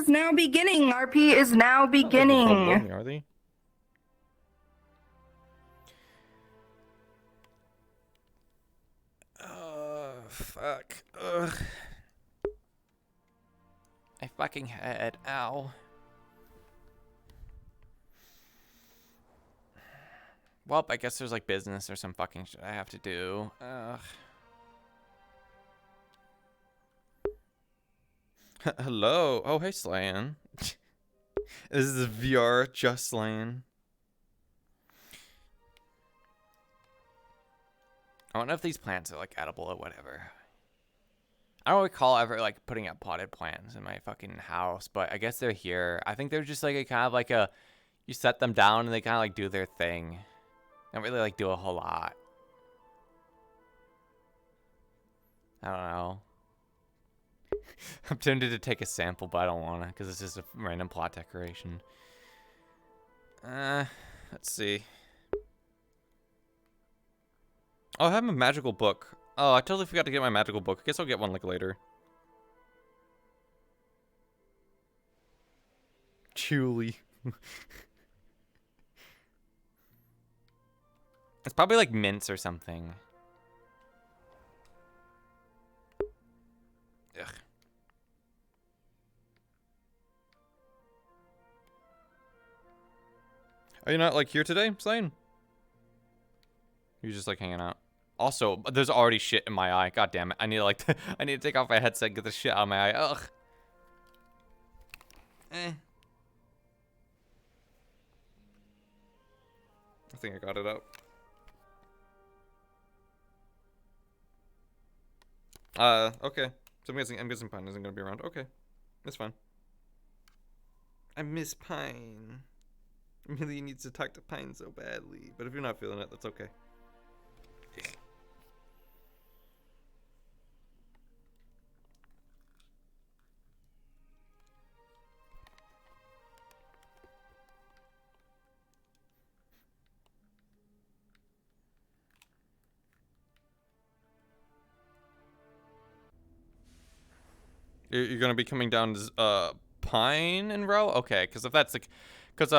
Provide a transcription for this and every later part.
is now beginning. RP is now I don't think they're below beginning. me, are they? Fuck. Ugh. My fucking head. Ow. Well, I guess there's like business or some fucking shit I have to do. Ugh. Hello. Oh, hey, Slayan. This is VR just Slayan. I wonder if these plants are like edible or whatever. I don't recall ever like putting up potted plants in my fucking house, but I guess they're here. I think they're just like a kind of like a, you set them down and they kind of like do their thing. Don't really like do a whole lot. I don't know. I'm tempted to take a sample, but I don't want to because it's just a random plot decoration. Let's see. Oh, I have a magical book. Oh, I totally forgot to get my magical book. I guess I'll get one like later. Julie. It's probably like mints or something. Ugh. Are you not like here today, Slain? You're just like hanging out. Also, there's already shit in my eye. God damn it. I need to like I need to take off my headset and get the shit out of my eye. Ugh. I think I got it out. Okay. So I'm guessing Pine isn't gonna be around. Okay. That's fine. I miss Pine. Amelia needs to talk to Pine so badly. But if you're not feeling it, that's okay. You're gonna be coming down to Pine and Row? Okay, because if that's like, because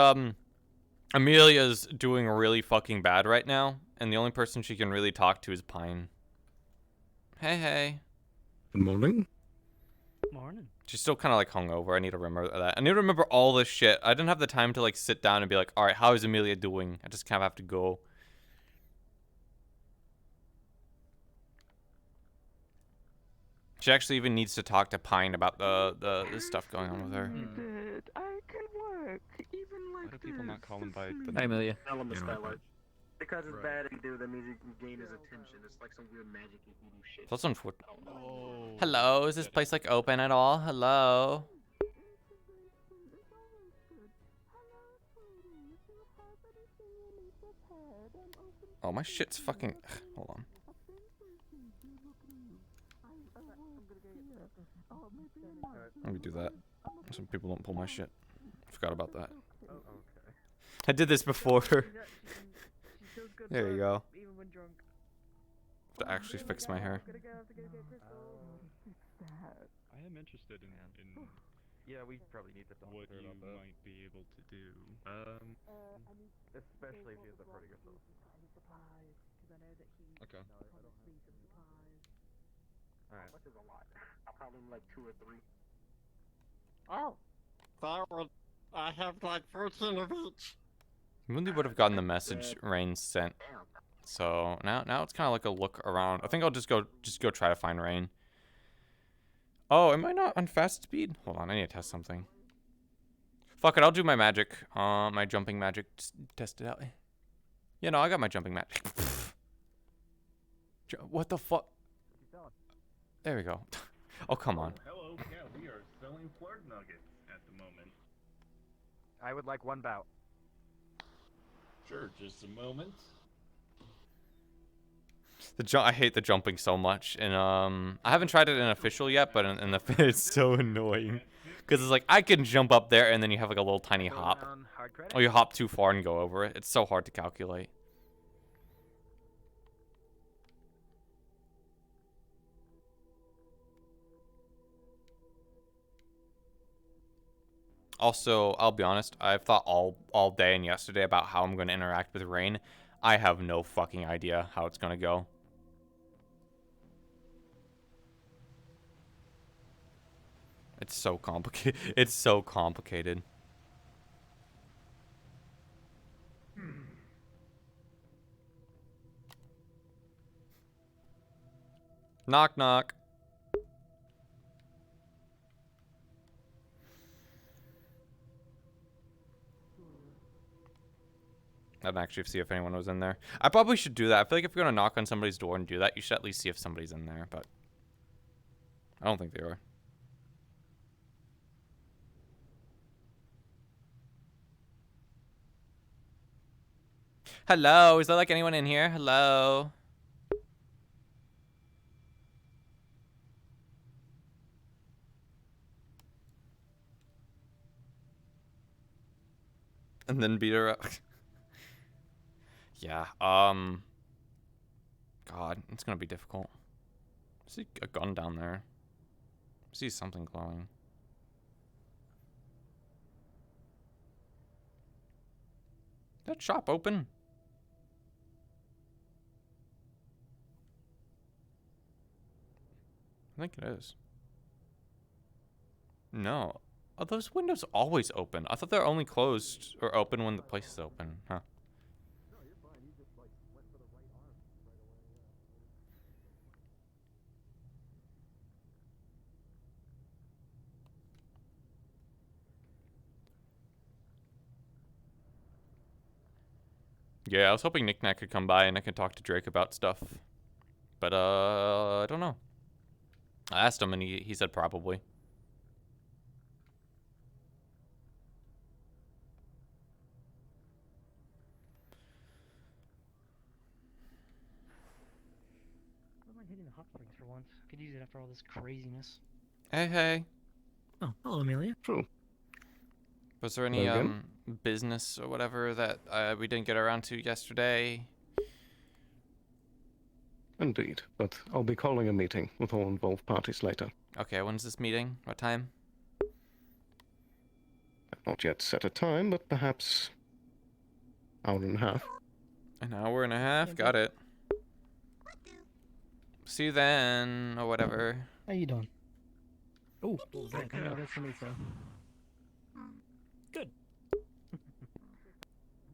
Amelia's doing really fucking bad right now, and the only person she can really talk to is Pine. Hey. Good morning. Morning. She's still kind of like hungover. I need to remember that. I need to remember all this shit. I didn't have the time to like sit down and be like, all right, how is Amelia doing? I just kind of have to go. She actually even needs to talk to Pine about the stuff going on with her. I can work, even like Why do people not call him by the Hi, Amelia. Tell him to You know, spell it. Because it's bad and do that means you can gain his attention. It's like some weird magic voodoo shit. That's unfortunate. Oh. Hello, is this place like open at all? Hello. Oh, my shit's fucking. Hold on. Let me do that. Some people don't pull my shit. Forgot about that. Oh, okay. I did this before. There you go. Even when drunk. To actually fix my hair. I am interested in Yeah, we probably need to talk what to her you about that. might be able to do. Especially if he has a pretty good soul. Okay. Alright. Which is a lot. I'll probably like 2 or 3. Oh, that would. I have like 14 of each. Really would have gotten the message Rain sent. So now it's kind of like a look around. I think I'll just go try to find Rain. Oh, am I not on fast speed? Hold on, I need to test something. Fuck it, I'll do my magic. My jumping magic. Just test it out. Yeah, no, I got my jumping magic. What the fuck? There we go. Oh, come on. Hello, yeah, we are selling plug nuggets at the moment. I would like 1 bout. Sure, just a moment. I hate the jumping so much, and I haven't tried it in official yet, but in the it's so annoying, because it's like I can jump up there and then you have like a little tiny hop, or you hop too far and go over it. It's so hard to calculate. Also, I'll be honest, I've thought all day and yesterday about how I'm going to interact with Rain. I have no fucking idea how it's going to go. It's so complicated. It's so complicated. Knock knock. I didn't actually see if anyone was in there. I probably should do that. I feel like if you're gonna knock on somebody's door and do that, you should at least see if somebody's in there, but I don't think they are. Hello, is there like anyone in here? Hello. And then beat her up. Yeah, God, it's gonna be difficult. I see a gun down there. I see something glowing. Is that shop open? I think it is. No. Are those windows always open? I thought they're only closed or open when the place is open. Huh. Yeah, I was hoping Nick Nack could come by and I could talk to Drake about stuff. But, I don't know. I asked him and he said probably. I don't mind hitting the hot springs for once. Could use it after all this craziness. Hey, hey. Oh, hello, Amelia. True. Was there any, Hello again. business or whatever that we didn't get around to yesterday? Indeed, but I'll be calling a meeting with all involved parties later. Okay, when's this meeting? What time? I've not yet set a time, but perhaps hour and a half. An hour and a half? Got it. See you then, or whatever. How you doing? Oh, what was that? I know that's for me, so. Good.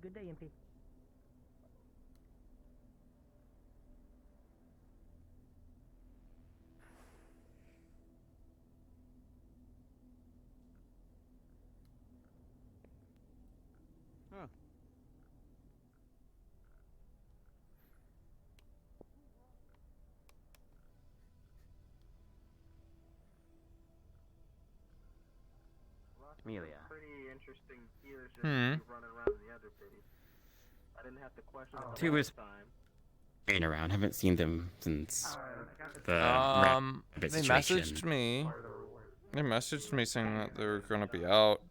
Good day, MP. Amelia. Pretty interesting here, just Hmm. running around in the other cities. I didn't have to question it Two the is- first time. Ain't around. Haven't seen them since the They situation. messaged me. They messaged me saying that they're gonna be out.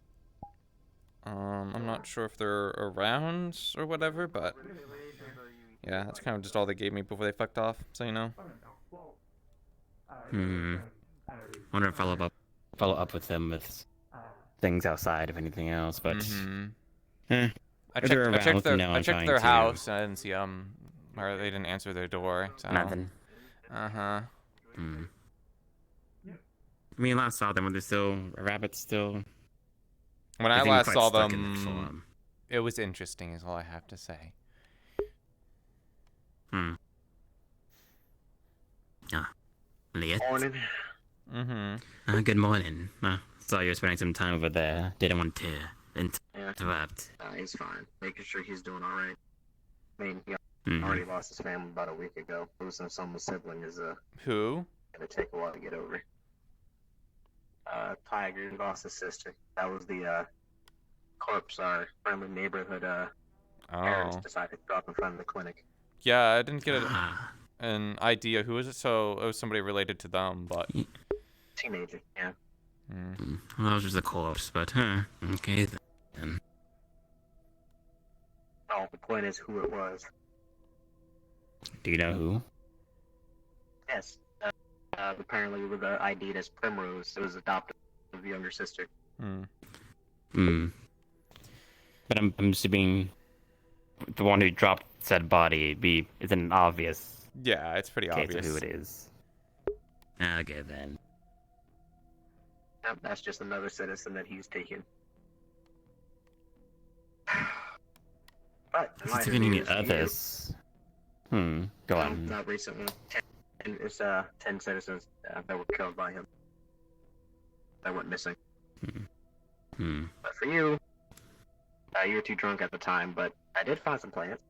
I'm not sure if they're around or whatever, but yeah, that's kind of just all they gave me before they fucked off. So you know. Wonder if follow up with them with things outside of anything else, but Mhm. eh, I If they're checked around, now I I'm checked trying their to- house and I didn't see or they didn't answer their door. So. nothing. Uh-huh. I mean, last saw them when they're still rabbits still. When they I seem last quite saw stuck in their them, form. it was interesting, is all I have to say. Elliot. Morning. Mm-hmm. Good morning. Saw you were spending some time over there. Didn't want to Yeah, interrupt. he's fine. Making sure he's doing alright. I mean, he Mhm. already lost his family about a week ago. Losing someone's sibling is Who? gonna take a while to get over. Tiger lost his sister. That was the corpse our friendly neighborhood parents Oh. decided to drop in front of the clinic. Yeah, I didn't get Ah, an idea who is it, so it was somebody related to them, but. Teenager, yeah. Mm. well, it was just a corpse, but okay then. Oh, the point is who it was. Do you know who? Yes. Apparently with the ID as Primrose, it was adopted of the younger sister. Hmm. Hmm. But I'm assuming the one who dropped said body is an obvious Yeah, it's pretty case obvious. of who it is. Okay then. Yep, that's just another citizen that he's taken. But in Is light there of any news, others? Go on. Not recently. And it's 10 citizens that were killed by him. That went missing. But for you, you were too drunk at the time. But I did find some plants.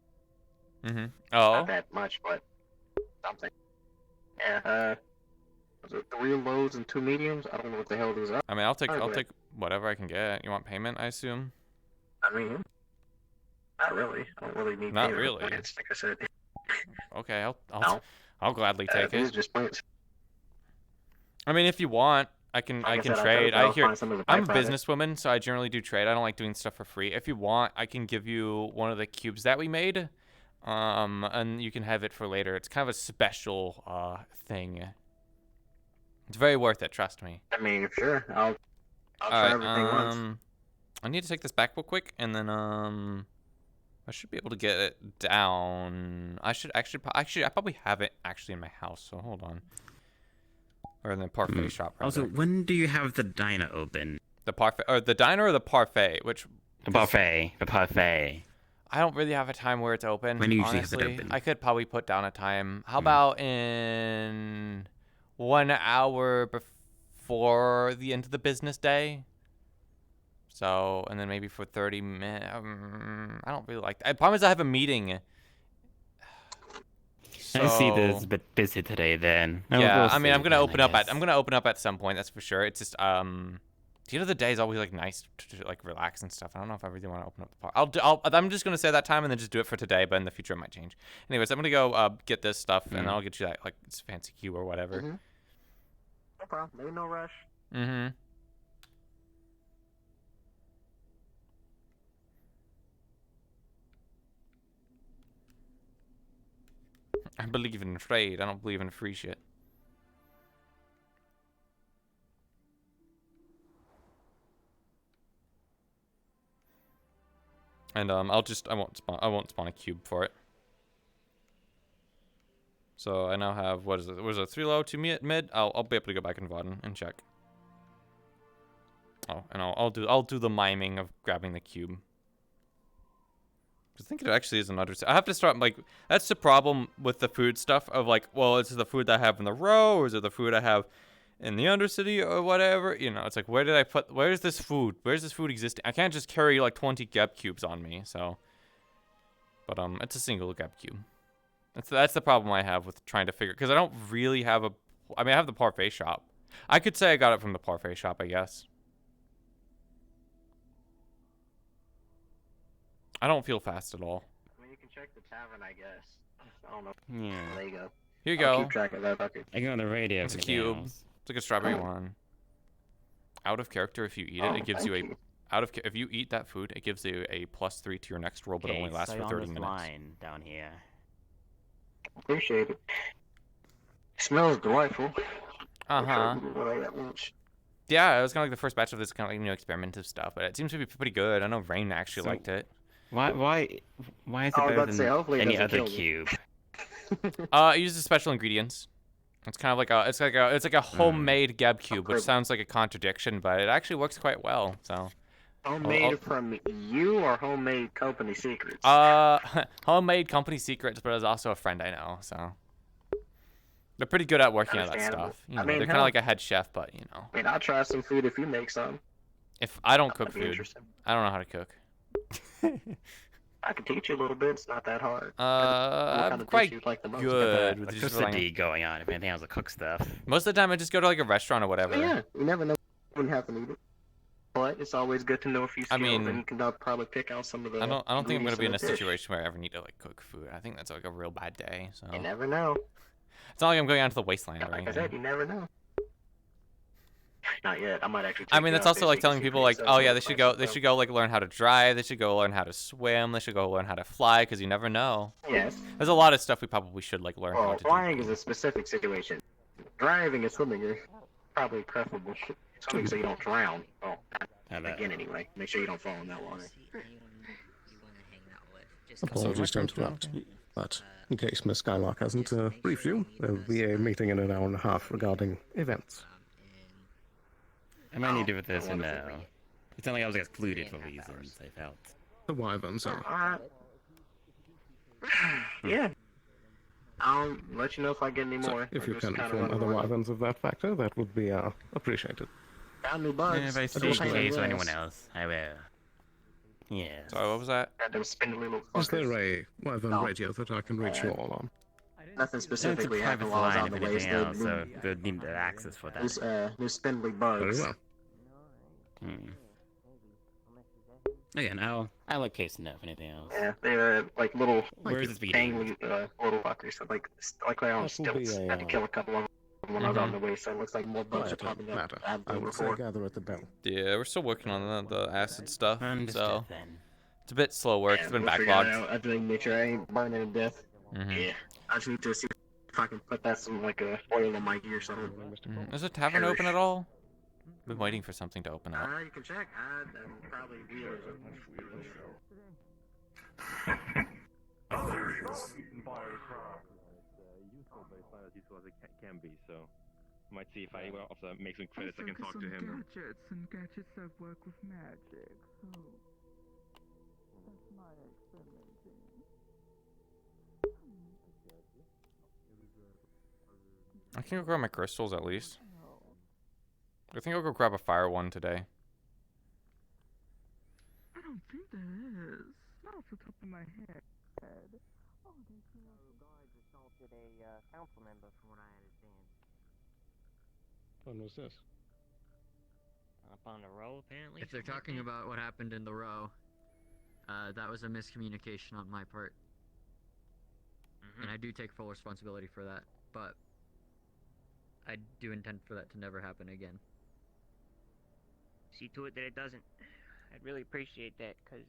Mm-hmm. Not Oh, that much, but something. Yeah. Was it 3 lows and 2 mediums? I don't know what the hell those are. I mean, I'll take Okay. whatever I can get. You want payment, I assume? I mean, not really. I don't really need Not payment for really. plants, like I said. Okay, I'll No. I'll gladly take These are it. just plants. I mean, if you want, I can Like can said, trade. I'll I hear find some of the I'm a byproducts. businesswoman, so I generally do trade. I don't like doing stuff for free. If you want, I can give you one of the cubes that we made, and you can have it for later. It's kind of a special thing. It's very worth it, trust me. I mean, sure. I'll All try right, everything once. I need to take this back real quick, and then I should be able to get it down. I should actually I probably have it actually in my house. So hold on. Or in the parfait shop. Rather. Also, when do you have the diner open? The parfait, or the diner, or the parfait, which The buffet. The parfait. I don't really have a time where it's open. When do you usually have it honestly. open? I could probably put down a time. How about in 1 hour before the end of the business day? So, and then maybe for 30 minutes. I don't really like that. I promise I have a meeting. I see this So- is a bit busy today then. Yeah, We'll I mean, see I'm gonna then, open I up guess. I'm gonna open up at some point. That's for sure. It's just the end of the day is always like nice to like relax and stuff. I don't know if I really want to open up the park. I'm just gonna say that time and then just do it for today. But in the future, it might change. Anyways, I'm gonna go get this stuff and then I'll get you that like fancy cube or whatever. No problem. Maybe no rush. Mm-hmm. I believe in trade. I don't believe in free shit. And I won't spawn a cube for it. So I now have, what is it? Was it 3 low, 2 mid? I'll be able to go back in VOD and check. Oh, and I'll do the miming of grabbing the cube. I think it actually is another. I have to start like that's the problem with the food stuff of like, well, is it the food that I have in the row, or is it the food I have in the Undercity or whatever? You know, it's like where's this food? Where's this food existing? I can't just carry like 20 Geb cubes on me, so. But it's a single Geb cube. That's the problem I have with trying to figure, because I don't really have I mean, I have the parfait shop. I could say I got it from the parfait shop, I guess. I don't feel fast at all. I mean, you can check the tavern, I guess. I don't know. Yeah. There you go. Here you I'll go. keep track of that fucker. I go on the radio. It's a for cube. else. It's like a strawberry one. Out of character, if you eat it, it gives you a if you eat that food, it gives you a +3 to your next roll, but it only lasts for 30 minutes. Line down here. Appreciate it. Smells delightful. Uh-huh. What I got lunch. Yeah, it was kind of like the first batch of this kind of like, experimental stuff, but it seems to be pretty good. I know Rain actually So- liked it. Why is it I was better about to say, than hopefully it any doesn't other kill me. cube? It uses special ingredients. It's kind of like it's like a homemade Geb cube, which sounds like a contradiction, but it actually works quite well. So, Homemade from you or homemade company secrets? homemade company secrets, but it's also a friend I know. So, they're pretty good at working on that Understandable. stuff. You I know, mean, they're kind of hell- like a head chef, but you know, I mean, I'll try some food if you make some. if I don't cook That'd be food, interesting. I don't know how to cook. I can teach you a little bit. It's not that hard. What I'm kind of quite dish you like the most? good The with just electricity going on. If anything else, the cook stuff. most of the time, I just go to like a restaurant or whatever. Yeah, you never know when you have to eat it. But it's always good to know a few I skills, mean, and you can probably pick out some of the. I don't think I'm gonna ingredients be in a the dish. situation where I ever need to like cook food. I think that's like a real bad day. So You never know. it's not like I'm going out to the wasteland or Like I anything. said, you never know. Not yet. I might actually. I take mean, you that's out there also so like you can telling see people for like, yourself oh yeah, what they it's should like go, they so- should go like learn how to drive, they should go learn how to swim, they should go learn how to fly, because you never know. Yes. There's a lot of stuff we probably should like learn how Well, to do. flying is a specific situation. Driving and swimming are probably preferable. So make sure you don't drown. Oh, How about- again anyway. Make sure you don't fall in that water. Apologies to interrupt, but in case Miss Skylark hasn't briefed you, there will be a meeting in an hour and a half regarding events. I might need to put this in now. It's not like I was excluded for reasons, I felt. The wyverns are. Alright. Yeah. I'll let you know if I get any So, more. if I'm you just can kinda inform running other around. wyverns of that factor, that would be appreciated. Found new bugs. And if I see Additionally, Case or yes. anyone else, I will. Yeah. Sorry, what was that? Got them spindly little Is there fuckers. a wyvern No. radio that I can reach you all on? Nothing It's a specifically private happened while I was line on if the way. anything else, so they'll need access for that. New spindly Very bugs. well. Again, I'll let Case know if anything else. Yeah, they're like little Where is this beginning? dangly little fuckers. So like they're on That will be stilts. a, I had to kill a couple of them when I was on the way, so it looks like more bugs are popping up. Matter. than I would say before. gather at the bell. Yeah, we're still working on the acid stuff, Understood so then. it's a bit slow work. Yeah, It's been we'll figure it backlogged. out. I have to make sure I ain't burning to death. Yeah, I just need to see if I can put that some like a oil on my gear or something. Is the tavern open at all? Been waiting for something to open up. You can check. I'm probably dealers. Useful, but it's not as useful as it can be, so might see if I also make some credits I can talk to him. Gadgets and gadgets that work with magic. So that's my experimenting. I can go grab my crystals at least. I think I'll go grab a fire one today. I don't think there is. Not off the top of my head. Oh, Guards assaulted a council member, from what I understand. When was this? Up on the row, apparently. If they're talking about what happened in the row, that was a miscommunication on my part. And I do take full responsibility for that, but I do intend for that to never happen again. See to it that it doesn't. I'd really appreciate that, cause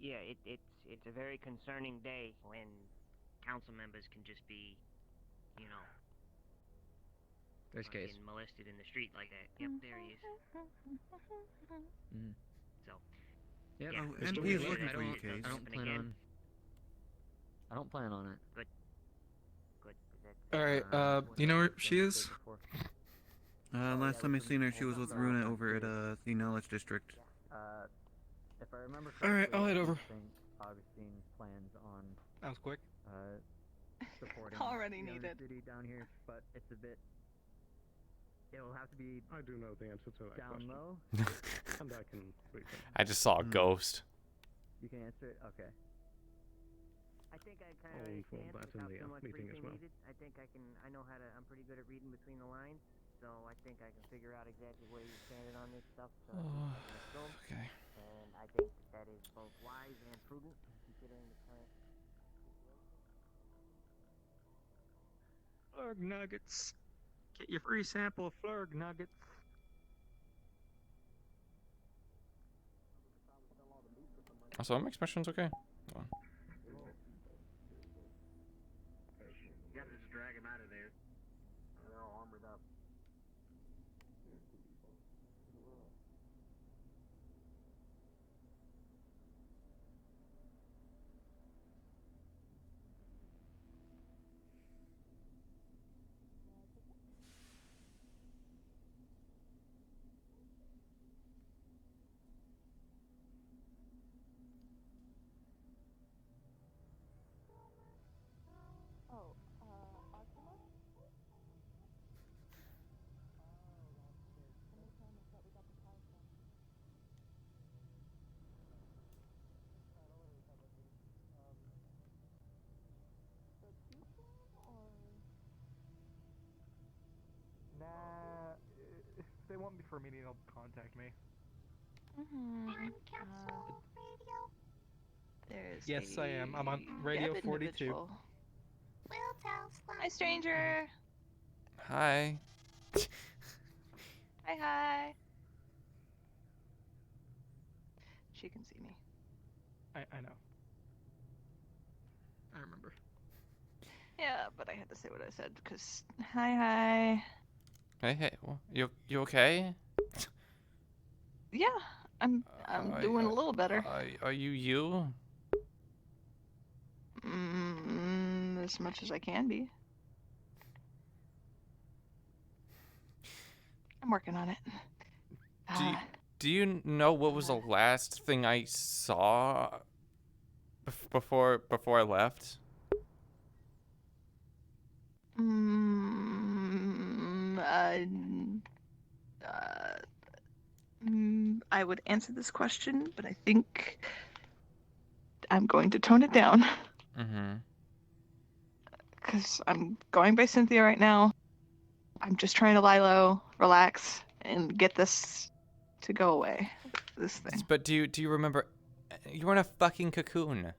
yeah, it's a very concerning day when council members can just be, you know, There's Case. fucking molested in the street like that. Yep, there he is. So. Yep. Yeah, and Mr. he's Wheeler, looking I for you, don't- Case. I don't plan on it. Good. Alright, you know where she is? Last time I seen her, she was with Runa over at, the Knowledge District. If I remember Alright, I'll head over. Augustine plans on That was quick. supporting Already the other needed. city down here, but it's a bit. It will have to be I do know the answer to that down question. low. And I can read them. I just saw a ghost. You can answer it. Okay. I think I kind I'll of inform answered that in without the too much meeting as briefing well. needed. I think I know how to. I'm pretty good at reading between the lines, so I think I can figure out exactly where you're standing on this stuff. So Okay. And I think that is both wise and prudent, considering the current. Flurg nuggets. Get your free sample of Flurg nuggets. So that makes missions okay. Hold on. You gotta just drag him out of there. They're all armored up. Nah, if they want me for a meeting, they'll contact me. There's Yes, I am. I'm on a Radio deaf 42. individual. Hi, stranger. Hi. Hi. She can see me. I know. I remember. Yeah, but I had to say what I said because hi. Hey, you okay? Yeah, I'm doing a little better. Are you? As much as I can be. I'm working on it. Do you know what was the last thing I saw before I left? I would answer this question, but I think I'm going to tone it down. Mm-hmm. Because I'm going by Cynthia right now. I'm just trying to lie low, relax, and get this to go away. This thing. But do you remember? You were in a fucking cocoon.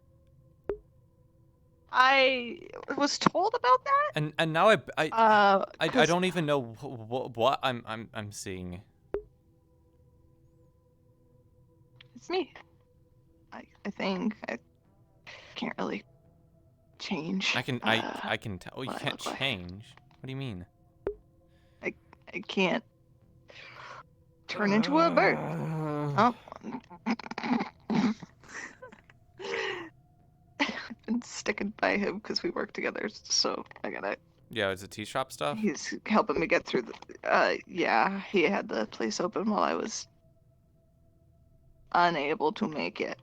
I was told about that. And now I don't even know what I'm seeing. It's me. I think I can't really change. I can tell. Oh, you can't change. What do you mean? I can't turn into a bird. Oh. I've been sticking by him because we work together, so I gotta. Yeah, is it tea shop stuff? He's helping me get through the. Yeah, he had the place open while I was unable to make it.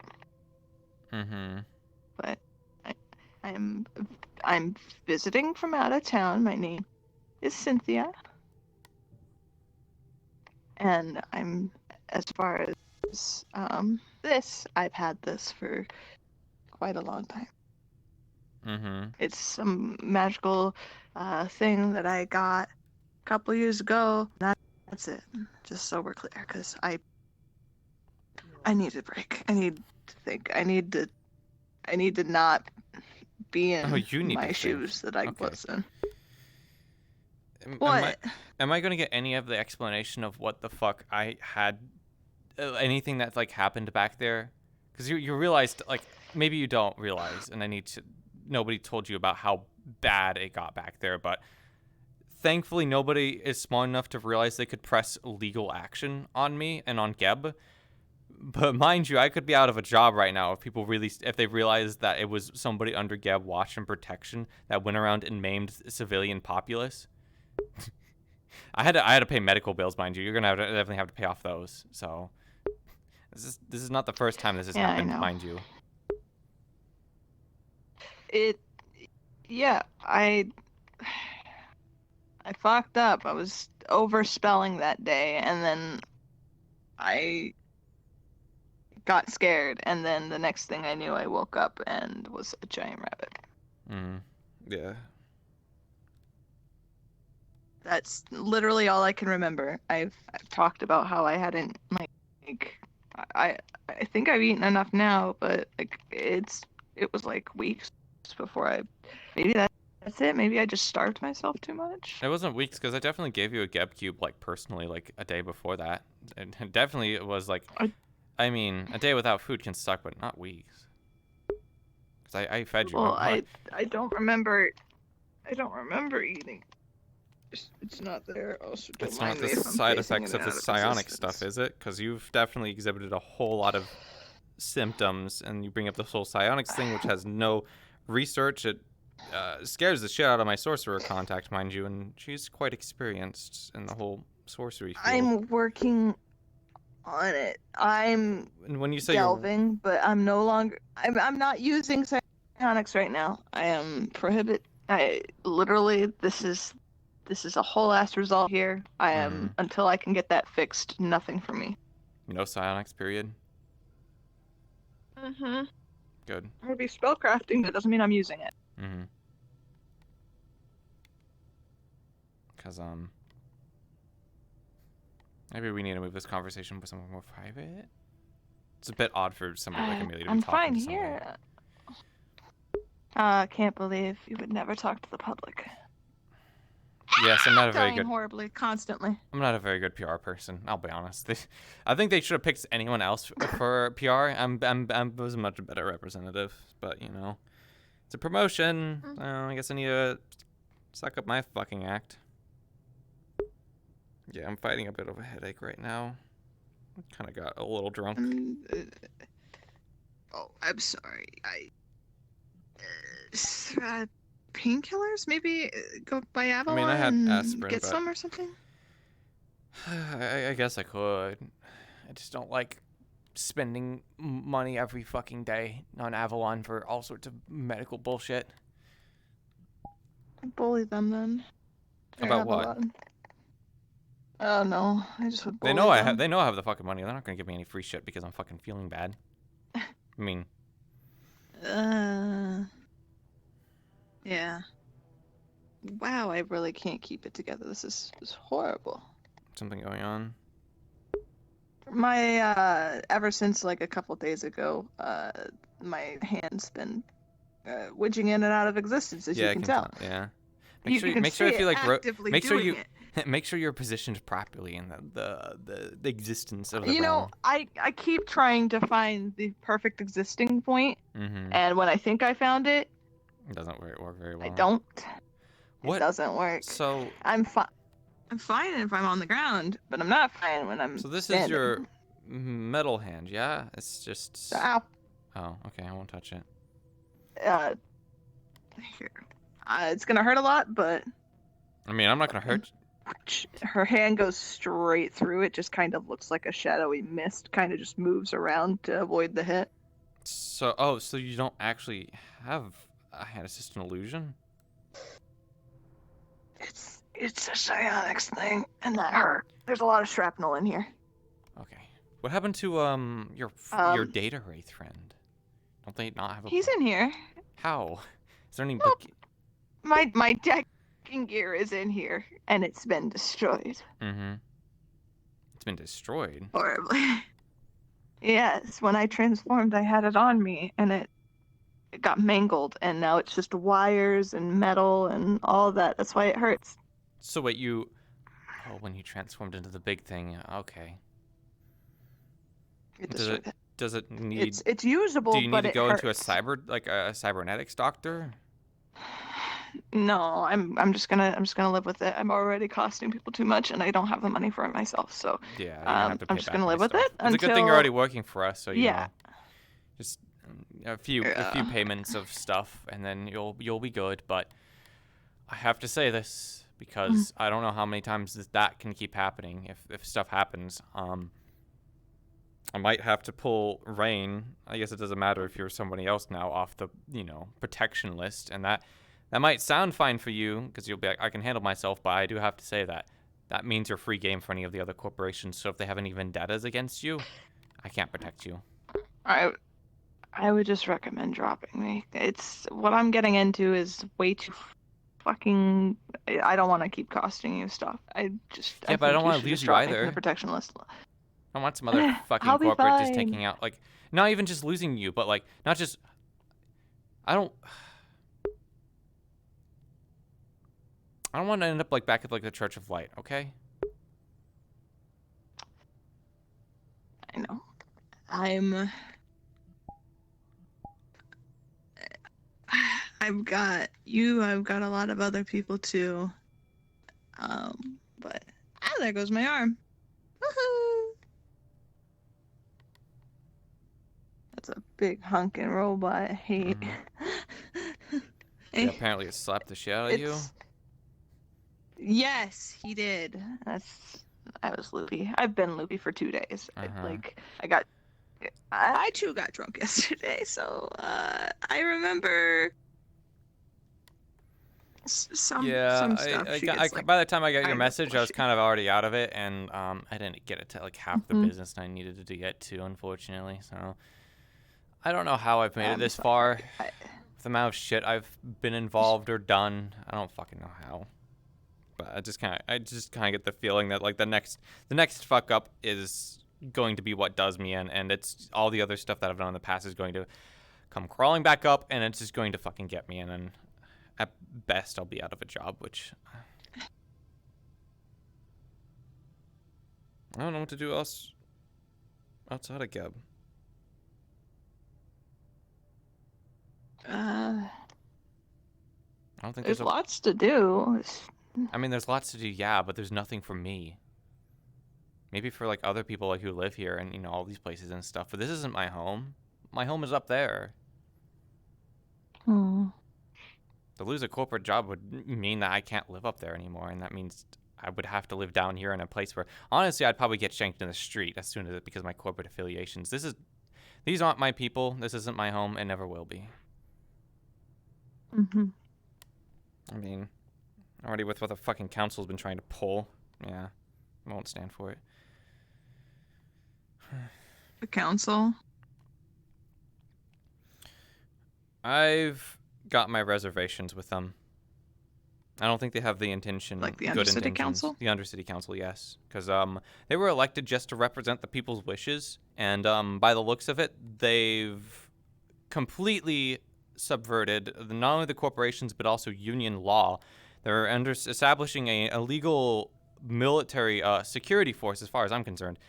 Mm-hmm. But I'm visiting from out of town. My name is Cynthia. And I'm, as far as this, I've had this for quite a long time. Mm-hmm. It's some magical thing that I got a couple years ago. That's it. Just so we're clear, because I need a break. I need to think. I need to not be in my shoes that I was in. What? Am I going to get any of the explanation of what the fuck I had, anything that like happened back there? Because you realized, like, maybe you don't realize, and nobody told you about how bad it got back there, but thankfully nobody is smart enough to realize they could press legal action on me and on Geb. But mind you, I could be out of a job right now if they realized that it was somebody under Geb watch and protection that went around and maimed civilian populace. I had to pay medical bills, mind you. You're gonna definitely have to pay off those. So this is not the first time this has happened, mind you. I fucked up. I was overspelling that day, and then I got scared, and then the next thing I knew, I woke up and was a giant rabbit. Yeah. That's literally all I can remember. I've talked about how I hadn't I think I've eaten enough now, but like it was like weeks before maybe that's it. Maybe I just starved myself too much. It wasn't weeks because I definitely gave you a Geb cube like personally like a day before that. And definitely it was like I mean a day without food can suck, but not weeks. Because I fed you. Well, I don't remember eating. It's not there. Also, don't it's not mind me the if I'm side phasing effects it of the out psionic existence. stuff, is it? Because you've definitely exhibited a whole lot of symptoms, and you bring up this whole psionics thing, which has no research. It scares the shit out of my sorcerer contact, mind you, and she's quite experienced in the whole sorcery field. I'm working on it. I'm And when you say delving, but I'm no longer. I'm not using psionics right now. I am I literally this is a whole ass result here. I am until I can get that fixed. Nothing for me. No psionics, period. Mm-hmm. Good. I'm gonna be spellcrafting, but it doesn't mean I'm using it. Mm-hmm. Because maybe we need to move this conversation with somewhere more private. It's a bit odd for somebody like Amelia to be I'm talking fine to somebody. here. Can't believe you would never talk to the public. Yes, I'm not a very Dying good. horribly, constantly. I'm not a very good PR person. I'll be honest. I think they should have picked anyone else for PR. I was a much better representative, but you know, it's a promotion. I guess I need to suck up my fucking act. Yeah, I'm fighting a bit of a headache right now. Kind of got a little drunk. Oh, I'm sorry. Painkillers? Maybe go by Avalon I had and aspirin, get but some or something? I guess I could. I just don't like spending money every fucking day on Avalon for all sorts of medical bullshit. Bully them then. About what? Avalon. Oh no, I just would bully They know I them. have. They know I have the fucking money. They're not gonna give me any free shit because I'm fucking feeling bad. I mean, Yeah. Wow, I really can't keep it together. This is horrible. something going on. My ever since like a couple days ago, my hand's been widging in and out of existence, as Yeah, you I can can tell. tell. Yeah. You can Make sure see if you it like actively make sure doing you it. make sure you're positioned properly in the existence of the You know, realm. I keep trying to find the perfect existing point, Mm-hmm. and when I think I found it, It doesn't work very well. I don't. What? It doesn't work. So I'm fine. I'm fine if I'm on the ground, but I'm not fine when I'm. So this standing. is your metal hand, yeah? It's just. Ow. Oh, okay. I won't touch it. Here. It's gonna hurt a lot, but I mean, I'm not gonna hurt. her hand goes straight through it. Just kind of looks like a shadowy mist. Kind of just moves around to avoid the hit. So, so you don't actually have a hand. It's just an illusion. It's a psionics thing, and that hurt. There's a lot of shrapnel in here. Okay. What happened to your data wraith friend? Don't they not have a? He's in here. How? Is there any? My decking gear is in here, and it's been destroyed Mm-hmm. It's been destroyed. horribly. Yes, when I transformed, I had it on me, and it got mangled, and now it's just wires and metal and all that. That's why it hurts. So wait, you? Oh, when you transformed into the big thing. Okay. It destroyed it. Does it need? It's usable, Do you need but to it go into a hurts. cybernetics doctor? No, I'm just gonna live with it. I'm already costing people too much, and I don't have the money for it myself. So Yeah, you're gonna have to pay I'm just back gonna my live with stuff. it It's a good thing you're already working for us, so you Yeah. know, just a few payments of stuff, and then you'll be good. But I have to say this because I don't know how many times that can keep happening. If stuff happens, I might have to pull Rain. I guess it doesn't matter if you're somebody else now off the protection list, and that might sound fine for you because you'll be like, I can handle myself, but I do have to say that means you're free game for any of the other corporations. So if they have any vendettas against you, I can't protect you. I would just recommend dropping me. It's what I'm getting into is way too fucking. I don't want to keep costing you stuff. I But I don't want want to lose you either. The protection list. I want some other fucking I'll be corporate just fine. taking out, like, not even just losing you, but like not just. I don't want to end up like back at like the Church of Light, okay? I know. I've got you. I've got a lot of other people too. But there goes my arm. Woohoo! That's a big hunkin' robot. I hate. Yeah, apparently it slapped the shit out of you. Yes, he did. I was loopy. I've been loopy for 2 days. I too got drunk yesterday, so I remember some stuff. By the time I got your message, I was kind of already out of it, and I didn't get it to like half the business I needed to get to, unfortunately. So I don't know how I've made it this far. With the amount of shit I've been involved or done, I don't fucking know how. But I just kind of get the feeling that like the next fuck up is going to be what does me in, and it's all the other stuff that I've done in the past is going to come crawling back up, and it's just going to fucking get me in, and at best I'll be out of a job, which I don't know what to do else outside of Geb. I don't think there's lots to do. I mean, there's lots to do, yeah, but there's nothing for me. Maybe for like other people like who live here and you know all these places and stuff. But this isn't my home. My home is up there. Hmm. To lose a corporate job would mean that I can't live up there anymore, and that means I would have to live down here in a place where, honestly, I'd probably get shanked in the street as soon as it because of my corporate affiliations. These aren't my people. This isn't my home. It never will be. Mm-hmm. I mean, already with what the fucking council's been trying to pull, yeah, I won't stand for it. The council? I've got my reservations with them. I don't think they have the intention. Like the good Undercity intentions. Council? The Undercity Council, yes, because they were elected just to represent the people's wishes, and by the looks of it, they've completely subverted not only the corporations but also union law. They're establishing a legal military security force, as far as I'm concerned.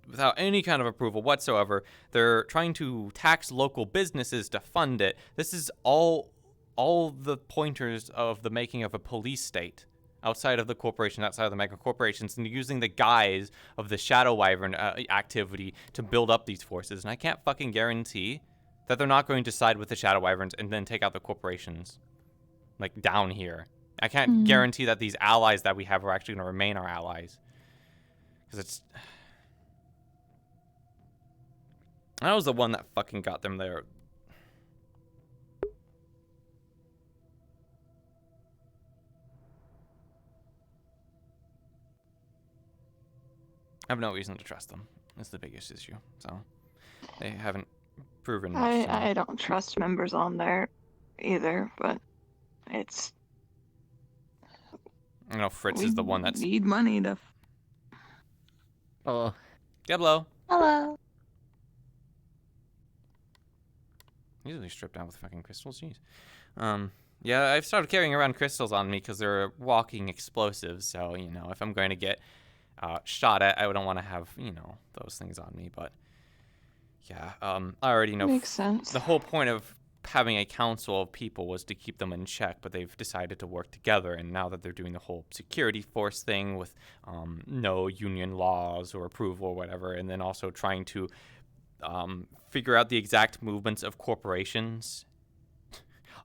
Without any kind of approval whatsoever. They're trying to tax local businesses to fund it. This is all the pointers of the making of a police state outside of the corporation, outside of the mega corporations, and using the guise of the Shadow Wyvern activity to build up these forces. And I can't fucking guarantee that they're not going to side with the Shadow Wyverns and then take out the corporations, like down here. I can't guarantee that these allies that we have are actually going to remain our allies. Because it's... I was the one that fucking got them there. I have no reason to trust them. That's the biggest issue. So they haven't proven much. So. I don't trust members on there either, but it's... I know Fritz is the one that's... need money to... Oh. Geblo. Hello. Usually stripped down with fucking crystals, jeez. Yeah, I've started carrying around crystals on me because they're walking explosives. So, you know, if I'm going to get shot at, I don't want to have, you know, those things on me. But, yeah, I already know. Makes sense. The whole point of having a council of people was to keep them in check, but they've decided to work together. And now that they're doing the whole security force thing with no union laws or approval or whatever, and then also trying to figure out the exact movements of corporations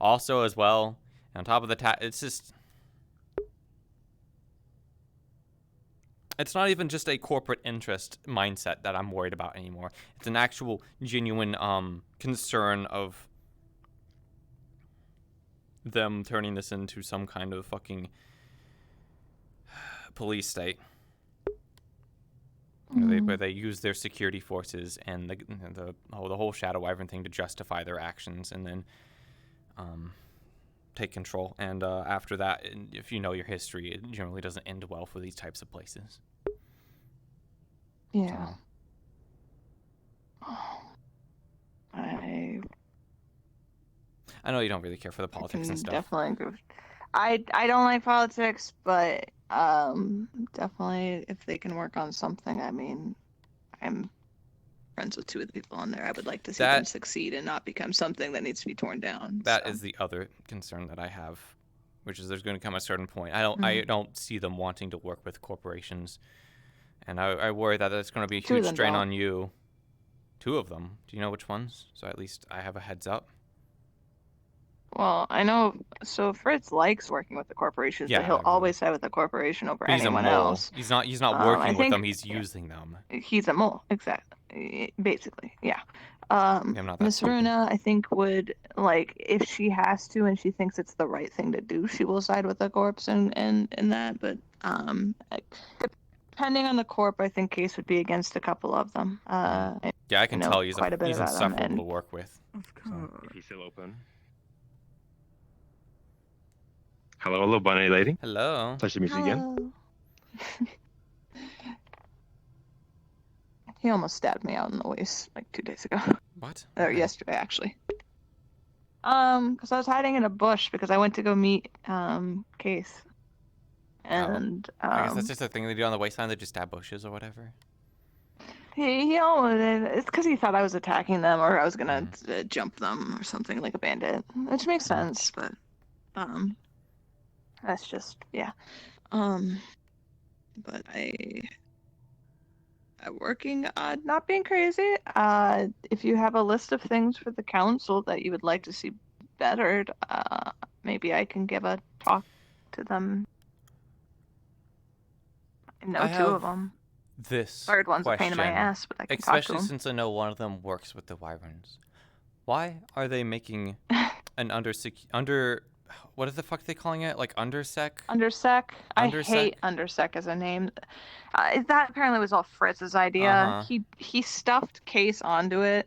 also as well. And on top of the it's just... It's not even just a corporate interest mindset that I'm worried about anymore. It's an actual genuine concern of them turning this into some kind of fucking police state. Where they use their security forces and the whole Shadow Wyvern thing to justify their actions, and then take control. And after that, if you know your history, it generally doesn't end well for these types of places. Yeah. So. I know you don't really care for the politics and stuff. Definitely agree. I don't like politics, but definitely if they can work on something. I mean, I'm friends with 2 of the people on there. I would like to see them succeed and not become something that needs to be torn down. That is the other concern that I have, which is there's going to come a certain point. I don't see them wanting to work with corporations, and I worry that it's going to be a huge strain on you. 2 of them. Do you know which ones? So at least I have a heads up. Well, I know. So Fritz likes working with the corporations, but he'll always side with the corporation over anyone else. He's not working with them. He's using them. He's a mole, exactly. Basically, yeah. Miss Runa, I think, would, like, if she has to and she thinks it's the right thing to do, she will side with the corpse and that. But depending on the corp, I think Case would be against a couple of them. Yeah, I can tell he's insufferable to work with. If he's still open. Hello, bunny lady. Hello. Pleasure to meet you again. He almost stabbed me out in the waist like 2 days ago. What? Or yesterday, actually. Because I was hiding in a bush because I went to go meet Case. And I guess that's just a thing they do on the wasteland. They just stab bushes or whatever. It's because he thought I was attacking them or I was gonna jump them or something like a bandit, which makes sense. But that's just, yeah. but I'm working on not being crazy. If you have a list of things for the council that you would like to see bettered, maybe I can give a talk to them. I know two of them. This Third one's a pain in my question, ass, but I can talk to especially them. since I know one of them works with the Wyverns. Why are they making an what the fuck are they calling it? Like undersec? Undersec? I Undersec? hate Undersec as a name. That apparently was all Fritz's idea. Uh-huh. He stuffed Case onto it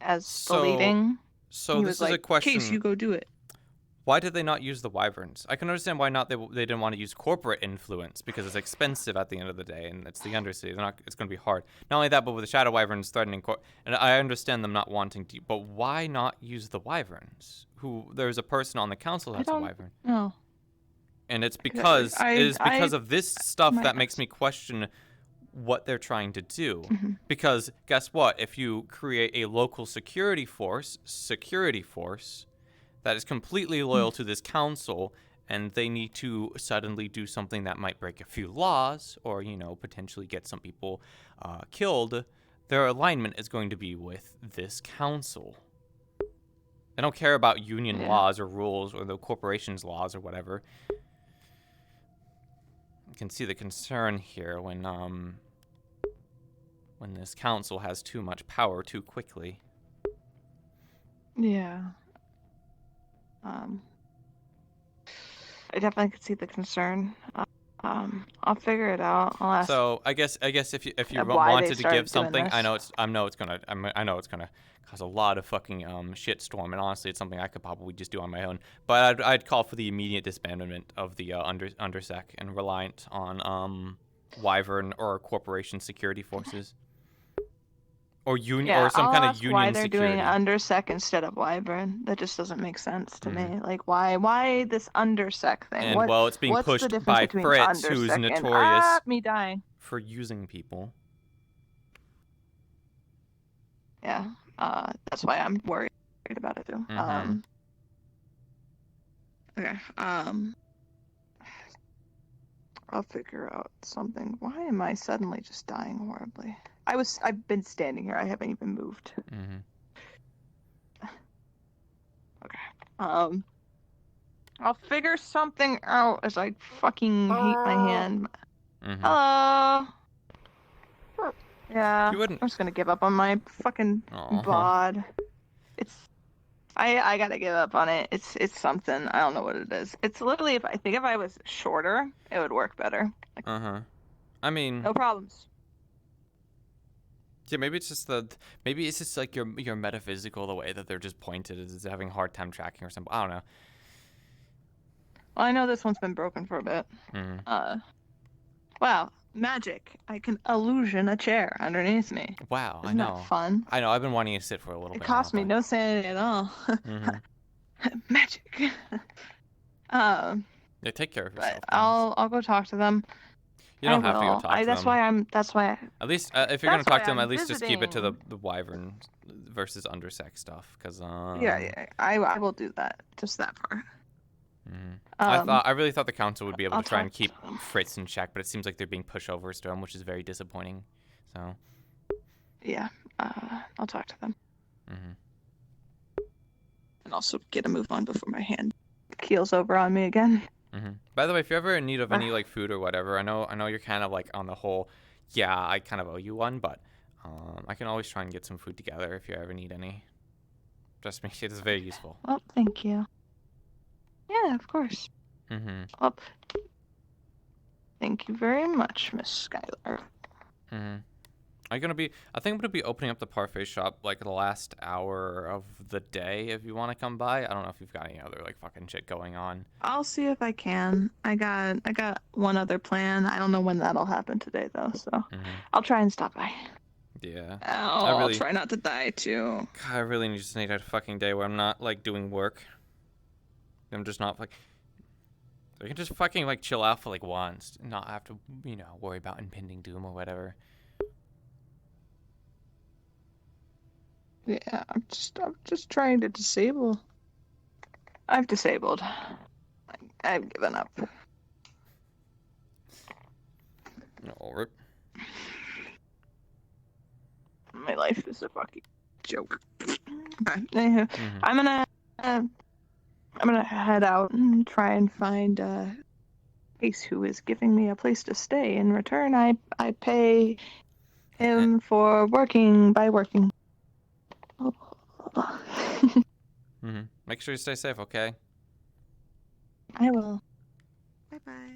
as So- the leading. So He this was is like, a question. Case, you go do it. Why did they not use the Wyverns? I can understand why not. They didn't want to use corporate influence because it's expensive at the end of the day, and it's the Undercity. It's going to be hard. Not only that, but with the Shadow Wyverns threatening, and I understand them not wanting to. But why not use the Wyverns? There's a person on the council that's a Wyvern, No. and it's because of this stuff my that makes me question what they're trying to do. Mm-hmm. Because guess what? If you create a local security force that is completely loyal to this council, and they need to suddenly do something that might break a few laws, or, potentially get some people killed, their alignment is going to be with this council. They don't care about union laws or rules or the corporation's laws or whatever. You can see the concern here when this council has too much power too quickly. Yeah. I definitely could see the concern. I'll figure it out. I'll ask. So I guess if you why they wanted to started give something, doing I know it's gonna cause a lot of fucking shitstorm, and honestly, it's something I could probably just do on my own. But I'd call for the immediate disbandment of the undersec and reliant on Wyvern or corporation security forces, or or some I'll kind of ask union why they're security. doing Undersec instead of Wyvern. That just doesn't make sense to Mm-hmm. me. Like, why this Undersec thing? And well, it's being what's the pushed difference by between Fritz, who's Undersec and notorious me dying? for using people. Yeah, that's why I'm worried about it too. Mhm. Okay. I'll figure out something. Why am I suddenly just dying horribly? I've been standing here. I haven't even moved. Mm-hmm. Okay. I'll figure something out as I fucking hate my hand. Mm-hmm. Hello. Yeah. You wouldn't- I'm just gonna give up on my fucking Aw. bod. I gotta give up on it. It's something. I don't know what it is. It's literally if I was shorter, it would work better. Uh-huh. I mean, No problems. yeah, maybe it's just like your metaphysical, the way that they're just pointed is having a hard time tracking or something. I don't know. Well, I know this one's been broken for a bit. Mm-hmm. Wow, magic! I can illusion a chair underneath me. Wow, Isn't I know. that fun? I know. I've been wanting to sit for a little It bit. cost me no sanity at all. Mm-hmm. Magic. Yeah, take care of yourself. But I'll go talk to them. You don't I have to go will. talk to That's them. why. At least if you're gonna That's talk why to them, I'm at least just keep it to the visiting. Wyvern versus Undersec stuff, because Yeah, I will do that. Just that part. Mhm. Um, I really thought the council would be able I'll to try and talk keep Fritz in check, but it seems like they're being pushed over to him, which is very disappointing. So. Yeah, I'll talk to them Mm-hmm. and also get a move on before my hand keels over on me again. Mm-hmm. By the way, if you're ever in need of any like food or whatever, I know you're kind of like on the whole. Yeah, I kind of owe you one, but I can always try and get some food together if you ever need any. Trust me, it is very useful. Well, thank you. Yeah, of course. Mm-hmm. Well, thank you very much, Miss Skylar. Mm-hmm. I think I'm gonna be opening up the parfait shop like the last hour of the day. If you want to come by, I don't know if you've got any other like fucking shit going on. I'll see if I can. I got one other plan. I don't know when that'll happen today though, so I'll try and stop by. Yeah. I'll try not to die too. God, I really just need a fucking day where I'm not like doing work. I'm just not like. I can just fucking like chill out for like once, and not have to worry about impending doom or whatever. Yeah, I'm just trying to disable. I've disabled. I've given up. Oh, rip. My life is a fucking joke. Okay. Anywho, I'm gonna head out and try and find Ace, who is giving me a place to stay. In return, I pay him for working by working. Make sure you stay safe, okay? I will. Bye bye.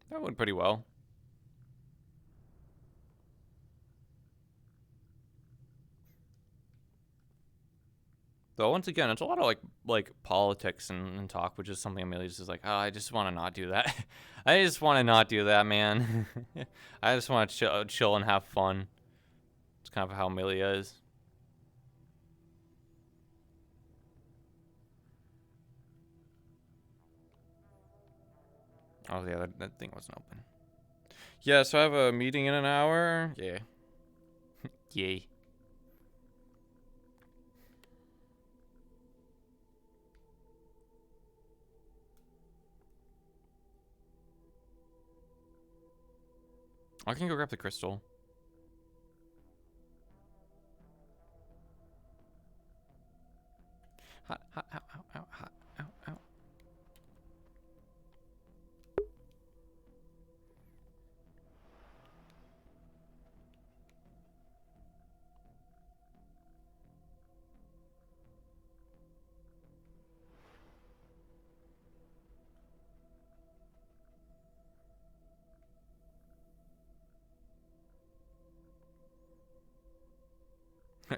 That went pretty well. Though once again, it's a lot of like politics and talk, which is something Amelia's is like, oh, I just want to not do that. I just want to not do that, man. I just want to chill and have fun. It's kind of how Amelia is. Oh yeah, that thing wasn't open. Yeah, so I have a meeting in an hour. Yeah. Yay. I can go grab the crystal. Hot, hot, ow, ow, ow, hot, ow, ow.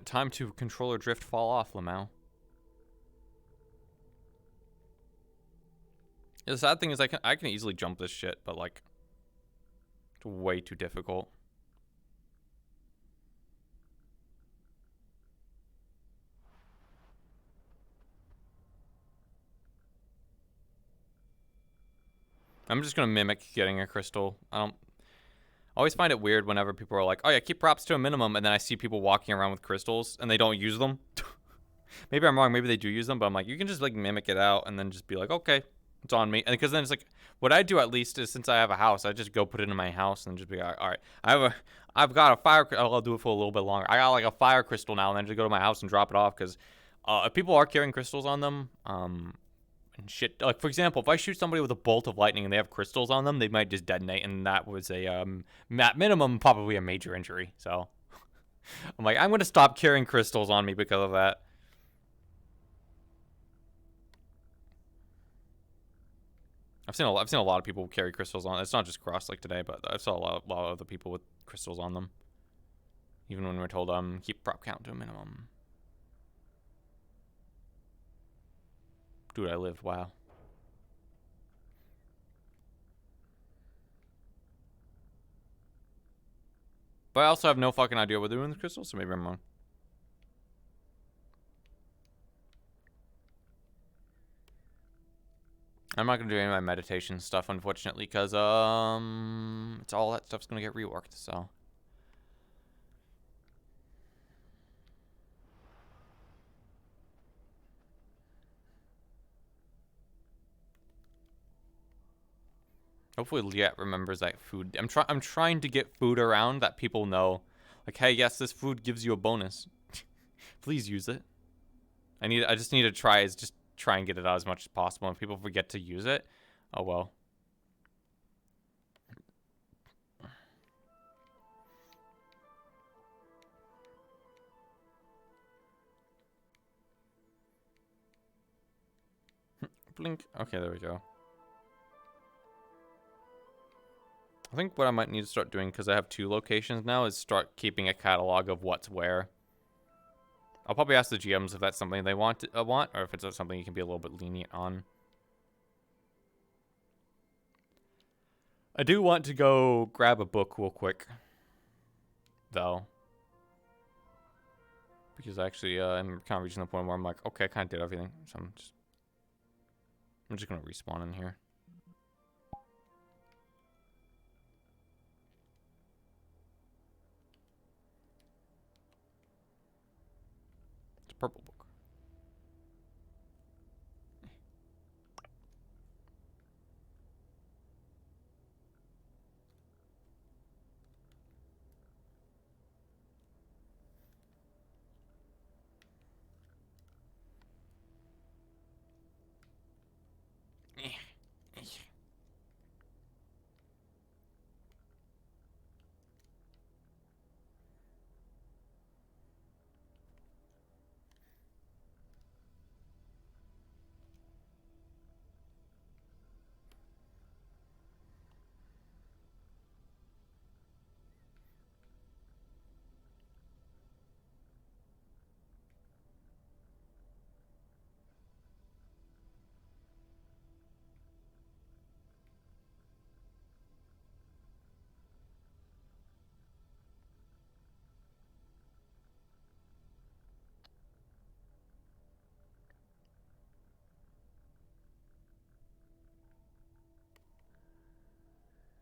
Time to controller drift fall off, Lamau. The sad thing is I can easily jump this shit, but like it's way too difficult. I'm just gonna mimic getting a crystal. I always find it weird whenever people are like, oh yeah, keep props to a minimum, and then I see people walking around with crystals and they don't use them. Maybe I'm wrong, maybe they do use them, but I'm like, you can just like mimic it out and then just be like, okay, it's on me. And because then it's like, what I do at least is, since I have a house, I just go put it in my house and just be like, all right, I've got a fire, I'll do it for a little bit longer. I got like a fire crystal now, and then just go to my house and drop it off, because if people are carrying crystals on them, and shit, like for example, if I shoot somebody with a bolt of lightning and they have crystals on them, they might just detonate, and that was a at minimum probably a major injury. So I'm like, I'm gonna stop carrying crystals on me because of that. I've seen a lot of people carry crystals on. It's not just Cross like today, but I saw a lot of other people with crystals on them. Even when we're told keep prop count to a minimum. Dude, I lived. Wow. But I also have no fucking idea what they're doing with crystals, so maybe I'm wrong. I'm not gonna do any of my meditation stuff, unfortunately, because it's all that stuff's gonna get reworked. So. Hopefully Liet remembers that food. I'm trying to get food around that people know. Like, hey, yes, this food gives you a bonus. Please use it. I just need to try and get it out as much as possible. If people forget to use it, oh well. Blink. Okay, there we go. I think what I might need to start doing, because I have 2 locations now, is start keeping a catalog of what's where. I'll probably ask the GMs if that's something they want, or if it's something you can be a little bit lenient on. I do want to go grab a book real quick, though. Because actually, I'm kind of reaching the point where I'm like, okay, I kind of did everything. So I'm just going to respawn in here. Purple book.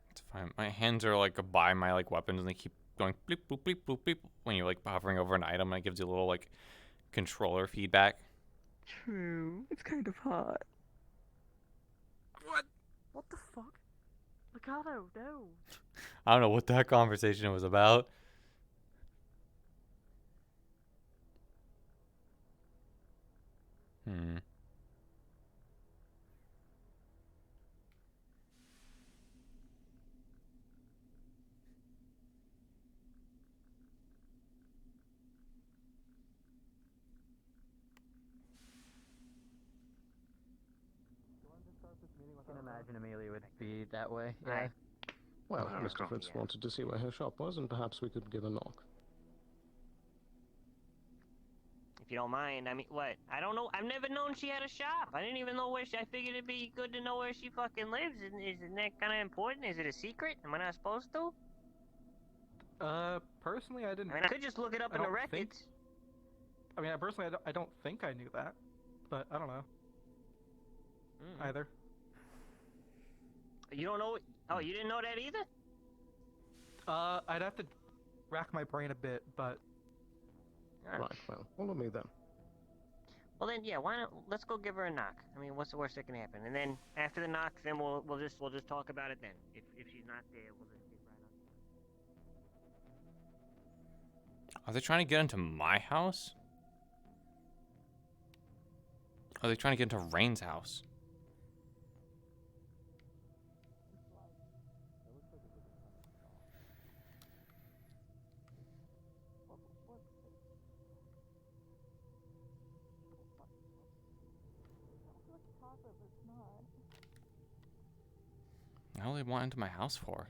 It's fine. My hands are like by my like weapons, and they keep going bleep bloop bleep bloop bleep when you're like hovering over an item, and it gives you a little like controller feedback. True. It's kind of hot. What the fuck? Ricardo, no. I don't know what that conversation was about. I can imagine Amelia would be that way. Right. Well, Yeah, Mr. Fritz wanted to see where her shop was, and perhaps we could give a knock. If you don't mind, I mean, what? I don't know. I've never known she had a shop. I didn't even know where she. I figured it'd be good to know where she fucking lives. Isn't that kind of important? Is it a secret? Am I not supposed to? Personally, I didn't. I mean, I could just look it up in the records. I mean, I don't think I knew that, but I don't know. Either. You don't know? Oh, you didn't know that either? I'd have to rack my brain a bit, but. Right, well, follow me then. Well then, yeah. Why not? Let's go give her a knock. I mean, what's the worst that can happen? And then after the knock, then we'll just talk about it then. If she's not there, we'll just get right on. Are they trying to get into my house? Are they trying to get into Rain's house? What do they want into my house for?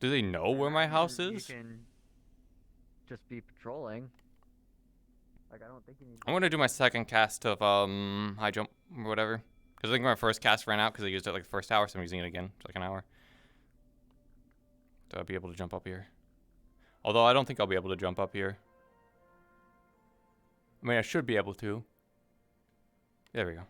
Do they know where my house is? You can just be patrolling. Like, I don't think you need. I'm gonna do my second cast of high jump or whatever. Because I think my first cast ran out because I used it like the first hour, so I'm using it again for like an hour. So I'll be able to jump up here. Although I don't think I'll be able to jump up here. I mean, I should be able to. There we go.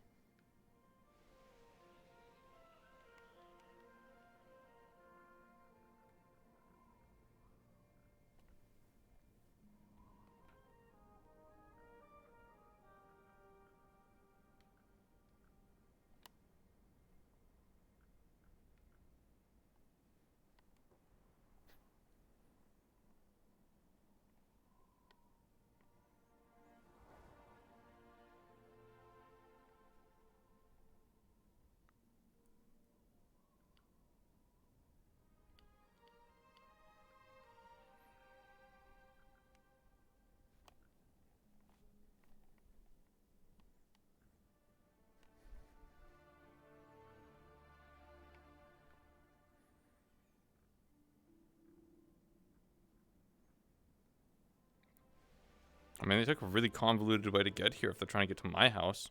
I mean, they took a really convoluted way to get here if they're trying to get to my house.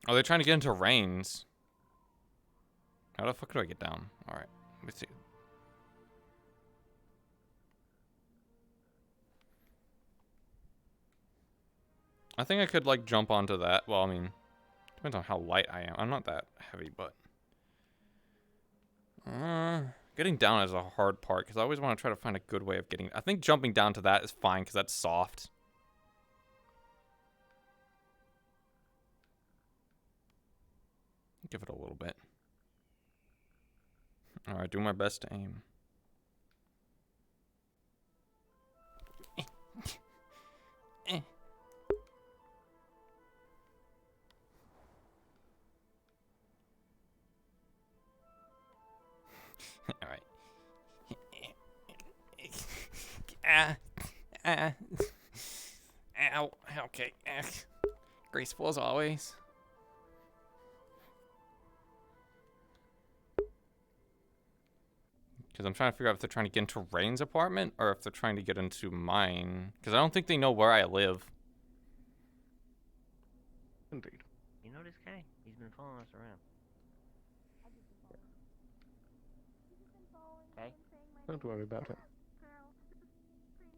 Oh, they're trying to get into Rain's. How the fuck do I get down? Alright, let me see. I think I could, like, jump onto that. Well, I mean, depends on how light I am. I'm not that heavy, but... Getting down is a hard part because I always want to try to find a good way of getting. I think jumping down to that is fine because that's soft. Give it a little bit. All right, do my best to aim. All right. Ow. Okay. Graceful as always. Because I'm trying to figure out if they're trying to get into Rain's apartment or if they're trying to get into mine. Because I don't think they know where I live. Indeed. You know this guy? He's been following us around. Okay. Don't worry about it.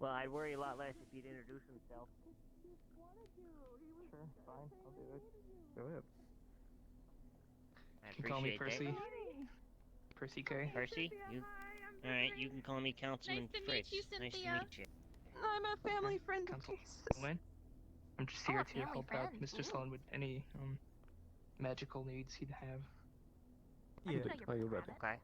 Well, I'd worry a lot less if he'd introduce himself. Sure, fine. I'll do it. Go ahead. I You can call me appreciate Percy. that. Percy K. Percy? You? Alright, you can call me Councilman Nice to meet Fritz. you, Nice to Cynthia. meet you. I'm a family friend of Council. Jesus. When? I'm just Oh, here a to family help out friend. Mr. Ooh. Sloan with any magical needs he'd have. I Yeah. know Are you you're ready? proud of it. Okay.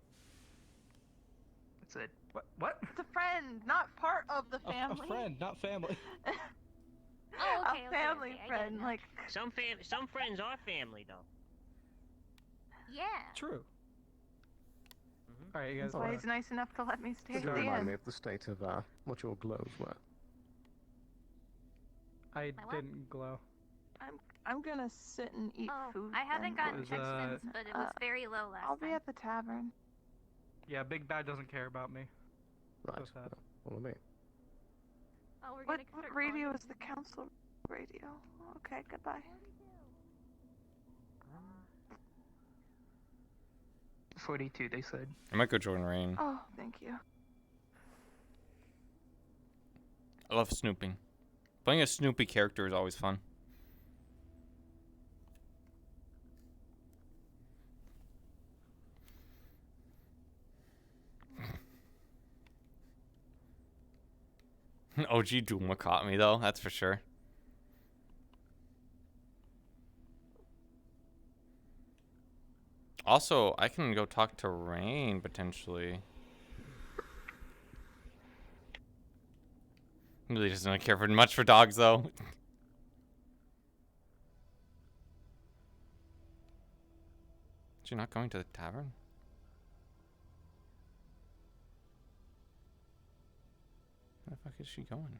That's it. What? It's a friend, not part of the family. A friend, not family. Oh, okay, a family okay, I get it friend, now. like. Some friends are family, though. Yeah. True. Alright, you guys. That's why he's nice enough to let me stay Could you at the remind end. me of the state of what your glows were? I My what? didn't glow. I'm gonna sit and eat Oh, food. I haven't then. gotten Was, text since, but it was very low last I'll be time. at the tavern. Yeah, Big Bad doesn't care about me. Right. So sad. Follow me. Oh, we're What gonna start radio calling is the council radio? Okay, goodbye. 42, they said. I might go join Rain. Oh, thank you. I love snooping. Playing a Snoopy character is always fun. OG Duma caught me though, that's for sure. Also, I can go talk to Rain potentially. He really doesn't care for much for dogs though. Is she not going to the tavern? Where the fuck is she going?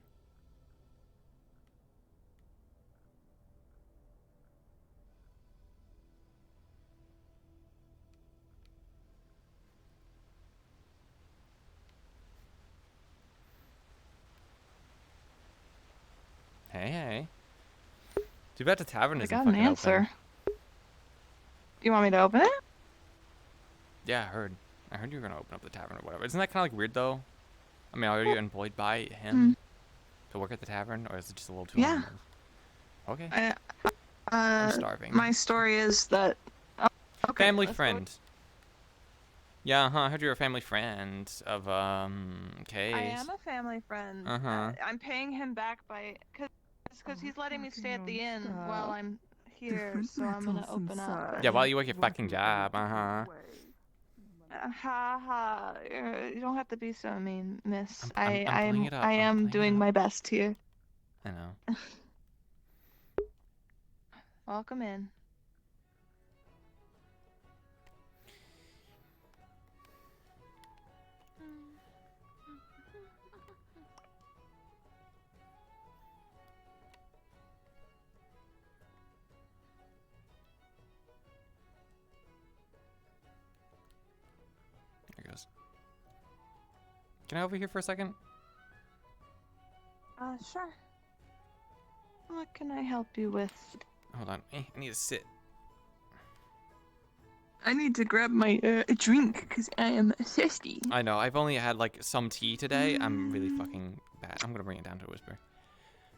Hey, hey. Too bad the tavern I isn't got an fucking answer. open. You want me to open it? Yeah, I heard. I heard you were gonna open up the tavern or whatever. Isn't that kind of like weird though? I mean, are you employed by him to work at the tavern, or is it just a little too? Yeah. Okay. I'm starving. My story is that. Oh, okay, Family let's go. friend. Yeah, I heard you're a family friend of Kay's. I am a family friend. Uh-huh. I'm paying him back by because he's letting me stay at the inn while I'm here, Different so I'm gonna metals open up. inside. Yeah, while you work your fucking job, Ha ha! You don't have to be so mean, miss. I'm playing it up, I I'm am playing it doing up. my best here. I know. Welcome in. There it goes. Can I over here for a second? Sure. What can I help you with? Hold on. I need to sit. I need to grab my drink because I am thirsty. I know. I've only had like some tea today. I'm really fucking bad. I'm gonna bring it down to a whisper.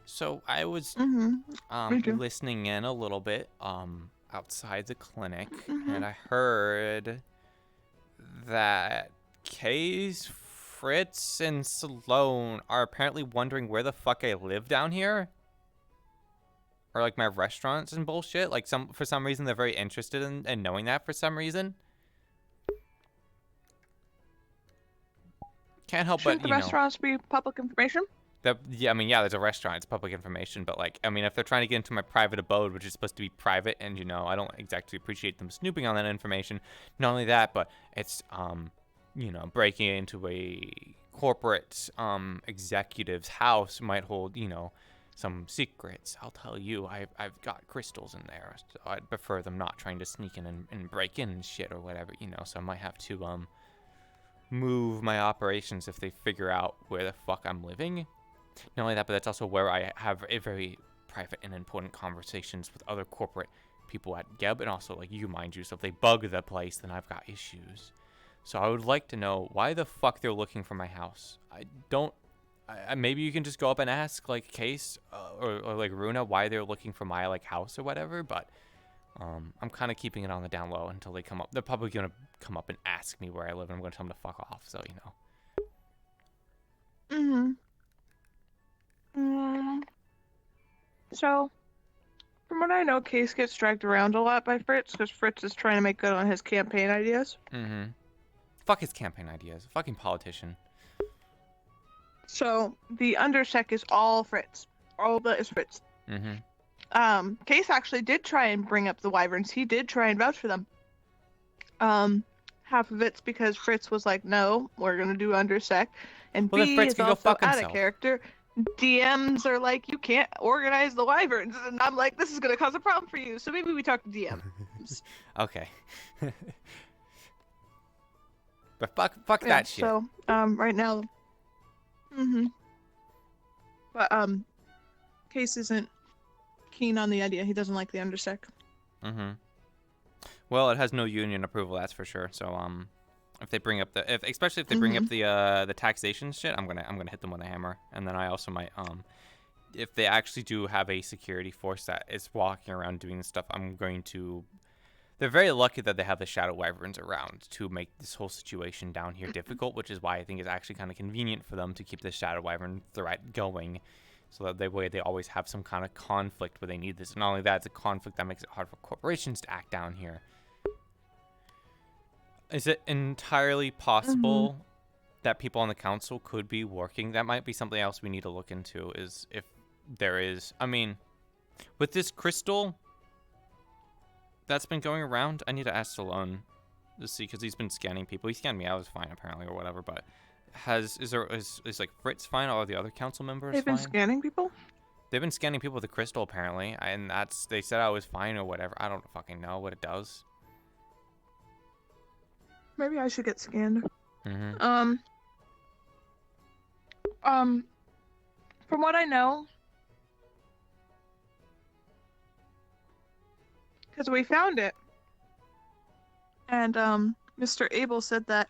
So I was Me too. listening in a little bit outside the clinic, Mhm. and I heard that Case, Fritz, and Sloan are apparently wondering where the fuck I live down here. Or like my restaurants and bullshit. Like for some reason they're very interested in knowing that for some reason. Can't help Shouldn't but, the restaurants be public information? Yeah, I mean, yeah, there's a restaurant. It's public information. But, like, I mean, if they're trying to get into my private abode, which is supposed to be private, and, you know, I don't exactly appreciate them snooping on that information. Not only that, but it's, you know, breaking into a corporate executive's house might hold, you know, some secrets. I'll tell you, I've got crystals in there. So I'd prefer them not trying to sneak in and break in and shit or whatever, you know. So I might have to, move my operations if they figure out where the fuck I'm living. Not only that, but that's also where I have a very private and important conversations with other corporate people at Geb, and also like you, mind you. So if they bug the place, then I've got issues. So I would like to know why the fuck they're looking for my house. Maybe you can just go up and ask like Case or like Runa why they're looking for my like house or whatever, but I'm kind of keeping it on the down low until they come up. They're probably going to come up and ask me where I live, and I'm going to tell them to fuck off, so, you know. So, from what I know, Case gets dragged around a lot by Fritz, because Fritz is trying to make good on his campaign ideas. Fuck his campaign ideas. Fucking politician. So, the Undersec is all Fritz. All of that is Fritz. Case actually did try and bring up the Wyverns. He did try and vouch for them. Half of it's because Fritz was like, no, we're going to do Undersec. And well, B is also out of character. DMs are like, you can't organize the Wyverns. And I'm like, this is going to cause a problem for you. So maybe we talk to DMs. Okay. But fuck that shit. So, right now... But, Case isn't keen on the idea. He doesn't like the Undersec. Well, it has no union approval, that's for sure. So, if they bring up especially if they bring up the taxation shit, I'm gonna hit them with a hammer. And then I also might, if they actually do have a security force that is walking around doing this stuff, I'm going to. They're very lucky that they have the Shadow Wyverns around to make this whole situation down here difficult, which is why I think it's actually kind of convenient for them to keep the Shadow Wyvern threat going. So that they always have some kind of conflict where they need this. And not only that, it's a conflict that makes it hard for corporations to act down here. Is it entirely possible that people on the council could be working? That might be something else we need to look into, is if there is... I mean, with this crystal that's been going around, I need to ask Stallone to see, because he's been scanning people. He scanned me, I was fine apparently, or whatever, but... Is like Fritz fine? Or are the other council members They've been fine? scanning people? They've been scanning people with the crystal apparently, and they said I was fine or whatever. I don't fucking know what it does. Maybe I should get scanned. Mm-hmm. From what I know, because we found it, and Mr. Abel said that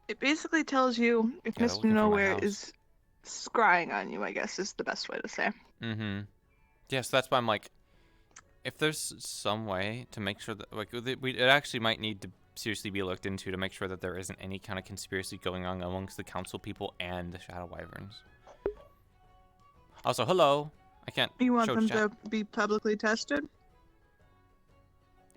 it basically tells you if Mr. Nowhere is scrying on you, I guess is the best way to say. Yeah, so that's why I'm like, if there's some way to make sure that, like, it actually might need to seriously be looked into to make sure that there isn't any kind of conspiracy going on amongst the council people and the Shadow Wyverns. Also, hello. I can't. You want show them chat. to be publicly tested?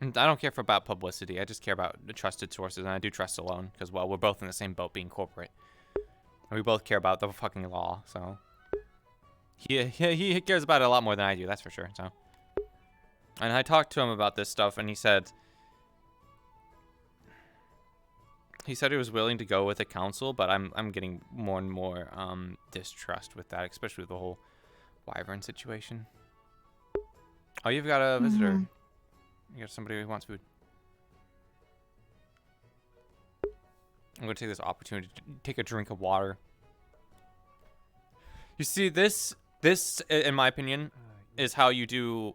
I don't care about publicity. I just care about the trusted sources, and I do trust Stallone because, well, we're both in the same boat being corporate. And we both care about the fucking law, so... He cares about it a lot more than I do, that's for sure, so... And I talked to him about this stuff, and he said... He said he was willing to go with the council, but I'm getting more and more distrust with that, especially with the whole Wyvern situation. Oh, you've got a visitor. You got somebody who wants food. I'm going to take this opportunity to take a drink of water. You see, this, in my opinion, is how you do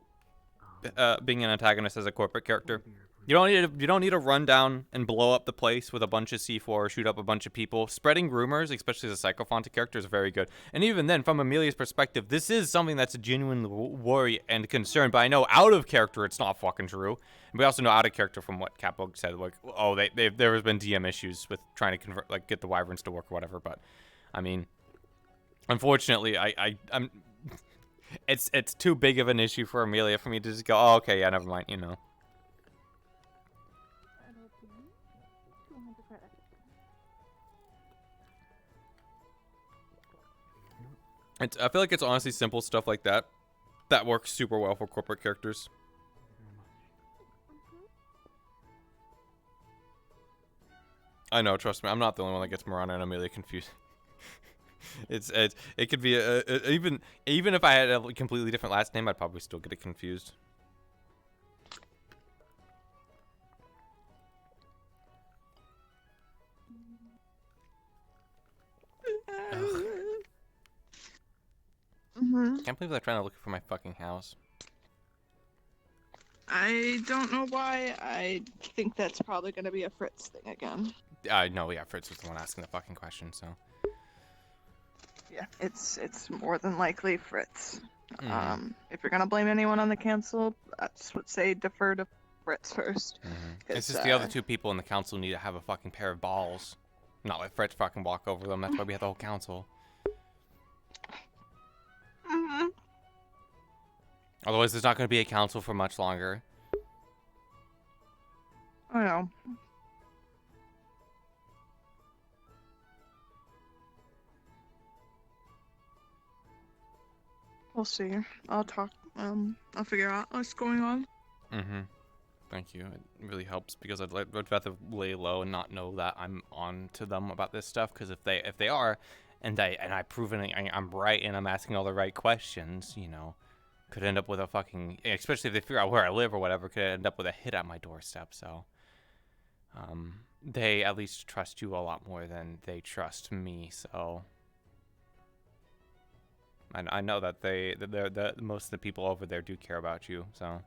being an antagonist as a corporate character. You don't need to run down and blow up the place with a bunch of C4 or shoot up a bunch of people. Spreading rumors, especially as a Psychophontic character, is very good. And even then, from Amelia's perspective, this is something that's a genuine worry and concern. But I know out of character, it's not fucking true. We also know out of character from what Capo said, like, oh, there has been DM issues with trying to convert, like, get the wyverns to work or whatever. But, I mean, unfortunately, I'm it's too big of an issue for Amelia for me to just go, oh, okay, yeah, never mind, you know. I feel like it's honestly simple stuff like that that works super well for corporate characters. I know, trust me, I'm not the only one that gets Miranda and Amelia confused. It could be even if I had a completely different last name, I'd probably still get it confused. I can't believe they're trying to look for my fucking house. I don't know why. I think that's probably going to be a Fritz thing again. No, yeah, Fritz was the one asking the fucking question, so. Yeah, it's more than likely Fritz. Mhm. If you're gonna blame anyone on the council, I just would say defer to Fritz first. It's just the other two people in the council need to have a fucking pair of balls. Not let Fritz fucking walk over them. That's why we have the whole council. Otherwise, there's not going to be a council for much longer. I know. We'll see. I'll talk. I'll figure out what's going on. Thank you. It really helps because I'd rather lay low and not know that I'm on to them about this stuff. Because if they are, and I proven I'm right and I'm asking all the right questions, you know, could end up with a fucking, especially if they figure out where I live or whatever, could end up with a hit at my doorstep. So, they at least trust you a lot more than they trust me. So. And I know that most of the people over there do care about you, so.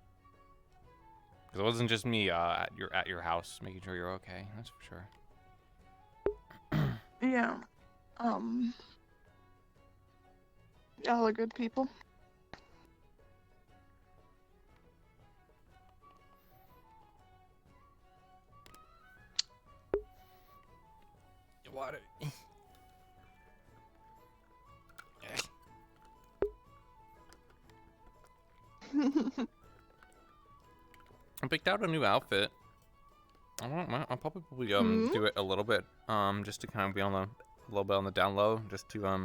Because it wasn't just me at your house making sure you're okay. That's for sure. Yeah. Y'all are good people. Water. I picked out a new outfit. I'll probably do it a little bit just to kind of be on a little bit on the down low, just to I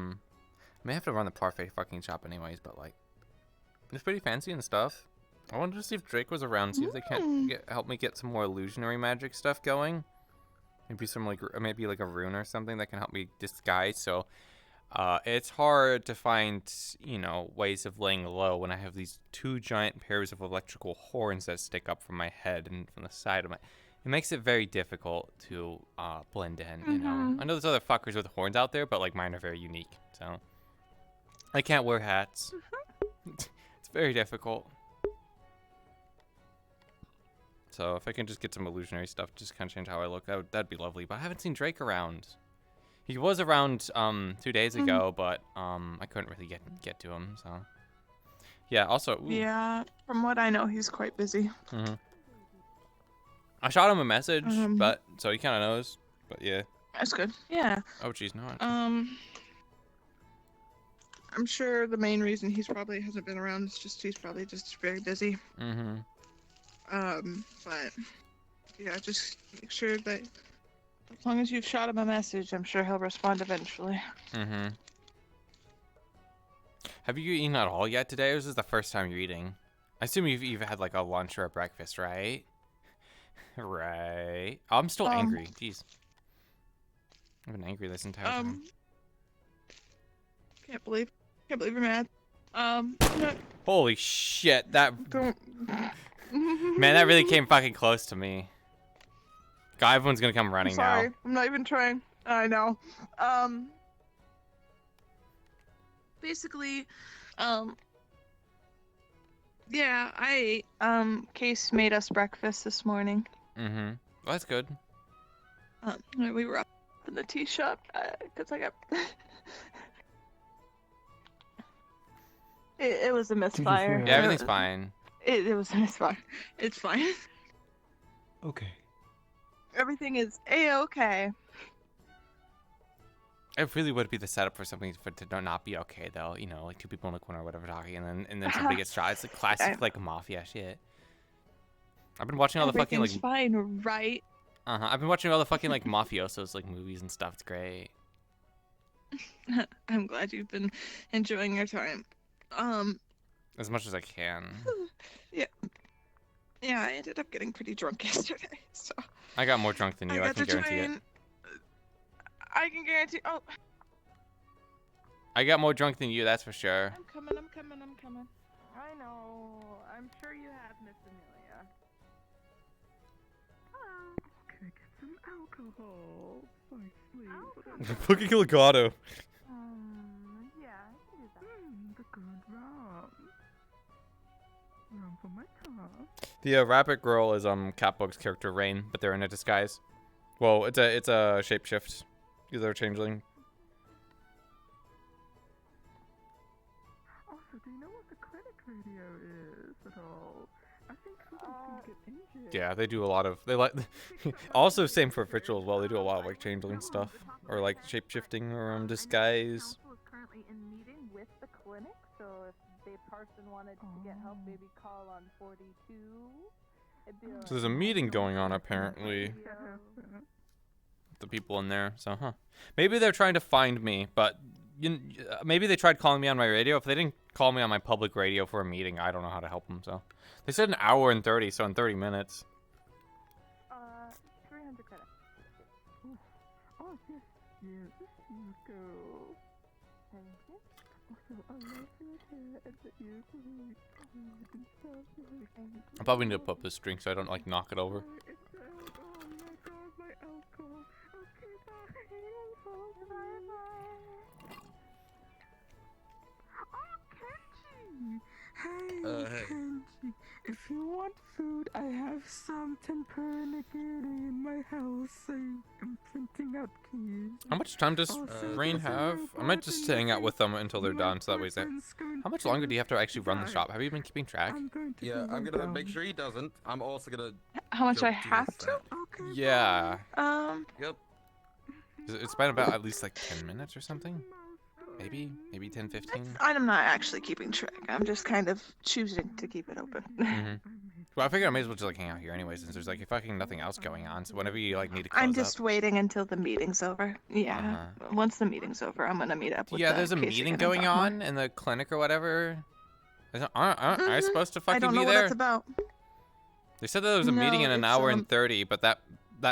may have to run the parfait fucking shop anyways, but like it's pretty fancy and stuff. I wanted to see if Drake was around, see if they can't help me get some more illusionary magic stuff going. Maybe some maybe like a rune or something that can help me disguise. So it's hard to find, you know, ways of laying low when I have these two giant pairs of electrical horns that stick up from my head and from the side of my. It makes it very difficult to blend in. You know, I know there's other fuckers with horns out there, but like mine are very unique. So I can't wear hats. It's very difficult. So if I can just get some illusionary stuff, just kind of change how I look, that'd be lovely. But I haven't seen Drake around. He was around 2 days ago, but I couldn't really get to him. So yeah. Also, ooh. Yeah, from what I know, he's quite busy. I shot him a message, but so he kind of knows. But yeah. That's good. Yeah. Oh jeez, no. I'm sure the main reason he's probably hasn't been around is just he's probably just very busy. But yeah, just make sure that as long as you've shot him a message, I'm sure he'll respond eventually. Have you eaten at all yet today, or is this the first time you're eating? I assume you've had like a lunch or a breakfast, right? Right. Oh, I'm still angry. Jeez. I've been angry this entire time. Can't believe you're mad. Holy shit! That. Don't. Man, that really came fucking close to me. God, everyone's gonna come running Sorry, now. I'm not even trying. I know. Basically, yeah, I ate. Case made us breakfast this morning. Well, that's good. We were up in the tea shop because I got. it was a misfire. Yeah, everything's fine. It was a misfire. It's fine. okay. Everything is a-okay. It really would be the setup for something to not be okay, though. You know, like two people in the corner or whatever talking, and then somebody gets shot. It's like classic like mafia shit. I've been watching all the fucking like. Everything's fine, right? I've been watching all the fucking like mafiosos like movies and stuff. It's great. I'm glad you've been enjoying your time. As much as I can. Yeah. Yeah, I ended up getting pretty drunk yesterday, so. I got more drunk than you. I got can to guarantee train. it. I can guarantee. Oh, I got more drunk than you. That's for sure. I'm coming. I know. I'm sure you have, Miss Amelia. Hello. Can I get some alcohol? I sleep. Fucking Legato. Yeah, I can do that. The good rum. Rum for my top. The rabbit girl is Catbug's character Rain, but they're in a disguise. Well, it's a shapeshift. They're a changeling. Also, do you know what the clinic radio is at all? I think people can get injured. Yeah, they do a lot of also same for ritual as well. They do a lot of like changeling stuff or like shapeshifting or disguise. Council is currently in meeting with the clinic, so if the person wanted to get help, maybe call on 42. So there's a meeting going on apparently. The people in there, so maybe they're trying to find me, but maybe they tried calling me on my radio. If they didn't call me on my public radio for a meeting, I don't know how to help them. So they said an hour and 30, so in 30 minutes. 300 credits. Oh, yes, here you go. Thank you. Also, I love your hair and the ears are really cold and stuff. I probably need to put up this drink so I don't like knock it over. Oh my god, my alcohol. Okay, bye. Bye. Oh, Kenji! Hey, Kenji. If you want food, I have some tempura nigiri in my house. I am printing out keys. How much time does Rain have? I might just hang out with them until they're done, so that way they... How much longer do you have to actually run the shop? Have you been keeping track? Yeah, I'm gonna make sure he doesn't. I'm also gonna. How much go I do have this to? then. Yeah. Yep. It's been about at least like 10 minutes or something. Maybe 10, 15. I'm not actually keeping track. I'm just kind of choosing to keep it open. Well, I figured I may as well just like hang out here anyway, since there's like fucking nothing else going on. So whenever you like need to close I'm just waiting until the meeting's over. Yeah. Once the meeting's over, I'm gonna meet up with Yeah, the there's a Casey meeting and going Dogma. on in the clinic or whatever. Aren't I supposed to fucking I don't know be what there? it's about. They said that there was a meeting No, in an it's, hour and 30, but that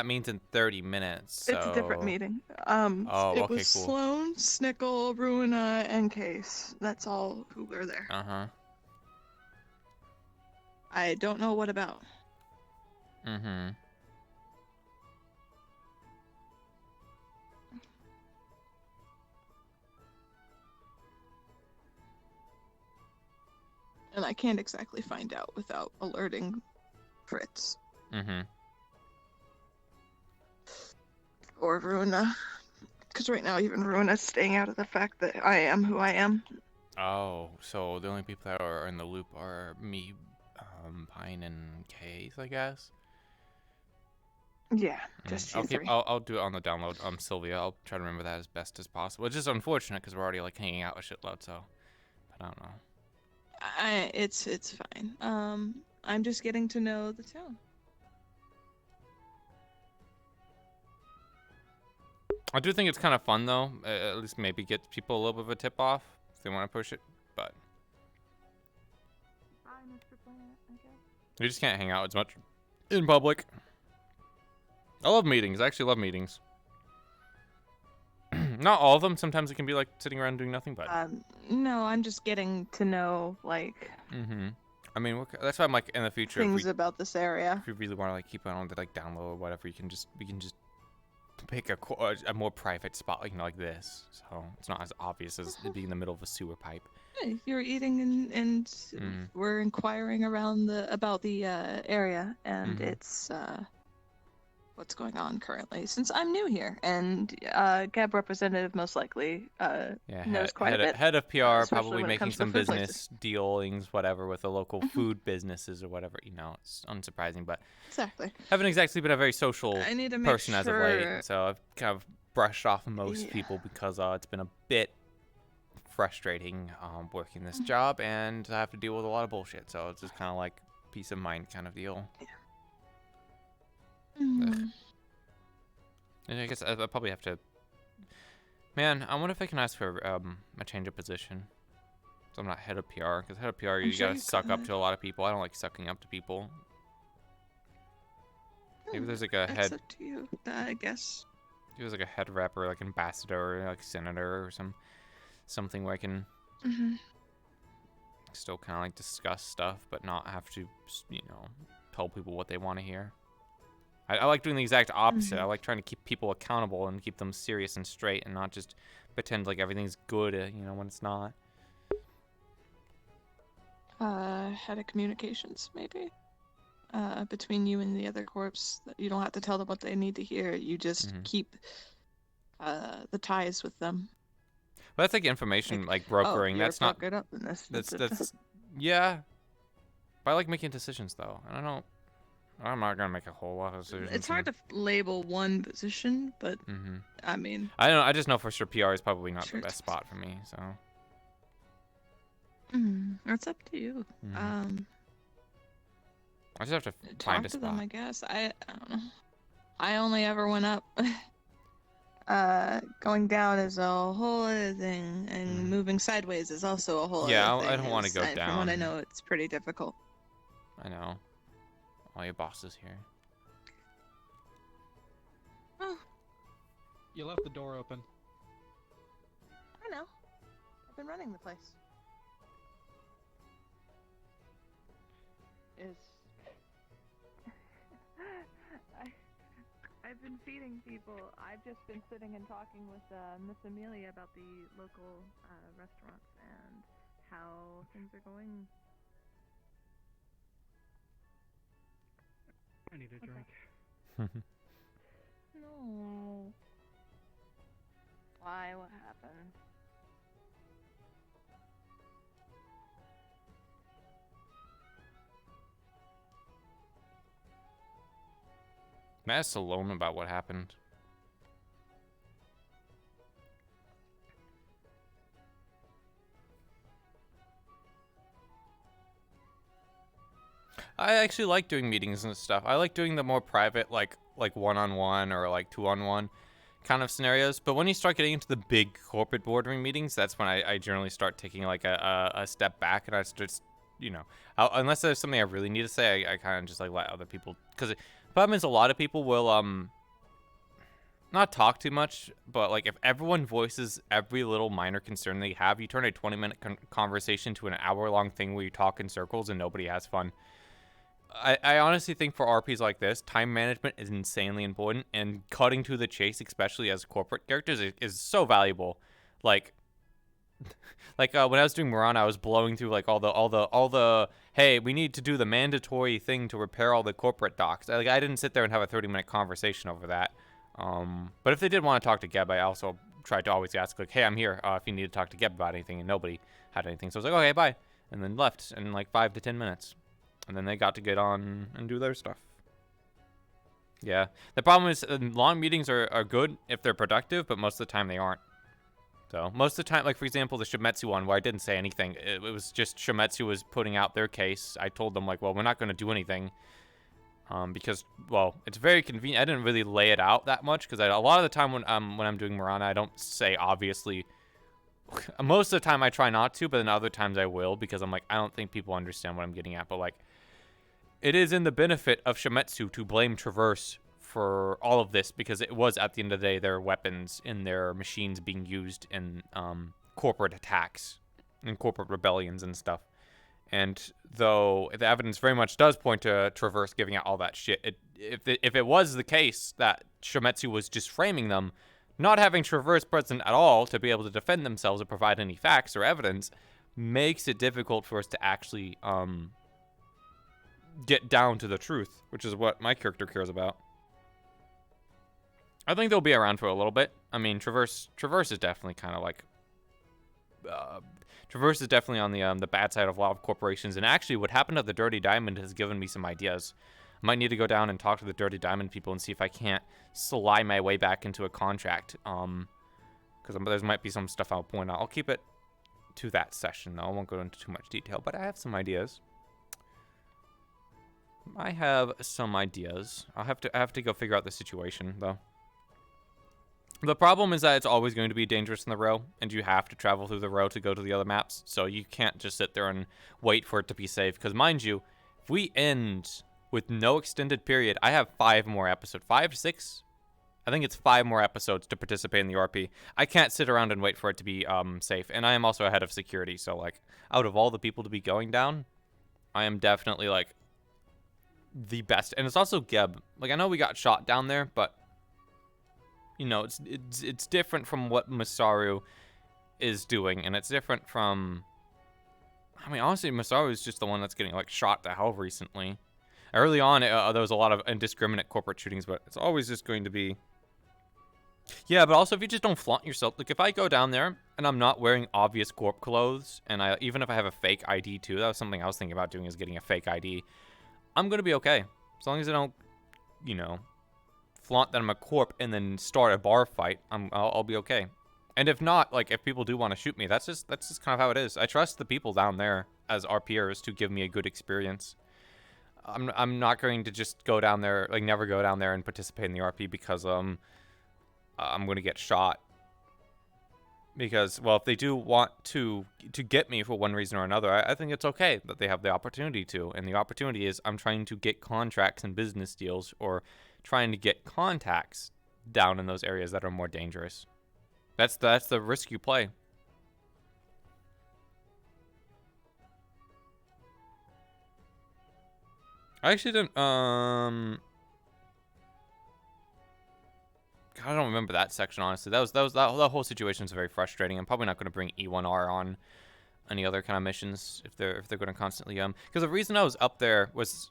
means in 30 minutes. So... It's a different meeting. Oh, it okay, was cool. Sloan, Snickle, Ruina, and Case. That's all who were there. I don't know what about. And I can't exactly find out without alerting Fritz or Runa. Because right now, even Runa's staying out of the fact that I am who I am. Oh, so the only people that are in the loop are me, Pine, and Case, I guess? Yeah, just you three. I'll do it on the download. Sylvia, I'll try to remember that as best as possible. It's just unfortunate because we're already like hanging out a shitload, so... But I don't know. It's fine. I'm just getting to know the town. I do think it's kind of fun though. At least maybe get people a little bit of a tip off if they want to push it. But Bye, Mr. Plant, I guess. we just can't hang out as much in public. I love meetings. I actually love meetings. Not all of them. Sometimes it can be like sitting around doing nothing. But no, I'm just getting to know like I mean, that's why I'm like in the future. things about this area. If you really want to like keep it on to like download or whatever, we can just pick a more private spot, like, you know, like this, so it's not as obvious as it being in the middle of a sewer pipe. Hey, you're eating and we're inquiring around about the area, and it's what's going on currently, since I'm new here, and Gab representative most likely knows quite a bit. Head of PR, especially probably when it making comes to the some food places. business dealings, whatever, with the local food businesses or whatever. You know, it's unsurprising, but Exactly. haven't exactly been a very social I need to make person as of late, sure- so I've kind of brushed off most Yeah. people because it's been a bit frustrating working this job, and I have to deal with a lot of bullshit. So it's just kind of like peace of mind kind of deal. Mm. And I guess I probably have to. Man, I wonder if I can ask for a change of position. So I'm not head of PR, because head of PR you sure gotta you suck up could. to a lot of people. I don't like sucking up to people. Maybe there's like a It's head. up to you, I guess. Maybe there's like a head rep or like ambassador or like senator or something where I can Mhm. still kind of like discuss stuff, but not have to, tell people what they want to hear. I like doing the exact opposite. I like trying to keep people accountable and keep them serious and straight, and not just pretend like everything's good, when it's not. Head of communications, maybe. Between you and the other corps, you don't have to tell them what they need to hear. You just keep the ties with them. But that's like information, like brokering. you're That's not. fucking up in this. That's yeah. But I like making decisions though, and I'm not gonna make a whole lot of decisions. It's hard to label one position, but I mean, I don't know. I just know for sure PR is probably not the best spot for me. So. It's up to you. I just have to Talk find a to spot. them, I guess. I don't know. I only ever went up. Going down is a whole other thing, and moving sideways is also a whole Yeah, other thing. I don't want to go From what I down. know, it's pretty difficult. I know. All your bosses here. You left the door open. I know. I've been running the place. I've been feeding people. I've just been sitting and talking with Miss Amelia about the local restaurants and how things are going. I need a drink. No. Why? What happened? May I ask Salome about what happened? I actually like doing meetings and stuff. I like doing the more private, like one-on-one or like two-on-one kind of scenarios. But when you start getting into the big corporate boardroom meetings, that's when I generally start taking like a step back, and I just, unless there's something I really need to say, I kind of just like let other people. Because the problem is a lot of people will not talk too much, but like if everyone voices every little minor concern they have, you turn a 20-minute conversation to an hour-long thing where you talk in circles and nobody has fun. I honestly think for RPs like this, time management is insanely important, and cutting to the chase, especially as corporate characters, is so valuable. Like when I was doing Mirana, I was blowing through like all the hey, we need to do the mandatory thing to repair all the corporate docs. I didn't sit there and have a 30-minute conversation over that. But if they did want to talk to Geb, I also tried to always ask like, hey, I'm here if you need to talk to Geb about anything, and nobody had anything. So I was like, okay, bye, and then left in like 5 to 10 minutes. And then they got to get on and do their stuff. Yeah. The problem is long meetings are good if they're productive, but most of the time they aren't. So most of the time, like for example, the Shimetsu one where I didn't say anything. It was just Shimetsu was putting out their case. I told them like, well, we're not going to do anything. Because, well, it's very convenient. I didn't really lay it out that much because a lot of the time when I'm doing Mirana, I don't say obviously. Most of the time I try not to, but then other times I will because I'm like, I don't think people understand what I'm getting at. But like, it is in the benefit of Shimetsu to blame Traverse for all of this because it was, at the end of the day, their weapons and their machines being used in corporate attacks and corporate rebellions and stuff. And though the evidence very much does point to Traverse giving out all that shit, if it was the case that Shimetsu was just framing them, not having Traverse present at all to be able to defend themselves or provide any facts or evidence makes it difficult for us to actually get down to the truth, which is what my character cares about. I think they'll be around for a little bit. I mean, Traverse is definitely kind of like Traverse is definitely on the bad side of a lot of corporations. And actually, what happened at the Dirty Diamond has given me some ideas. I might need to go down and talk to the Dirty Diamond people and see if I can't slide my way back into a contract. Because there might be some stuff I'll point out. I'll keep it to that session, though. I won't go into too much detail, but I have some ideas. I have some ideas. I have to go figure out the situation, though. The problem is that it's always going to be dangerous in the row, and you have to travel through the row to go to the other maps, so you can't just sit there and wait for it to be safe. Because mind you, if we end with no extended period, I have 5 more episodes. 5 to 6? I think it's 5 more episodes to participate in the RP. I can't sit around and wait for it to be safe, and I am also ahead of security, so like, out of all the people to be going down, I am definitely like the best. And it's also Geb. Like, I know we got shot down there, but you know, it's different from what Masaru is doing, and it's different from, I mean, honestly, Masaru is just the one that's getting like shot to hell recently. Early on, there was a lot of indiscriminate corporate shootings, but it's always just going to be, yeah. But also, if you just don't flaunt yourself, like if I go down there and I'm not wearing obvious corp clothes, and even if I have a fake ID too, that was something I was thinking about doing, is getting a fake ID. I'm gonna be okay as long as I don't, you know, flaunt that I'm a corp and then start a bar fight. I'll be okay. And if not, like if people do want to shoot me, that's just kind of how it is. I trust the people down there as RPers to give me a good experience. I'm not going to just go down there, like never go down there and participate in the RP because I'm going to get shot. Because, well, if they do want to get me for one reason or another, I think it's okay that they have the opportunity to. And the opportunity is I'm trying to get contracts and business deals, or trying to get contacts down in those areas that are more dangerous. That's the risk you play. I actually didn't, I don't remember that section, honestly. That whole situation is very frustrating. I'm probably not going to bring E1R on any other kind of missions if they're going to constantly because the reason I was up there was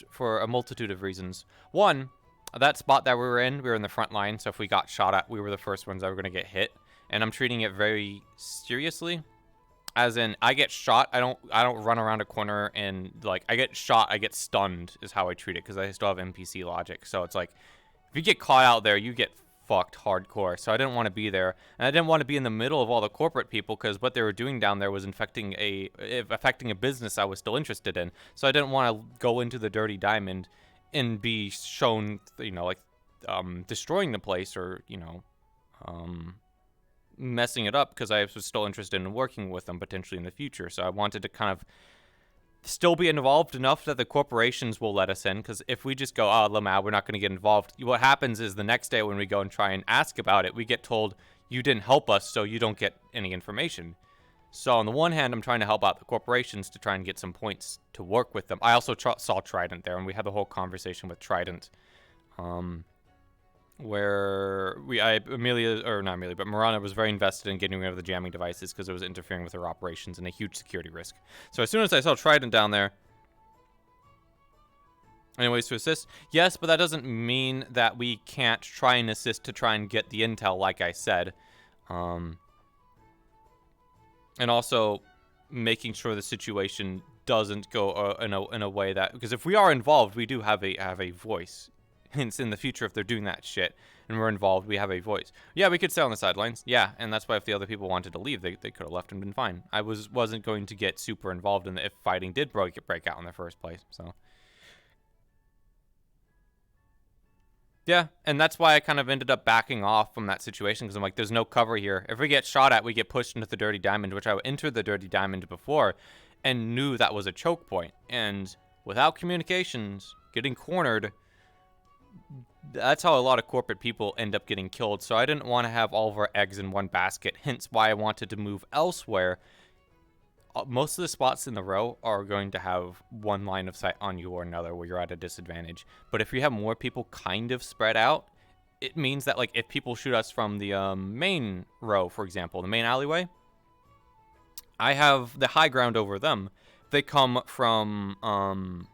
for a multitude of reasons. One, that spot that we were in the front line, so if we got shot at, we were the first ones that were going to get hit, and I'm treating it very seriously. As in, I get shot, I don't run around a corner and like I get shot, I get stunned is how I treat it, because I still have NPC logic. So it's like, if you get caught out there, you get fucked hardcore. So I didn't want to be there, and I didn't want to be in the middle of all the corporate people, because what they were doing down there was affecting a business I was still interested in. So I didn't want to go into the Dirty Diamond and be shown, you know, like destroying the place, or you know, messing it up, because I was still interested in working with them potentially in the future. So I wanted to kind of still be involved enough that the corporations will let us in, because if we just go, oh, Lamau, we're not going to get involved, what happens is the next day when we go and try and ask about it, we get told, you didn't help us, so you don't get any information. So on the one hand, I'm trying to help out the corporations to try and get some points to work with them. I also saw Trident there, and we had the whole conversation with Trident, where Marana was very invested in getting rid of the jamming devices because it was interfering with her operations and a huge security risk. So as soon as I saw Trident down there, anyways, to assist, yes, but that doesn't mean that we can't try and assist to try and get the intel, like I said. And also making sure the situation doesn't go in a way that, because if we are involved, we do have a voice. Hence, in the future, if they're doing that shit and we're involved, we have a voice. Yeah, we could stay on the sidelines. Yeah, and that's why if the other people wanted to leave, they could have left and been fine. I wasn't going to get super involved in if fighting did break out in the first place. So yeah, and that's why I kind of ended up backing off from that situation, because I'm like, there's no cover here. If we get shot at, we get pushed into the Dirty Diamond, which I entered the Dirty Diamond before and knew that was a choke point. And without communications, getting cornered, that's how a lot of corporate people end up getting killed. So I didn't want to have all of our eggs in one basket, hence why I wanted to move elsewhere. Most of the spots in the row are going to have one line of sight on you or another where you're at a disadvantage. But if you have more people kind of spread out, it means that, like, if people shoot us from the main row, for example, the main alleyway, I have the high ground over them. They come from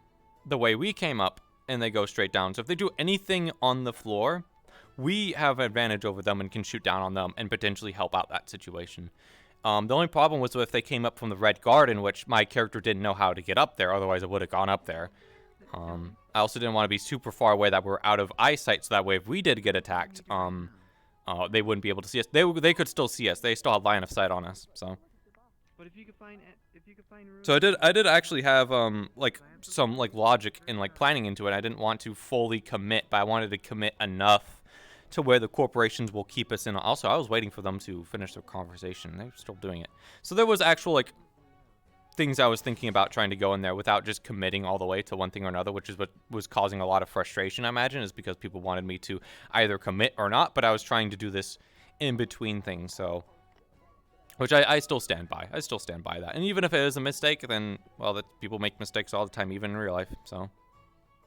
the way we came up, and they go straight down. So if they do anything on the floor, we have an advantage over them and can shoot down on them and potentially help out that situation. The only problem was if they came up from the Red Garden, which my character didn't know how to get up there, otherwise I would have gone up there. I also didn't want to be super far away that we're out of eyesight, so that way if we did get attacked, they wouldn't be able to see us. They could still see us. They still had line of sight on us, so. But if you could find So I did actually have like some like logic in like planning into it. I didn't want to fully commit, but I wanted to commit enough to where the corporations will keep us in. Also, I was waiting for them to finish their conversation. They're still doing it. So there was actual like things I was thinking about trying to go in there without just committing all the way to one thing or another, which is what was causing a lot of frustration, I imagine, is because people wanted me to either commit or not, but I was trying to do this in between things, so. Which I still stand by. I still stand by that. And even if it is a mistake, then, well, that people make mistakes all the time, even in real life, so.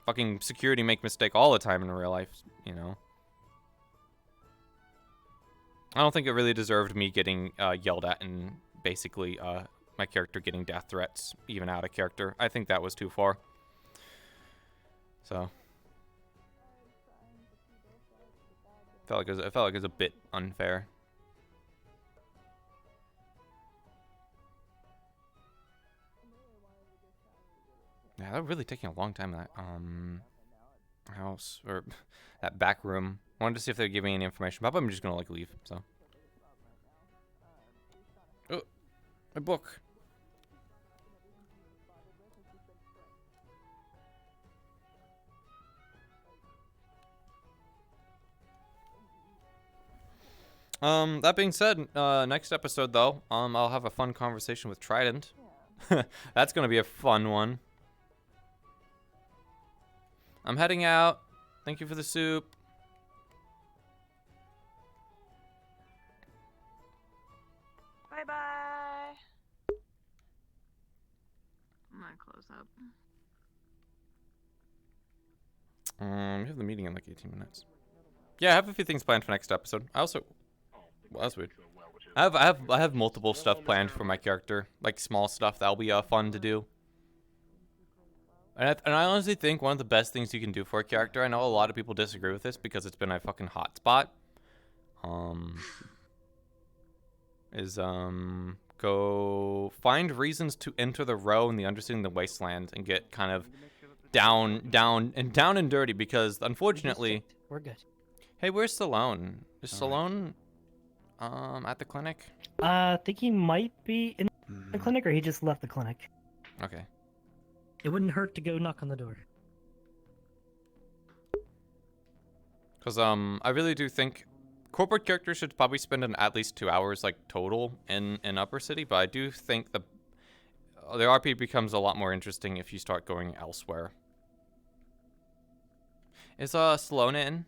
Fucking security make mistake all the time in real life, you know. I don't think it really deserved me getting yelled at and basically my character getting death threats, even out of character. I think that was too far. So. It felt like it was a bit unfair. Yeah, they're really taking a long time in that house or that back room. I wanted to see if they're giving any information. Probably I'm just gonna like leave. So. Oh, my book. That being said, next episode though, I'll have a fun conversation with Trident. That's gonna be a fun one. I'm heading out. Thank you for the soup. Bye-bye. I'm gonna close up. We have the meeting in like 18 minutes. Yeah, I have a few things planned for next episode. I also, well, that's weird. I have multiple stuff planned for my character, like small stuff that'll be fun to do. And I honestly think one of the best things you can do for a character, I know a lot of people disagree with this because it's been a fucking hotspot, is go find reasons to enter the row in the Understanding the Wasteland and get kind of down and dirty, because unfortunately we're good. Hey, where's Stallone? Is Stallone at the clinic? I think he might be in the clinic, or he just left the clinic. Okay. It wouldn't hurt to go knock on the door. Because I really do think corporate characters should probably spend at least 2 hours like total in Upper City, but I do think the RP becomes a lot more interesting if you start going elsewhere. Is Stallone in?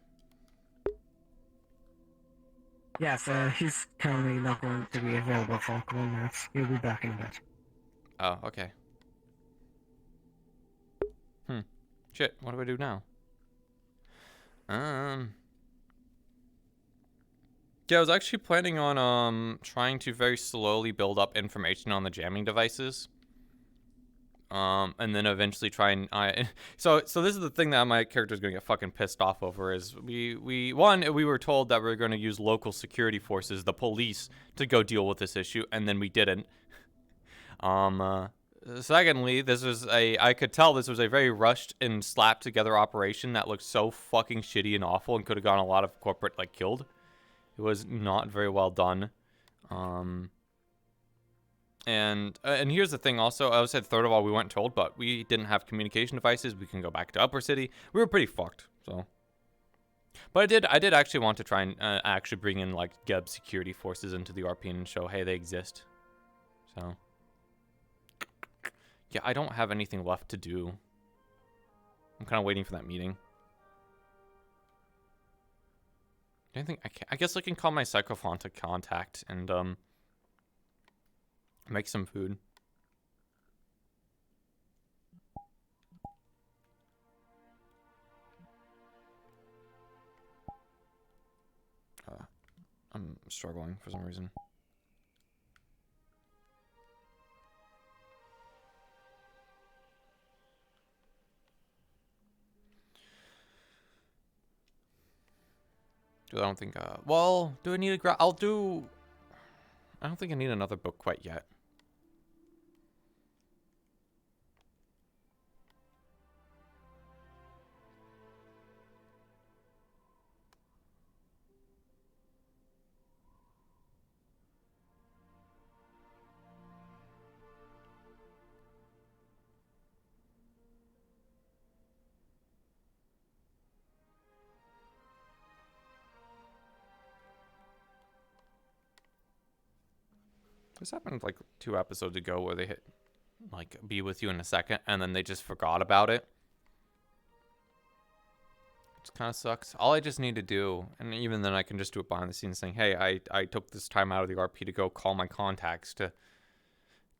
Yes, he's currently not going to be available for a couple of minutes. He'll be back in a bit. Oh, okay. Shit, what do I do now? Yeah, I was actually planning on trying to very slowly build up information on the jamming devices. And then eventually try and so this is the thing that my character is gonna get fucking pissed off over, is we were told that we were gonna use local security forces, the police, to go deal with this issue, and then we didn't. Secondly, I could tell this was a very rushed and slapped together operation that looked so fucking shitty and awful and could have gotten a lot of corporate like killed. It was not very well done. And here's the thing also, I said third of all, we weren't told, but we didn't have communication devices. We can go back to Upper City. We were pretty fucked, so. But I did actually want to try and actually bring in like GEB security forces into the RP and show, hey, they exist. So. Yeah, I don't have anything left to do. I'm kind of waiting for that meeting. I guess I can call my Psychophanta contact and make some food. I'm struggling for some reason. Dude, I don't think, well, do I need a I don't think I need another book quite yet. This happened like 2 episodes ago where they hit like be with you in a second and then they just forgot about it. Which kind of sucks. All I just need to do, and even then I can just do it behind the scenes saying, hey, I took this time out of the RP to go call my contacts to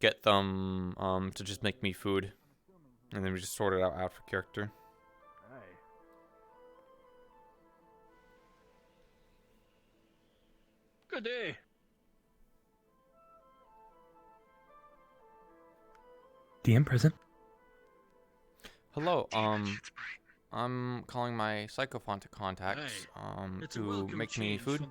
get them to just make me food. And then we just sort it out for character. Good day. DM present. Hello, I'm calling my Psychophant contacts, to make me food.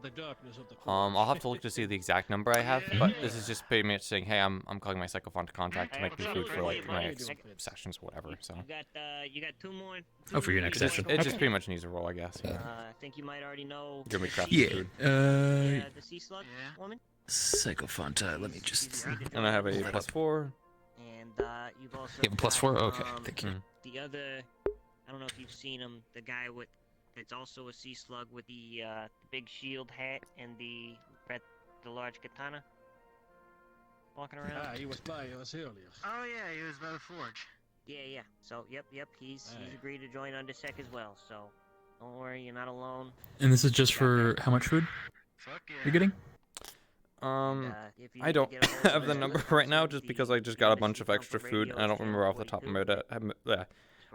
I'll have to look to see the exact number I have, but this is just pretty much saying, hey, I'm calling my Psychophant contact to make me food for like my next sessions or whatever, so. You got 2 more. Oh, for your next session. It just pretty much needs a roll, I guess. Yeah. I think you might already know. Give me crap Yeah. food. The sea slug woman. Psychophant. Let me just. And I have a +4. And you've also You have a +4? got, Okay, thank you. The other, I don't know if you've seen him, the guy that's also a sea slug with the big shield hat and the large katana walking around. Ah, he was by us earlier. Oh yeah, he was by the forge. Yeah. So yep, he's agreed to join Undersec as well. So don't worry, you're not alone. And this is just for how much food? You're getting? I don't have the number right now just because I just got a bunch of extra food and I don't remember off the top of my head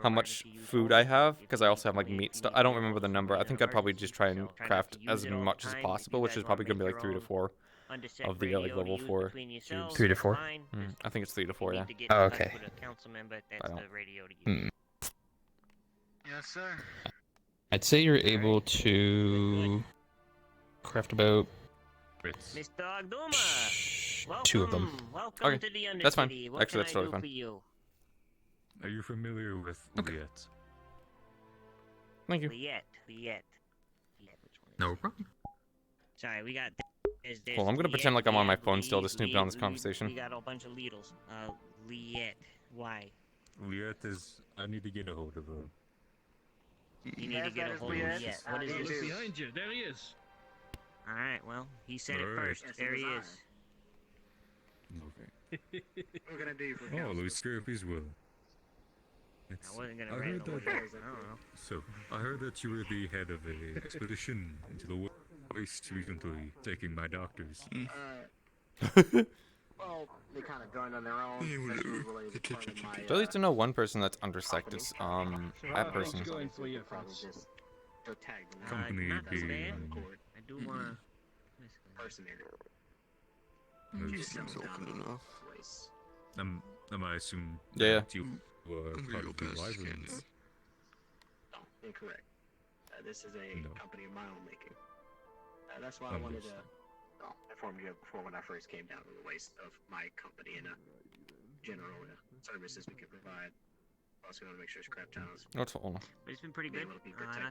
how much food I have because I also have like meat stuff. I don't remember the number. I think I'd probably just try and craft as much as possible, which is probably going to be like 3 to 4 of the like level 4 cubes. 3 to 4? I think it's 3 to 4, yeah. Oh, okay. I don't. Yes, sir. I'd say you're able to craft about Mr. Agduma! Welcome, 2 of them. Welcome Okay, to the Undercity. that's fine. What Actually, can that's I totally do fine. for you? Are you familiar with Liet? Thank you. Liet. No problem. Sorry, we got. There's Cool, I'm gonna pretend like I'm on my phone still to snoop in on this We conversation. got a bunch of Lidls. Liet. Why? Liet is. I need to get a hold of her. You need to get a hold of Liet. What is Look this? behind you. There he is. Alright, well, he said it Alright. first. There he is. Okay. We're gonna do for Oh, Louis Scarab as well. I wasn't gonna I write heard it. that. I don't know. So, I heard that you were the head of a expedition into the waste recently, taking my doctors. Well, they kind of joined on their own. especially related to part of my, So at least to know one person that's Undersect is that person. Going for your probably friends. just go tag them. Company not being. bad. I do wanna. Impersonator. This seems open enough. Am I assume Yeah. that you were part of the Wyverns? No, incorrect. This is a No. company of my own making. That's why I wanted to inform you before when I first came down to the waste of my company and general services we can provide. Also, want to make sure Scrap Town is. What's all? But it's been pretty good. Not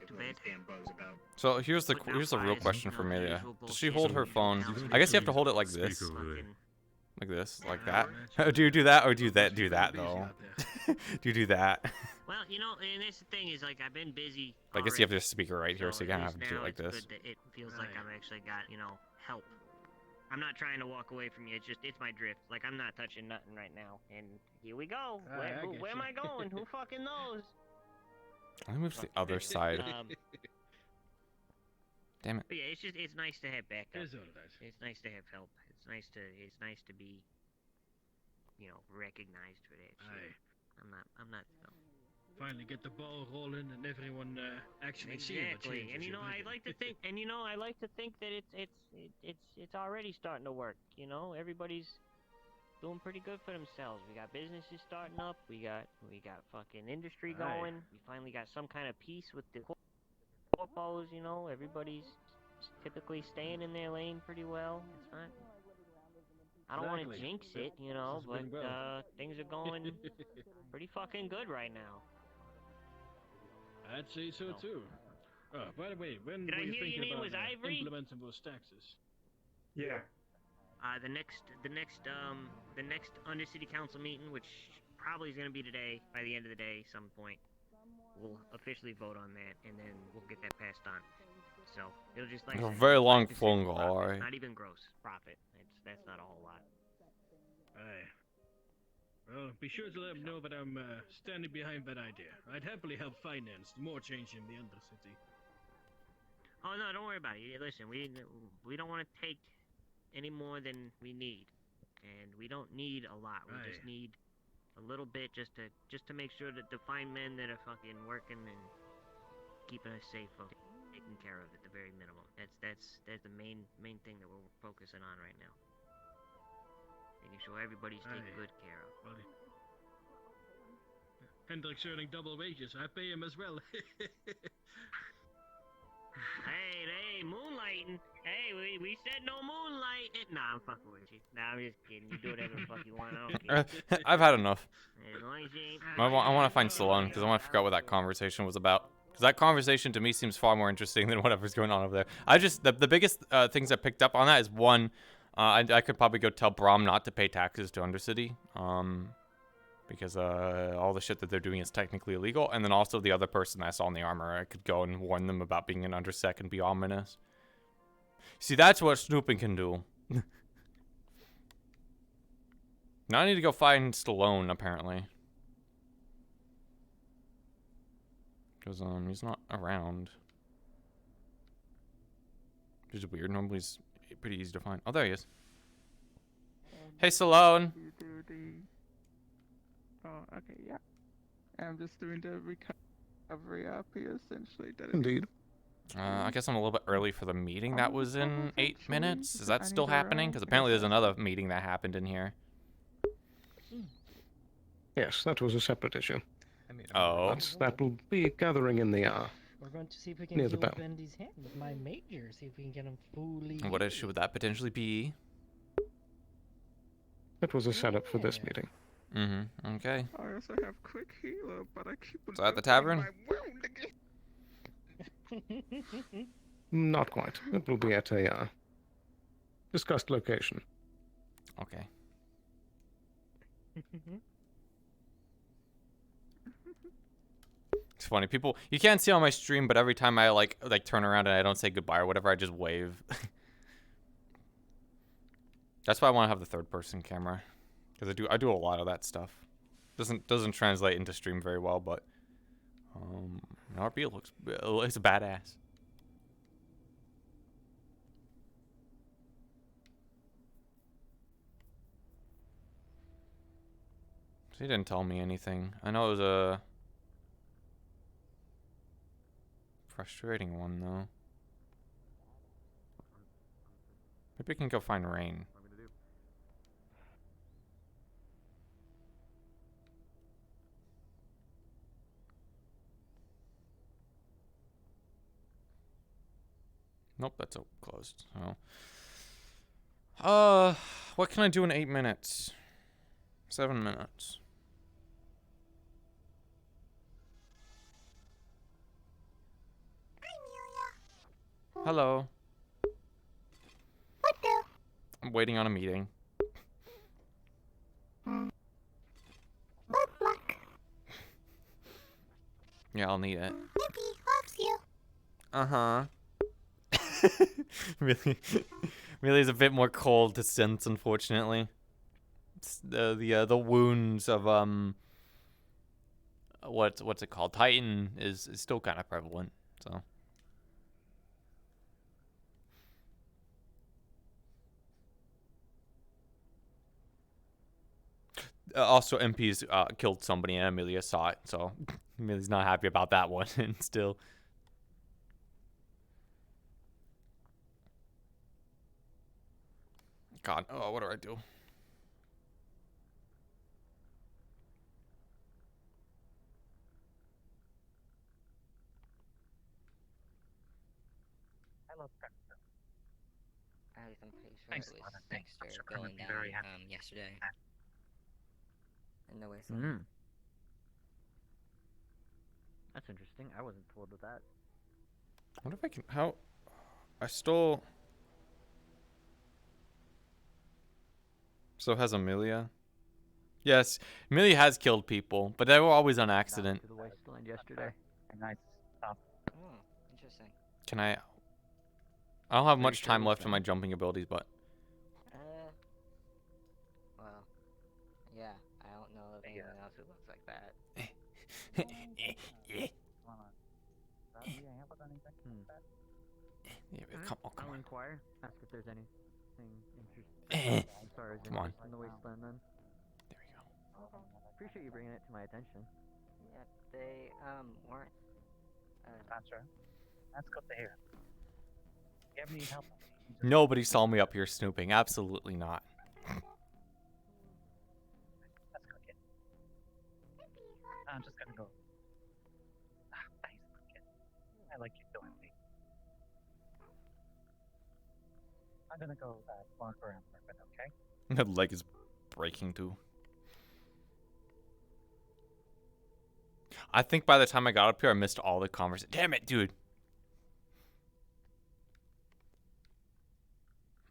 too bad. Damn bugs about. So here's the real question for Amelia. Does she hold her phone? I guess you have to hold it like this. Like this, like that. Do you do that or do that though? Do you do that? Well, you know, and that's the thing is, like, I've been busy. I guess you have this speaker right here, so you at kind of have least to do it now like it's this. good that it feels like I've actually got, help. I'm not trying to walk away from you. It's my drift. Like, I'm not touching nothing right now. And here we go. Where am I going? Who fucking knows? Let me move to the other side. Damn it. But yeah, it's nice to have backup. It's all right. It's nice to have help. It's nice to be, recognized for that shit. I'm not. Finally get the ball rolling and everyone actually seeing the Exactly, changes and you're I making. like to think, I like to think that it's already starting to work. Everybody's doing pretty good for themselves. We got businesses starting up. We got fucking industry Aye. going. We finally got some kind of peace with the corpos. Everybody's typically staying in their lane pretty well. It's not. I don't want to Exactly. jinx it, you know, This but has been well. things are going pretty fucking good right now. I'd say so too. Oh, by the way, when Did were I you hear your thinking name about was Ivory? implementing those taxes? Yeah. The next under city council meeting, which probably is gonna be today, by the end of the day, some point, we'll officially vote on that, and then we'll get that passed on. So it'll just like It's a very long 5% phone profit, call, alright. Not even gross profit. That's not a whole lot. Aye. Well, be sure to let them know that I'm standing behind that idea. I'd happily help finance more change in the Undercity. Oh no, don't worry about it. Listen, we don't want to take any more than we need, and we don't need a lot. We just Aye. need a little bit just to make sure that the fine men that are fucking working and keeping us safe are taken care of at the very minimum. That's the main thing that we're focusing on right now. Making sure everybody's taken Aye. good care of. Well, Hendrik's earning double wages. I pay him as well. Hey, moonlighting. Hey, we said no moonlight. Nah, I'm fucking with you. Nah, I'm just kidding. You do whatever the fuck you want. I don't care. I've had enough. As long as you ain't. I want to find Stallone because I want to figure out what that conversation was about. Because that conversation to me seems far more interesting than whatever's going on over there. I just the biggest things I picked up on that is one, I could probably go tell Brom not to pay taxes to Undercity, because all the shit that they're doing is technically illegal. And then also the other person I saw in the armor, I could go and warn them about being an Undersec and be ominous. See, that's what snooping can do. Now I need to go find Stallone, apparently. Because, he's not around. Which is weird. Normally he's pretty easy to find. Oh, there he is. Hey, Stallone. Oh, okay, yeah. I'm just doing the recovery up here, essentially. Indeed. I guess I'm a little bit early for the meeting that was in 8 minutes. Is that still happening? Because apparently there's another meeting that happened in here. Yes, that was a separate issue. Oh. But that will be gathering in the We're going to see if we can near the heal bell. Bendy's hand with my major. See if we can get him fully. What issue would that potentially be? It was a setup for this meeting. Mm-hmm. Okay. I also have quick healer, but I keep Is that at the tavern? Not quite. It will be at a discussed location. Okay. It's funny, people, you can't see on my stream, but every time I like turn around and I don't say goodbye or whatever, I just wave. That's why I want to have the third person camera, because I do a lot of that stuff. Doesn't translate into stream very well, but RP looks, it's badass. So he didn't tell me anything. I know it was a frustrating one, though. Maybe we can go find Rain. Nope, that's closed. So, what can I do in 8 minutes? 7 minutes. Hello. What the? I'm waiting on a meeting. Good luck. Yeah, I'll need it. Yippee loves you. Uh-huh. Really is a bit more cold to sense, unfortunately. It's the wounds of what's it called? Titan is still kind of prevalent, so. Also, MP's killed somebody and Amelia saw it, so Amelia's not happy about that one, and still. God, oh, what do I do? Hello, Captain. place. I'm pretty sure Thanks, it was Lana. next I'm to sure gonna going be down very happy. yesterday. In the wasteland. Mm. That's interesting. I wasn't told of that. I wonder if I can. How? I still. So has Amelia. Yes, Amelia has killed people, but they were always on accident. To the wasteland yesterday. Nice stuff. Oh, interesting. Can I? I don't have Pretty much sure time it was left in my jumping abilities, but Well, yeah, I don't know of anyone else who looks like that. yeah, come on, I'll inquire. Ask if there's anything interesting. As far as Come on. interest in the wasteland, then. There we go. Appreciate you bringing it to my attention. Yep, they weren't. Gotcha. That's good to hear. You ever need help? Nobody saw me up here snooping. Absolutely not. Let's go get. I'm just gonna go. Thanks, kid. I like you doing me. I'm gonna go walk around for a bit, okay? The leg is breaking too. I think by the time I got up here, I missed all the conversation. Damn it, dude.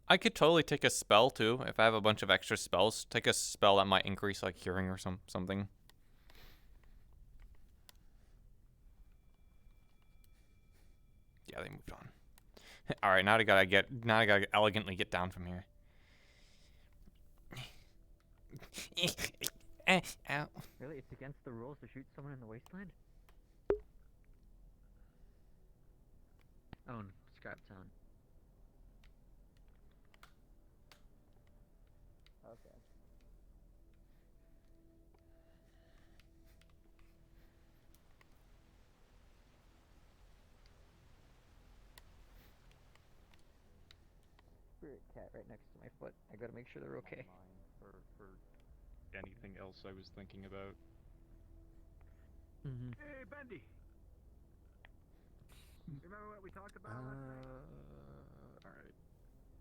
I could totally take a spell too if I have a bunch of extra spells. Take a spell that might increase like hearing or something. Yeah, they moved on. All right, now I gotta elegantly get down from here. Ow. Really, it's against the rules to shoot someone in the wasteland? Oh, Scrap Town. Okay. Spirit cat right next to my foot. I gotta make sure they're okay. For anything else I was thinking about. Mm-hmm. Hey, Bendy. Remember what we talked about? Alright.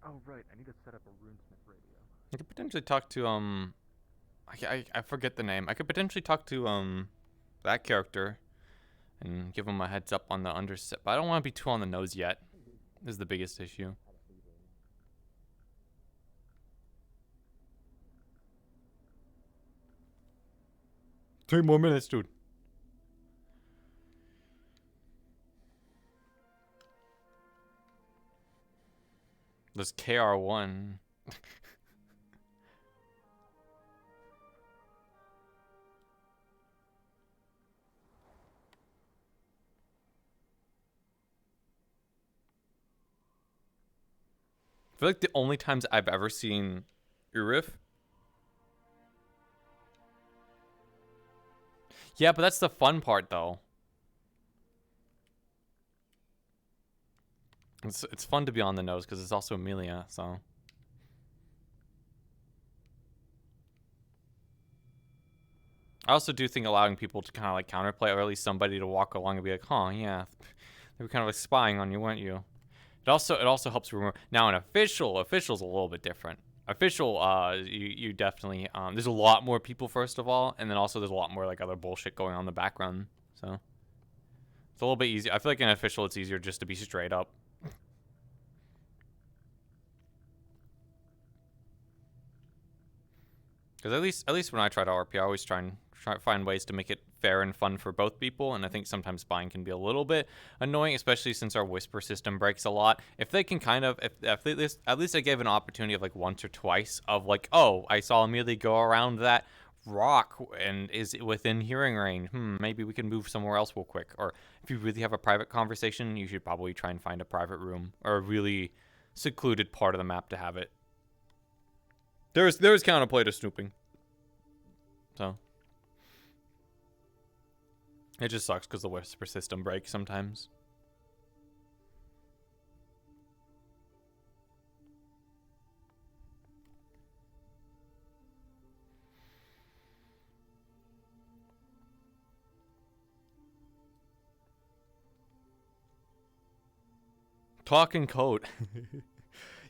Oh, right. I need to set up a RuneSmith radio. I could potentially talk to I forget the name. I could potentially talk to that character and give him a heads up on the underset, but I don't want to be too on the nose yet. This is the biggest issue. 3 more minutes, dude. This KR1. I feel like the only times I've ever seen Urif. Yeah, but that's the fun part, though. It's fun to be on the nose because it's also Amelia, so. I also do think allowing people to kind of like counterplay, or at least somebody to walk along and be like, "Huh, yeah, they were kind of like spying on you, weren't you?" It also helps remember. Now, an official's a little bit different. Official, you definitely there's a lot more people first of all, and then also there's a lot more like other bullshit going on in the background. So it's a little bit easier. I feel like in official, it's easier just to be straight up. Because at least when I try to RP, I always try to find ways to make it fair and fun for both people, and I think sometimes spying can be a little bit annoying, especially since our whisper system breaks a lot. If they can kind of, if at least I gave an opportunity of like once or twice of like, oh, I saw Amelia go around that rock and is within hearing range. Maybe we can move somewhere else real quick. Or if you really have a private conversation, you should probably try and find a private room or a really secluded part of the map to have it. There is counterplay to snooping. So it just sucks because the whisper system breaks sometimes. Talking code.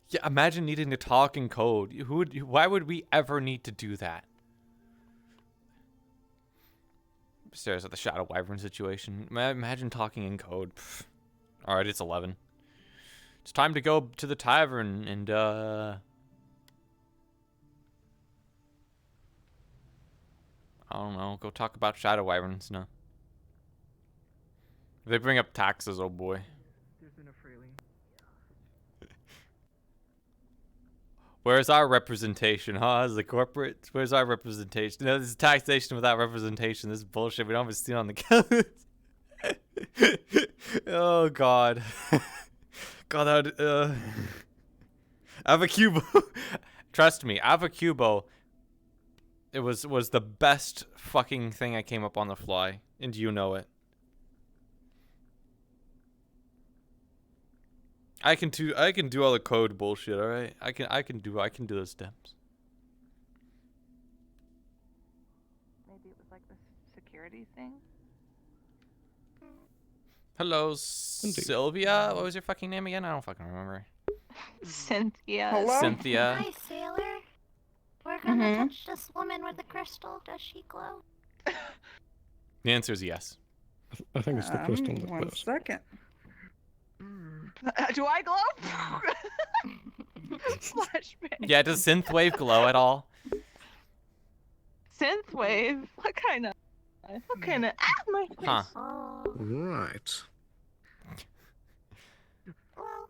Yeah, imagine needing to talk in code. Why would we ever need to do that? Stares at the Shadow Wyvern situation. Imagine talking in code. Alright, it's 11. It's time to go to the tavern and, I don't know, go talk about Shadow Wyverns now. If they bring up taxes, oh boy. Where's our representation, huh? As the corporate, where's our representation? No, this is taxation without representation. This is bullshit. We don't have a steal on the count. Oh god. God, that would, Avacubo. Trust me, Avacubo. It was the best fucking thing I came up on the fly, and you know it. I can do all the code bullshit, all right? I can do those steps. Maybe it was like the security thing. Hello, Sylvia. What was your fucking name again? I don't fucking remember. Cynthia. Hello? Cynthia. Hi, sailor. We're gonna touch this woman with the crystal. Does she glow? The answer is yes. I think it's the crystal that One glows. second. Do I glow? Flashbang. Yeah, does synthwave glow at all? Synthwave. What kind of? Ah, my face. Huh. Right.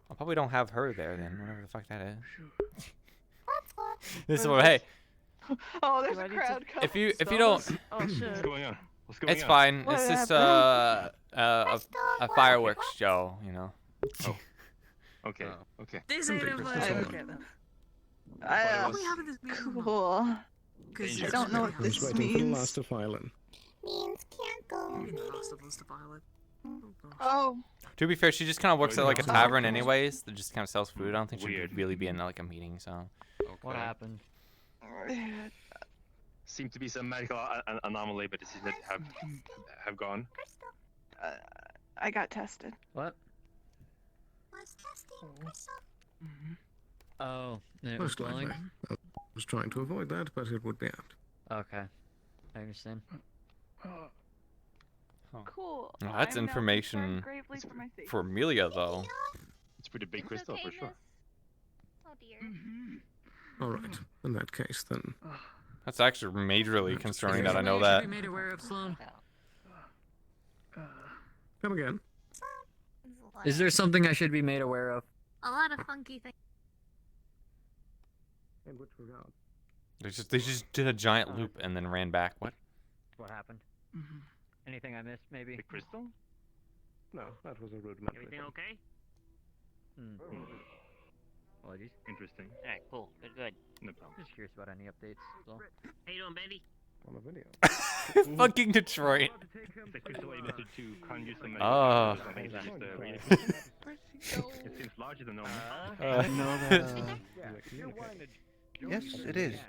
I probably don't have her there then, whatever the fuck that is. This is what, hey, Oh, there's a crowd coming. if you don't, Oh shit. What's going on? What's going it's on? fine. What It's just happened? a fireworks show, you know. Oh. Okay. Okay. This ain't ain't a a fight. Okay then. Oh, we having this meeting? cool. Because I don't know what I was this waiting for the means. last to file in. Means can't go. Oh. To be fair, she just kind of works at like a Oh, tavern okay. anyways. That just kind of sells food. I don't think she'd Weird. really be in like a meeting, so. What happened? Seemed to be some medical anomaly, but it seems that have gone. I got tested. What? Was testing crystal. Oh, it was Most likely. glowing? I was trying to avoid that, but it would be apt. Okay. I understand. Cool. Well, I that's am now information concerned gravely for my safety. for Amelia, though. It's pretty big crystal for sure. Oh dear. All right. In that case, then. That's actually majorly concerning that I know Something that. should be made aware of, Sloan. Come again. Is there something I should be made aware of? A lot of funky things. In which regard? They just did a giant loop and then ran back. What? What happened? Anything I missed, maybe? The crystal? No, that was a rudimentary. Everything okay? Apologies. Interesting. Alright, cool. Good. No problem. Just curious about any updates. So. How you doing, Bendy? On the video. Fucking Detroit. The crystal you missed to conjure some Oh. something that just read it. It seems larger than normal. I know that. Yes, it is.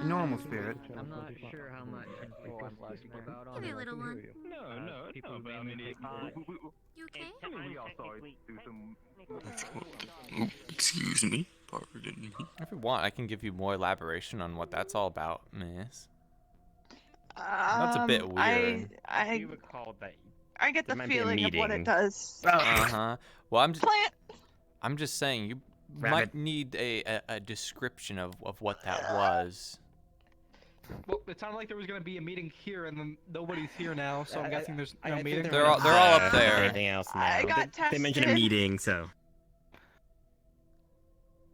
Normal spirit. I'm not sure how much info I'm allowed to give out on Give me a it. little one. No, but I mean, You okay? we all saw it do some. Excuse me, pardon me. If you want, I can give you more elaboration on what that's all about, miss. That's a bit weird. I You recall that I get the there might be a feeling of what it meeting. does. Uh-huh. Well, Plant. I'm just saying you Rabbit. might need a description of what that was. Well, it sounded like there was gonna be a meeting here, and then nobody's here now, so I'm guessing there's no meeting. They're all up there. Anything else now? I got They mentioned a tested. meeting, so.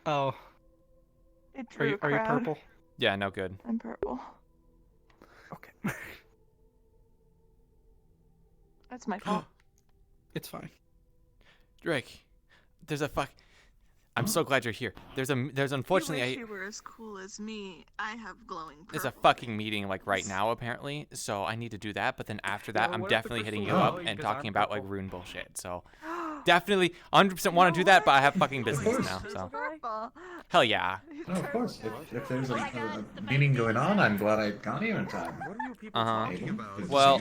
Oh, It are drew you, a are you crowd. purple? Yeah, no good. I'm purple. Okay. That's my fault. It's fine. Drake, there's a fuck. I'm so glad you're here. There's unfortunately you wish a you were as cool as me. I have glowing purple. there's a fucking meeting like right now apparently, so I need to do that. But then after that, Yeah, I'm what if the definitely hitting you crystal up glowing and 'cause talking I'm about like purple? rune bullshit. So definitely 100% want to do that, but I have fucking business now. So Purple. hell yeah. Oh, of course. If there's a meeting going on, I'm glad I got here in time. people Uh-huh. talking about? Well,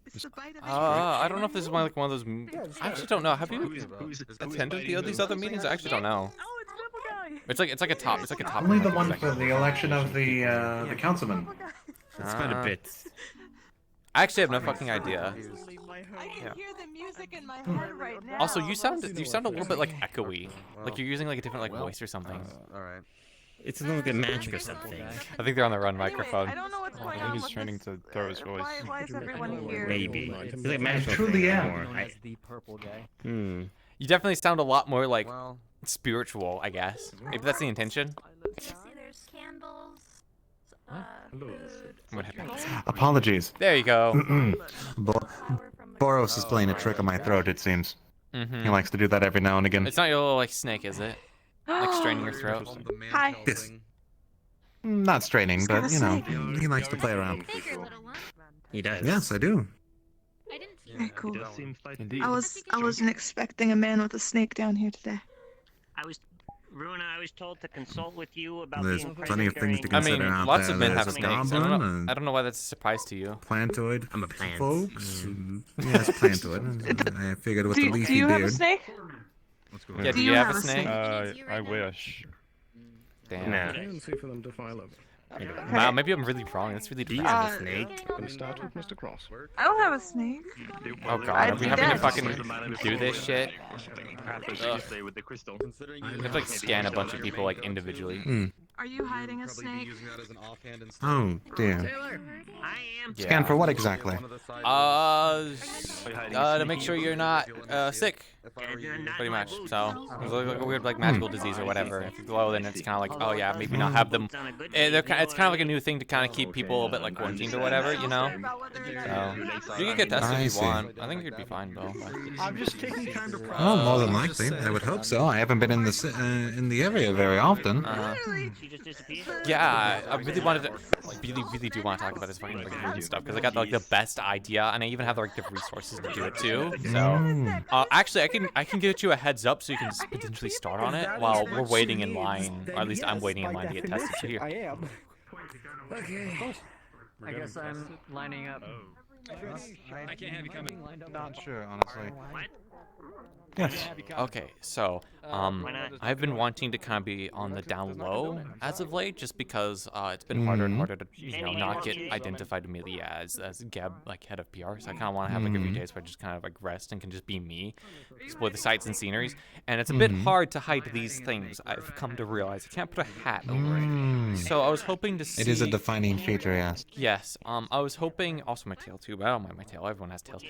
It's the bite of I don't know if this is one of those. I actually don't know. Have you attended these other meetings? I actually don't know. It's like a top. It's like a top. Only the one for the election of the councilman. It's been a bit. I actually have no fucking idea. I can hear the music in my head right now. Also, you sound a little bit like echoey. Like you're using like a different like voice or something. All right. It's a little bit magic or something. I think they're on the run microphone. I don't know what's going I on think he's with training to throw his voice. Why is everyone here? Maybe. It's like I magical truly thing am. more. As the purple guy. You definitely sound a lot more like spiritual, I guess. Maybe that's the intention. See, there's candles. What happened? Apologies. There you go. Boros is playing a trick on my throat, it seems. Mhm. He likes to do that every now and again. It's not your little like snake, is it? Like straining your throat. Hi. Yes. Not straining, but you know, he likes to play around. He does. Yes, I do. Very cool. It does seem slightly. I wasn't expecting a man with a snake down here today. Runa, I was told to consult with you about There's being plenty of things to present I mean, consider out lots there. of men have There's a snakes. goblin, I don't know why that's a surprise to you. Plantoid. I'm a plant. Folks. Yes, plantoid. I figured with the Do leafy you have a beard. snake? Yeah, do you have a snake? I wish. Damn. Nah. Tendency for them to file over. Wow, maybe I'm really wrong. That's really Do you bad. have a snake? Gonna start with Mr. Cross. I don't have a snake. Oh god, I'd are we be having to dead. fucking do this shit? Stay with the crystal. We have to like scan a bunch of people like individually. Are you hiding a snake? Oh, dear. Yeah. Scan for what exactly? To make sure you're not sick, pretty much. So it's like a weird like magical disease or whatever. If you glow, then it's kind of like, oh yeah, maybe not have them. It's kind of like a new thing to kind of keep people a bit like quarantined or whatever, you know. So you can get tested I if see. you want. I think you'd be fine though. I'm just taking time to process. Oh, more than likely. I would hope so. I haven't been in the area very often. Yeah, I really wanted to, really do want to talk about this fucking like rune stuff because I got like the best idea and I even have like the resources to do it too. So actually, I can get you a heads up so you can just potentially start on it while we're waiting in line, or at least I'm waiting in line to get tested. So here. I am. Okay. I guess I'm lining up. I can't have you coming. Not sure, honestly. Yes. Okay, so I've been wanting to kind of be on the down low as of late, just because it's been harder and harder to not get identified immediately as Geb, like head of PR. So I kind of want to have like a few days where I just kind of like rest and can just be me, explore the sights and sceneries. And it's a bit hard to hide these things. I've come to realize I can't put a hat over it. So I was hoping to see. It is a defining feature, yes. Yes. I was hoping, also my tail too, but I don't mind my tail. Everyone has tails.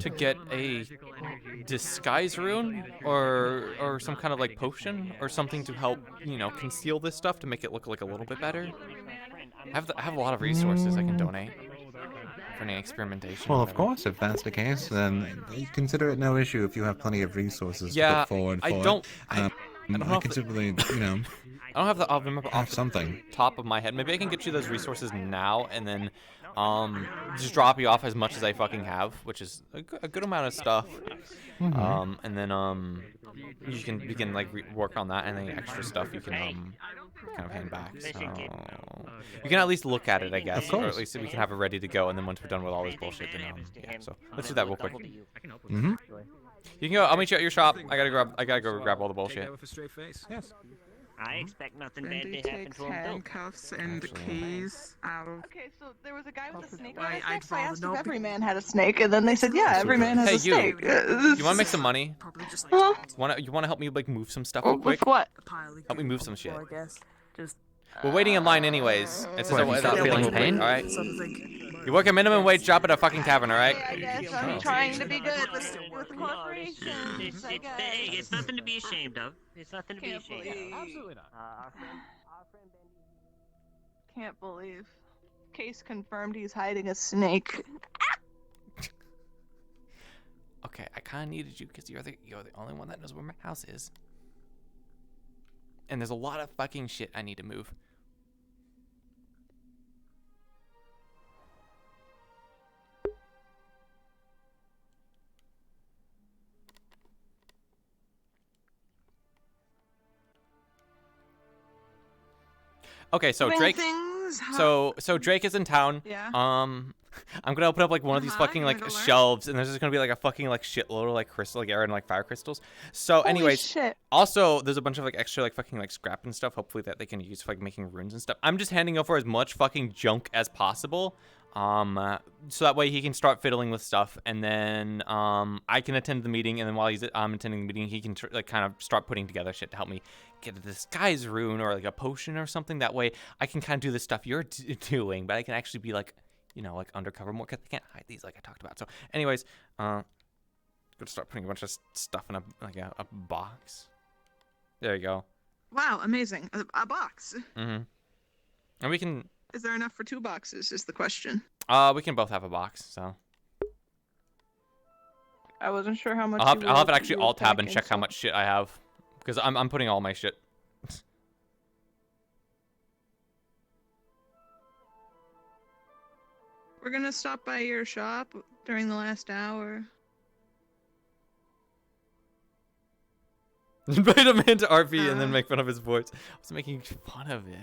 To get a disguise rune or some kind of like potion or something to help, you know, conceal this stuff to make it look like a little bit better. I have a lot of resources I can donate for any experimentation. Well, of course, if that's the case, then consider it no issue if you have plenty of resources to Yeah, put forward for I don't I considerably, you know, I don't have the remember off something. the top of my head. Maybe I can get you those resources now and then just drop you off as much as I fucking have, which is a good amount of stuff. And then you can like work on that, and any extra stuff you can kind of hand back. So you can at least look at it, I guess, or at least we can have it ready to go. And then once we're done with all this bullshit, then yeah. So let's do that real quick. You can go. I'll meet you at your shop. I gotta go grab all the bullshit. Yes. I expect nothing Then bad do to happen take to him, though. handcuffs and the keys out of. Okay, so there was a guy with a snake. Why, I I'd rather asked not if be- every man had a snake, and then they said, yeah, every man has Hey, a you. snake. You want to make some money? Huh? You want to help me like move some stuff real quick? With what? Help me move some shit. I guess. Just. We're waiting in line anyways. It's What, you stop feeling pain? All right. You work a minimum wage job at a fucking tavern, all right? I guess I'm trying to be good with corporations. It's nothing to be ashamed of. It's nothing to be ashamed of. Absolutely not. Can't believe. Case confirmed he's hiding a snake. Okay, I kind of needed you because you're the only one that knows where my house is. And there's a lot of fucking shit I need to move. Okay, so Drake. Anything So Drake is in town. Yeah. I'm gonna open up like one of these fucking you like wanna go learn? shelves, and there's just gonna be like a fucking like shitload of like crystal, like air and like fire crystals. So, Holy anyways, shit. also there's a bunch of like extra like fucking like scrap and stuff. Hopefully that they can use for like making runes and stuff. I'm just handing over as much fucking junk as possible. So that way he can start fiddling with stuff, and then I can attend the meeting, and then while he's attending the meeting, he can like kind of start putting together shit to help me get a disguise rune or like a potion or something. That way I can kind of do the stuff you're doing, but I can actually be like, you know, like undercover more, because they can't hide these like I talked about. So anyways, gonna start putting a bunch of stuff in a box. There you go. Wow, amazing. A box. And we can. Is there enough for 2 boxes? Is the question. We can both have a box. So I wasn't sure how much. I'll have to actually alt tab and check how much shit I have, because I'm putting all my shit. We're gonna stop by your shop during the last hour. Invite him into RP and then make fun of his voice. I was making fun of it.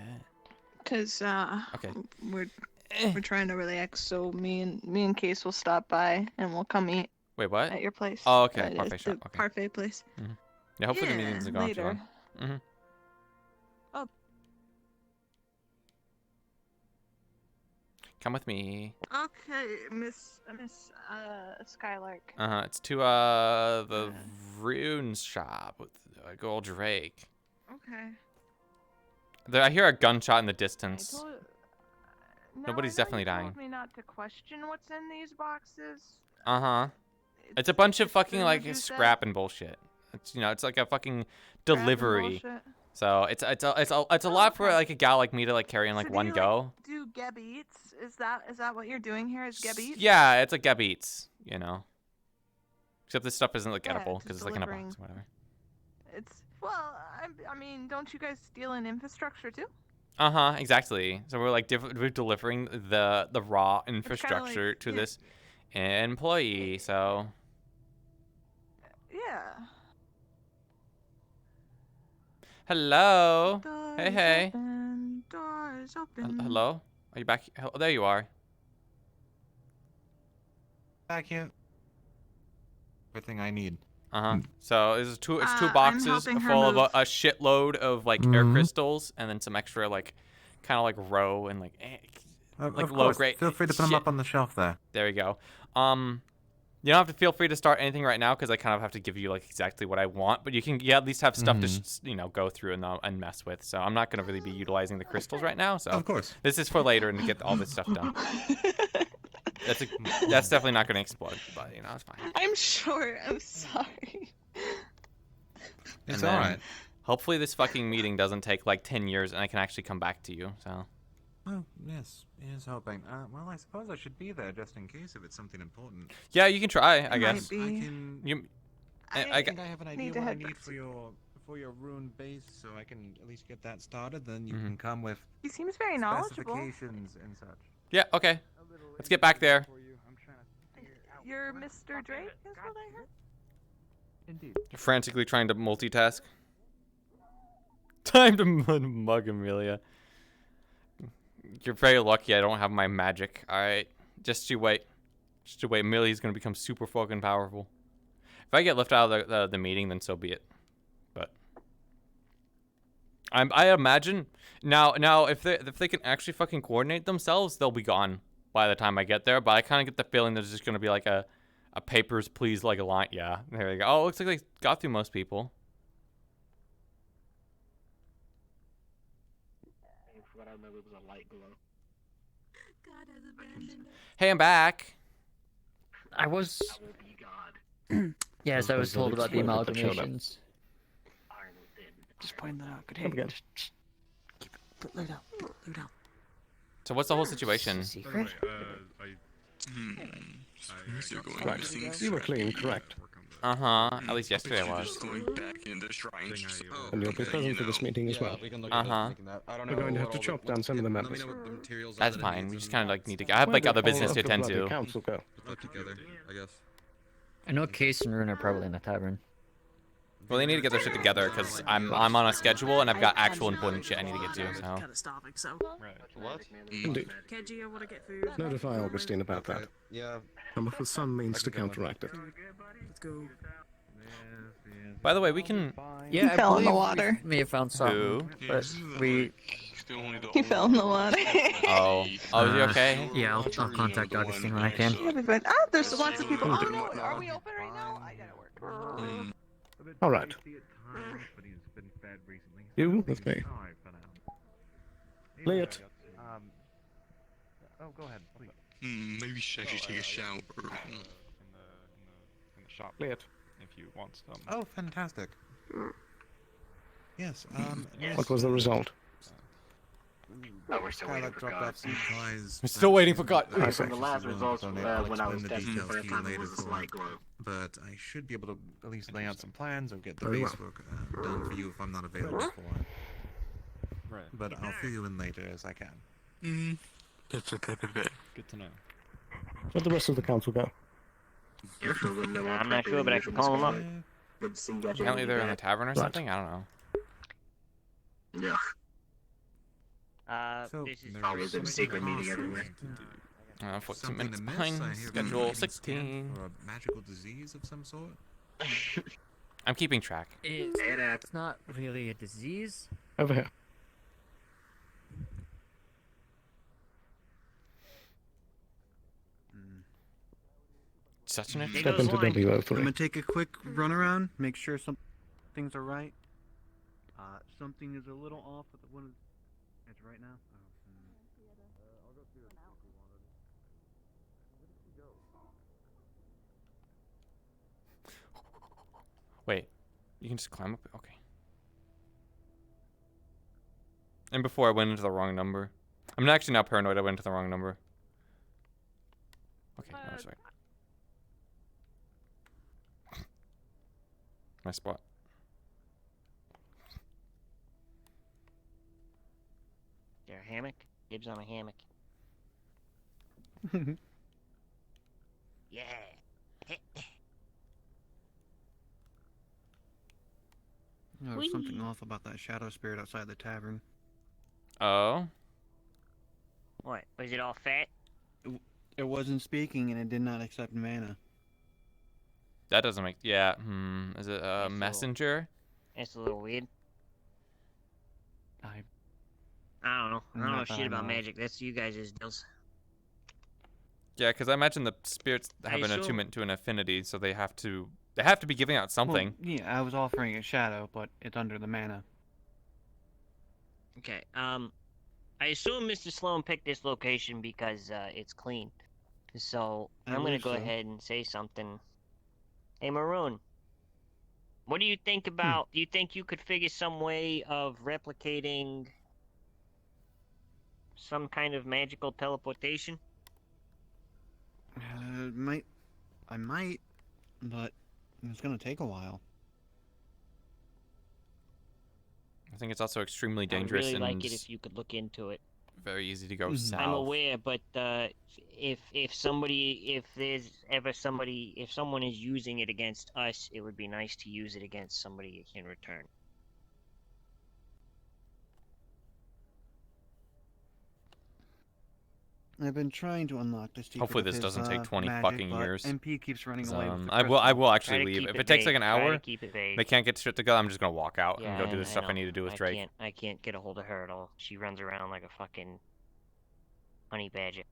Cause Okay. we're trying to relax, so me and Case will stop by and we'll come eat. Wait, what? At your place. Oh, okay. It's Parfait the shop. Okay. Parfait place. Yeah, hopefully the Yeah, meeting's going too later. long. Oh. Come with me. Okay, Miss Skylark. It's to the runes shop with Gold Drake. Okay. I hear a gunshot in the distance. No, Nobody's I know definitely you dying. told me not to question what's in these boxes. It's a bunch of fucking food, like you said? scrap and bullshit. It's it's like a fucking delivery. bullshit? So it's a lot for like a gal like me to like carry in like So do one you, go. Do Geb Eats? Is that what you're doing here? Is Geb Eats? Yeah, it's like Geb Eats, you know. Except this stuff isn't like Yeah, edible just because it's like in a delivering. box or whatever. It's well, I mean, don't you guys steal in infrastructure too? Exactly. So we're like we're delivering the raw infrastructure to yeah. this employee. So Yeah. hello. Doors Hey. Open, doors open. Hello. Are you back? Oh, there you are. Back here. Everything I need. So it's two I'm boxes helping her full of move. a shitload of like air crystals, and then some extra like kind of like row and like Of low course. grade. Feel free to put them shit. up on the shelf there. There we go. You don't have to feel free to start anything right now because I kind of have to give you like exactly what I want, but you can at least have stuff to go through and mess with. So I'm not gonna really be utilizing the crystals right now. So Of course. this is for later and to get all this stuff done. That's definitely not gonna explode, but it's fine. I'm sure. I'm sorry. And It's then alright. Hopefully this fucking meeting doesn't take like 10 years and I can actually come back to you. So. Oh, yes. Here's hoping. Well, I suppose I should be there just in case if it's something important. Yeah, you can try, I It guess. might be. I think I have an idea need to what I head need back for your rune base, so I can at least get that started. Then you can come with He seems very knowledgeable. specifications and such. Yeah, okay. Let's get back there. You're Mr. Drake, is what I heard? Indeed. Frantically trying to multitask. Time to mug Amelia. You're very lucky I don't have my magic. Alright. Just you wait. Just you wait. Amelia's gonna become super fucking powerful. If I get left out of the meeting, then so be it. But I imagine now if they can actually fucking coordinate themselves, they'll be gone by the time I get there. But I kind of get the feeling there's just gonna be like a papers please like a line. Yeah, there you go. Oh, it looks like they got through most people. What I remember was a light glow. Hey, I'm back. I was. I will be God. Yes, I was told about the Explode, but shut up. amalgamations. Just point that out. Good Come again. Put lay down. Lay down. So what's the whole situation? By the way, Right. You were clean, correct? At least yesterday I was. And you'll be present for this meeting as well. We're going to have to chop down some of the members. That's fine. We just kind of like need to. I have like other business to attend to. Council go. Together, I guess. I know Case and Rune are probably in the tavern. Well, they need to get their shit together because I'm on a schedule and I've got actual important shit I need to get to. So. Starving, so. Right. What? Indeed. Kenji, I want to get food. Notify Augustine about that. Yeah. Come up with some means to counteract it. Let's go. By the way, we can. Yeah, He fell in the water. We may have found something, Who? but we. He fell in the water. Oh. Oh, is he okay? Yeah, I'll contact Augustine when I can. He'll be fine. Ah, there's lots of people. Oh no, are we open right now? I gotta work. All right. You with me. Elliot. Oh, go ahead, please. Maybe she should take a shower. In the shop. Elliot. If you want some. Oh, fantastic. Yes. What was the result? Oh, we're still waiting Skylark for dropped God. off some ties. We're still waiting for God. I see. From the last results, when I was the testing the details first to you time, it later was a for slight it. glow. But I should be able to at least lay out some plans or get the Very base well. work done for you if I'm not available for it. Right. But I'll fill you in later as I can. That's okay. Good to know. Where'd the rest of the council go? I'm not sure, but I can call him up. Apparently they're in the tavern or something. I don't know. Yeah. This is probably a secret meeting everywhere. 14 minutes behind schedule 16. Or a magical disease of some sort? I'm keeping track. It's not really a disease. Over here. Such an Step into W03. I'm gonna take a quick run around, make sure some things are right. Something is a little off with one of. It's right now. Wait, you can just climb up? Okay. And before I went into the wrong number. I'm actually not paranoid I went into the wrong number. Okay, no, sorry. My spot. Is there a hammock? Dibs on a hammock. Yeah. There was something off about that shadow spirit outside the tavern. Oh? What? Was it all fat? It wasn't speaking and it did not accept mana. That doesn't make... Yeah, Is it a That's messenger? That's a little weird. I don't know. I don't know Not that shit I about know. magic. That's you guys' deals. Yeah, because I imagine the spirits have an assume- attunement to an affinity, so they have to be giving out something. Well, yeah, I was offering a shadow, but it's under the mana. Okay. I assume Mr. Sloan picked this location because it's clean. So I I'm gonna believe go so. ahead and say something. Hey, Maroon. What do you think about? Do you think you could figure some way of replicating some kind of magical teleportation? I might, but it's gonna take a while. I think it's also extremely I'd dangerous really and like it if you could look into it. very easy to go south. I'm aware, but if someone is using it against us, it would be nice to use it against somebody in return. I've been trying to unlock this. Hopefully this doesn't take 20 fucking years. MP keeps running away. With the I will crystal. actually Try to leave. keep If it it takes like vague. an Try to hour, keep it vague. they can't get shit together, I'm just gonna walk out and go do the I stuff I know. need to do with Drake. I can't get a hold of her at all. She runs around like a fucking honey badger.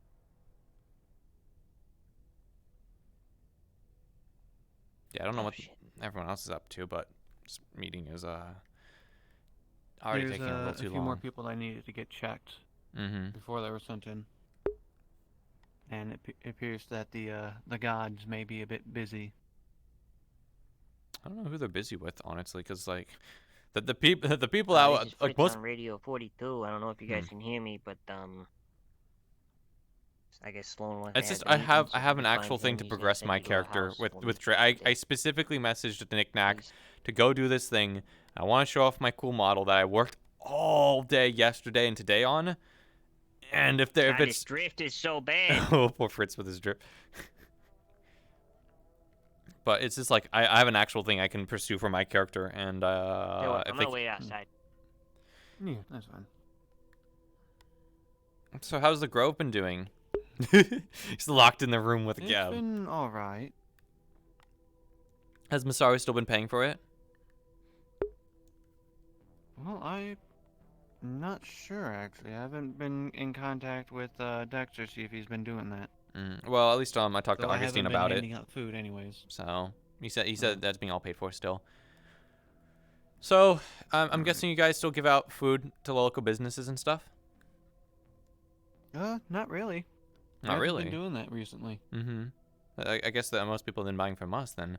Yeah, I don't know Oh, what shit. everyone else is up to, but this meeting is already There's taking a little too few long. more people I needed to get checked before they were sent in, and it appears that the gods may be a bit busy. I don't know who they're busy with, honestly, because like the people This out is like Fritz most on Radio 42. I don't know if you guys can hear me, but I guess Sloan wants. It's to just have I the have meeting, so an when he actual finds thing him, to he's gonna progress send my you to a character house with when Drake. he I specifically messaged the Knick-Knack to go do this thing. I want to show off my cool model that I worked all day yesterday and today on. And if God, this it's drift is so bad. oh, poor Fritz with his drip. But it's just like I have an actual thing I can pursue for my character, and I'm if gonna wait outside. Yeah, that's fine. So how's the Grove been doing? He's locked in the room with It's Gab. been alright. Has Masaru still been paying for it? Well, I'm not sure, actually. I haven't been in contact with Dexter to see if he's been doing that. Well, at least I talked to So I Augustine haven't been about it. handing out food anyways. So he said that's being all paid for still. So I'm guessing you guys still give out food to local businesses and stuff. Not really. Not really. Been doing that recently. Mm-hmm. I guess that most people have been buying from us then.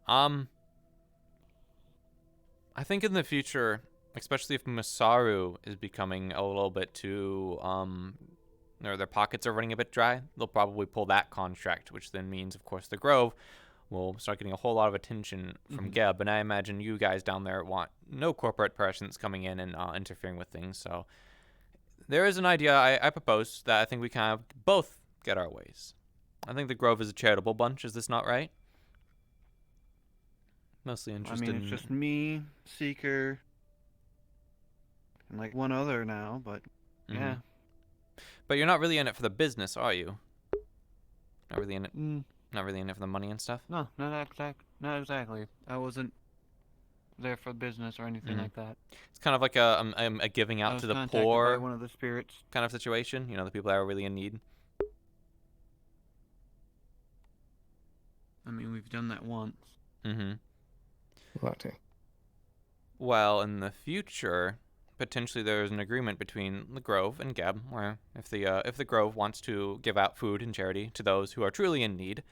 I think in the future, especially if Masaru is becoming a little bit too or their pockets are running a bit dry, they'll probably pull that contract, which then means, of course, the Grove will start getting a whole lot of attention from Geb. And I imagine you guys down there want no corporate presence coming in and interfering with things. So there is an idea I propose that I think we kind of both get our ways. I think the Grove is a charitable bunch. Is this not right? Mostly interested I mean, it's just me, Seeker, and like one other now, but yeah. But you're not really in it for the business, are you? Not really in it. Not really in it for the money and stuff. No, not exactly. I wasn't there for business or anything like that. It's kind of like a giving I out was to the contacted poor, by one of the spirits kind of situation. You know, the people that are really in need. I mean, we've done that once. Righty. Well, in the future, potentially there's an agreement between the Grove and Geb, where if the Grove wants to give out food and charity to those who are truly in need,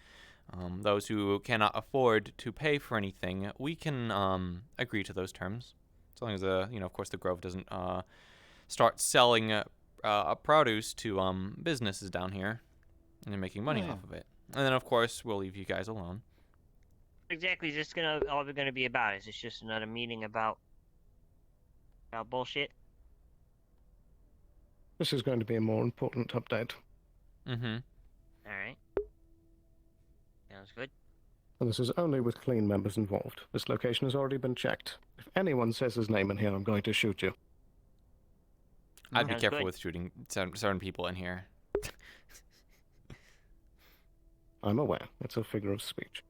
those who cannot afford to pay for anything, we can agree to those terms, as long as of course, the Grove doesn't start selling produce to businesses down here and making money off of it. And then, of course, we'll leave you guys alone. Exactly, is this all we're gonna be about? Is this just another meeting about bullshit? This is going to be a more important update. Alright. Sounds good. And this is only with clean members involved. This location has already been checked. If anyone says his name in here, I'm going to shoot you. I'd be Sounds careful good. with shooting certain people in here. I'm aware. It's a figure of speech.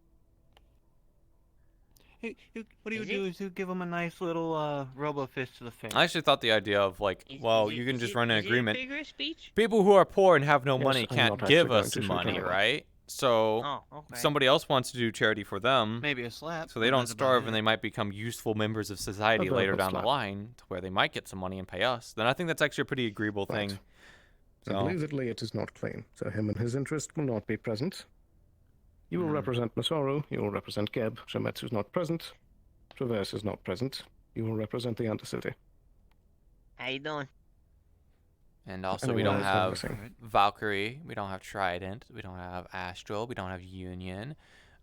What you do is you give him a nice little robo fist to the face. I actually thought the idea of like, well, you can just run an agreement. Figure of speech? People who are poor and have no Yes, money I'm can't not give actually us going to shoot money, anyone. right? So Oh, okay. if somebody else wants to do charity for them, Maybe a slap. so they but don't that's about starve it. and they might become useful members of society A later verbal down the slap. line, to where they might get some money and pay us. Then I think that's actually a pretty agreeable Right. thing. I So believe that Liat is not clean, so him and his interest will not be present. You will represent Masaru, you will represent Geb, Shametsu's not present, Traverse is not present, you will represent the Undercity. How you doing? And also, we Anyone don't else have noticing? Valkyrie, we don't have Trident, we don't have Astral, we don't have Union.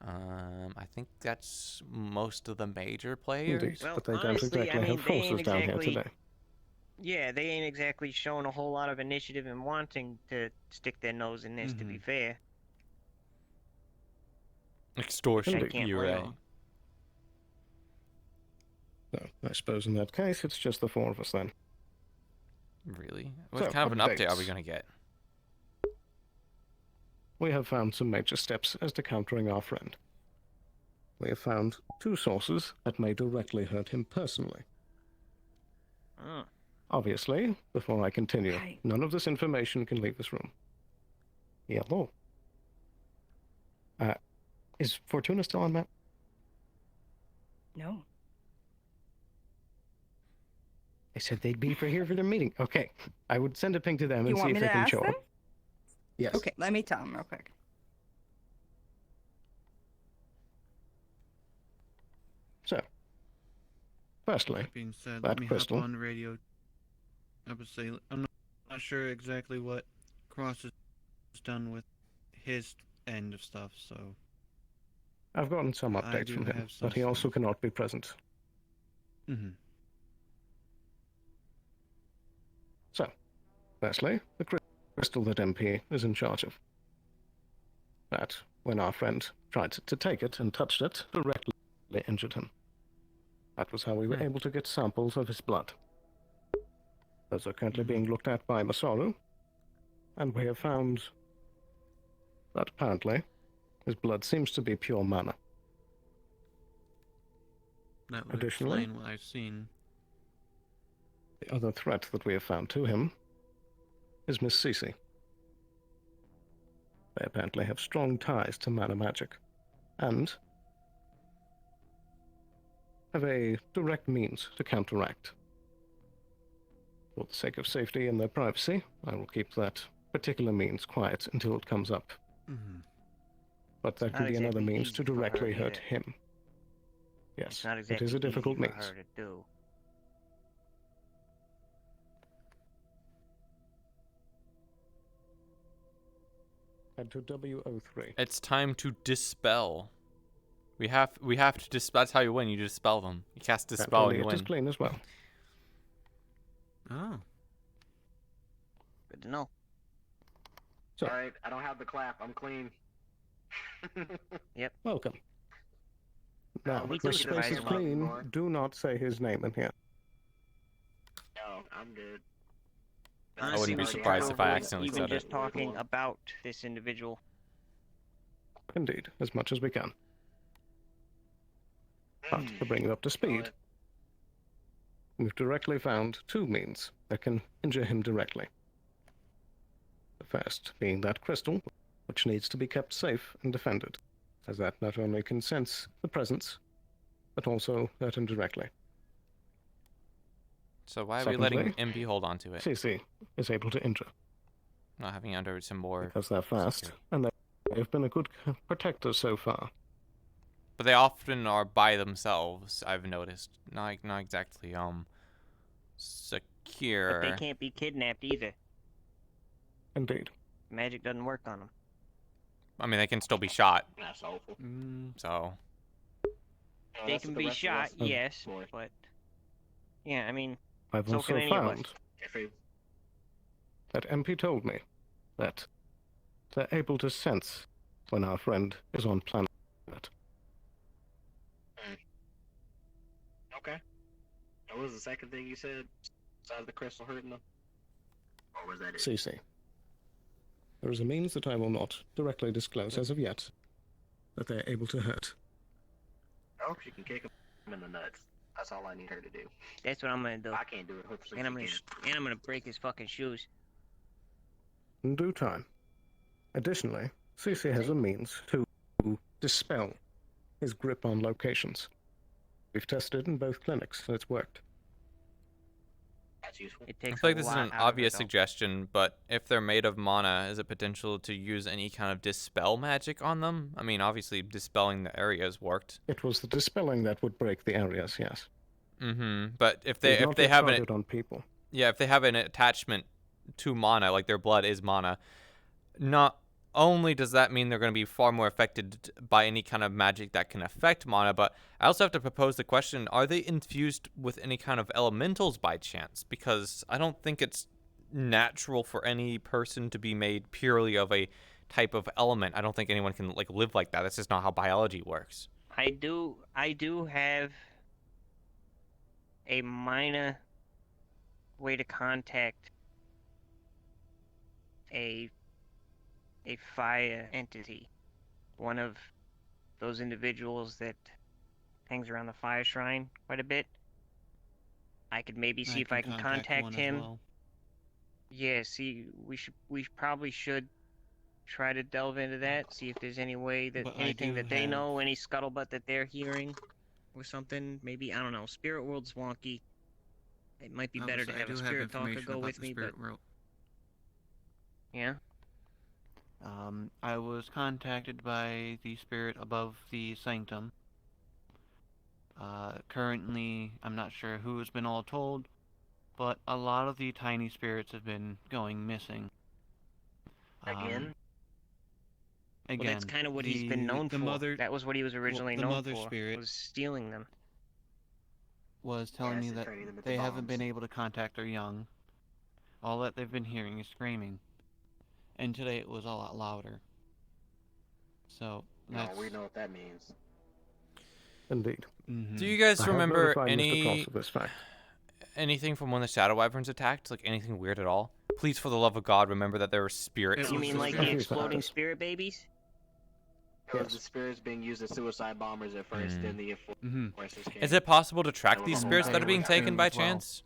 I think that's most of the major players. Indeed, Well, but they don't honestly, exactly I mean, have they forces ain't down here exactly- today. Yeah, they ain't exactly showing a whole lot of initiative and wanting to stick their nose in this, to be fair. Extortion, I can't you're blame right. 'em. So, I suppose in that case, it's just the four of us then. Really? What So, kind of an update are updates. we going to get? We have found some major steps as to countering our friend. We have found 2 sources that may directly hurt him personally. Oh. Obviously, before I continue, none of this information can leave this room. Yellow. Is Fortuna still on map? No. They said they'd be here for their meeting. Okay, I would send a ping to them You and want see me if they to can ask show them? up. Yes. Okay, let me tell them real quick. So, firstly, That being said, that let me crystal. hop on the radio. I would say I'm not sure exactly what Cross has done with his end of stuff, so I've gotten some I updates do from him, have some but he also cannot be present. So, firstly, the crystal that MP is in charge of. that when our friend tried to take it and touched it, directly injured him. That was how we were able to get samples of his blood. Those are currently being looked at by Masaru, and we have found that apparently his blood seems to be pure mana. That would Additionally, explain what I've seen. the other threat that we have found to him is Miss Cece. They apparently have strong ties to mana magic, and have a direct means to counteract. For the sake of safety and their privacy, I will keep that particular means quiet until it comes up. But that can Not be another exactly means easy to for her directly hurt either. him. Yes, It's not it exactly is a difficult easy for means. her to do. Head to W03. It's time to dispel. We have to dispel. That's how you win. You dispel them. You cast dispel and you It is win. clean as well. Oh. Good to know. Alright, I don't have the clap. I'm clean. Yep. Welcome. Now, we this took it space as is a clean. more. Do not say his name in here. No, I'm good. I wouldn't be surprised if I accidentally Even said just it. talking about this individual. Indeed, as much as we can. But to bring it up to speed, we've directly found two means that can injure him directly. The first being that crystal, which needs to be kept safe and defended, as that not only can sense the presence, but also hurt him directly. So why are we letting Secondly, MP hold on to it? CC is able to injure, Not having it under some more. because they're fast, and they've been a good protector so far. But they often are by themselves. I've noticed. Not exactly secure. But they can't be kidnapped either. Indeed. Magic doesn't work on them. I mean, they can still be shot. That's awful. So. They can be shot, yes, but yeah, I mean, I've so also can any of us. found that MP told me that they're able to sense when our friend is on planet. Okay. What was the second thing you said? Besides the crystal hurting them? Or was that it? CC. There is a means that I will not directly disclose as of yet, that they're able to hurt. Oh, she can kick him in the nuts. That's all I need her to do. That's what I'm gonna do. I can't do it. Hopefully And I'm she gonna can. and I'm gonna break his fucking shoes. In due time. Additionally, CC has a means to dispel his grip on locations. We've tested in both clinics, and it's worked. That's useful. It I takes feel like a this is lot an out of obvious it, though. suggestion, but if they're made of mana, is it potential to use any kind of dispel magic on them? I mean, obviously, dispelling the areas worked. It was the dispelling that would break the areas, yes. But if Did they not get have started on people. if they have an attachment to mana, like their blood is mana, not only does that mean they're going to be far more affected by any kind of magic that can affect mana, but I also have to propose the question, are they infused with any kind of elementals by chance? Because I don't think it's natural for any person to be made purely of a type of element. I don't think anyone can like live like that. That's just not how biology works. I do have a minor way to contact a fire entity. One of those individuals that hangs around the fire shrine quite a bit. I could maybe see if I can contact one as him. well. Yeah, see, we probably should try to delve into that, see if there's any way that But I anything do that they have- know, any scuttlebutt that they're hearing or something. Maybe, I don't know, Spirit World's wonky. It might be better to Obviously, I have do a have spirit talker information go about with the me, spirit but world. yeah. I was contacted by the spirit above the sanctum. Currently, I'm not sure who has been all told, but a lot of the tiny spirits have been going missing. Again? Well, that's kind of what he's been known for. That was what he was originally the known mother for. spirit Was stealing them. was telling me that turning them into they haven't bombs. been able to contact their young. All that they've been hearing is screaming. And today it was a lot louder. So No, that's. we know what that means. Indeed. Do you guys I have remember notified Mr. Cross of this fact. anything from when the Shadow Wyverns attacked? Like anything weird at all? Please, for the love of God, remember that there were spirits. You mean like the exploding spirit babies? Because the spirits being used as suicide bombers at first, then the enforcers came. Is it possible to track these spirits that are being taken by as well. chance?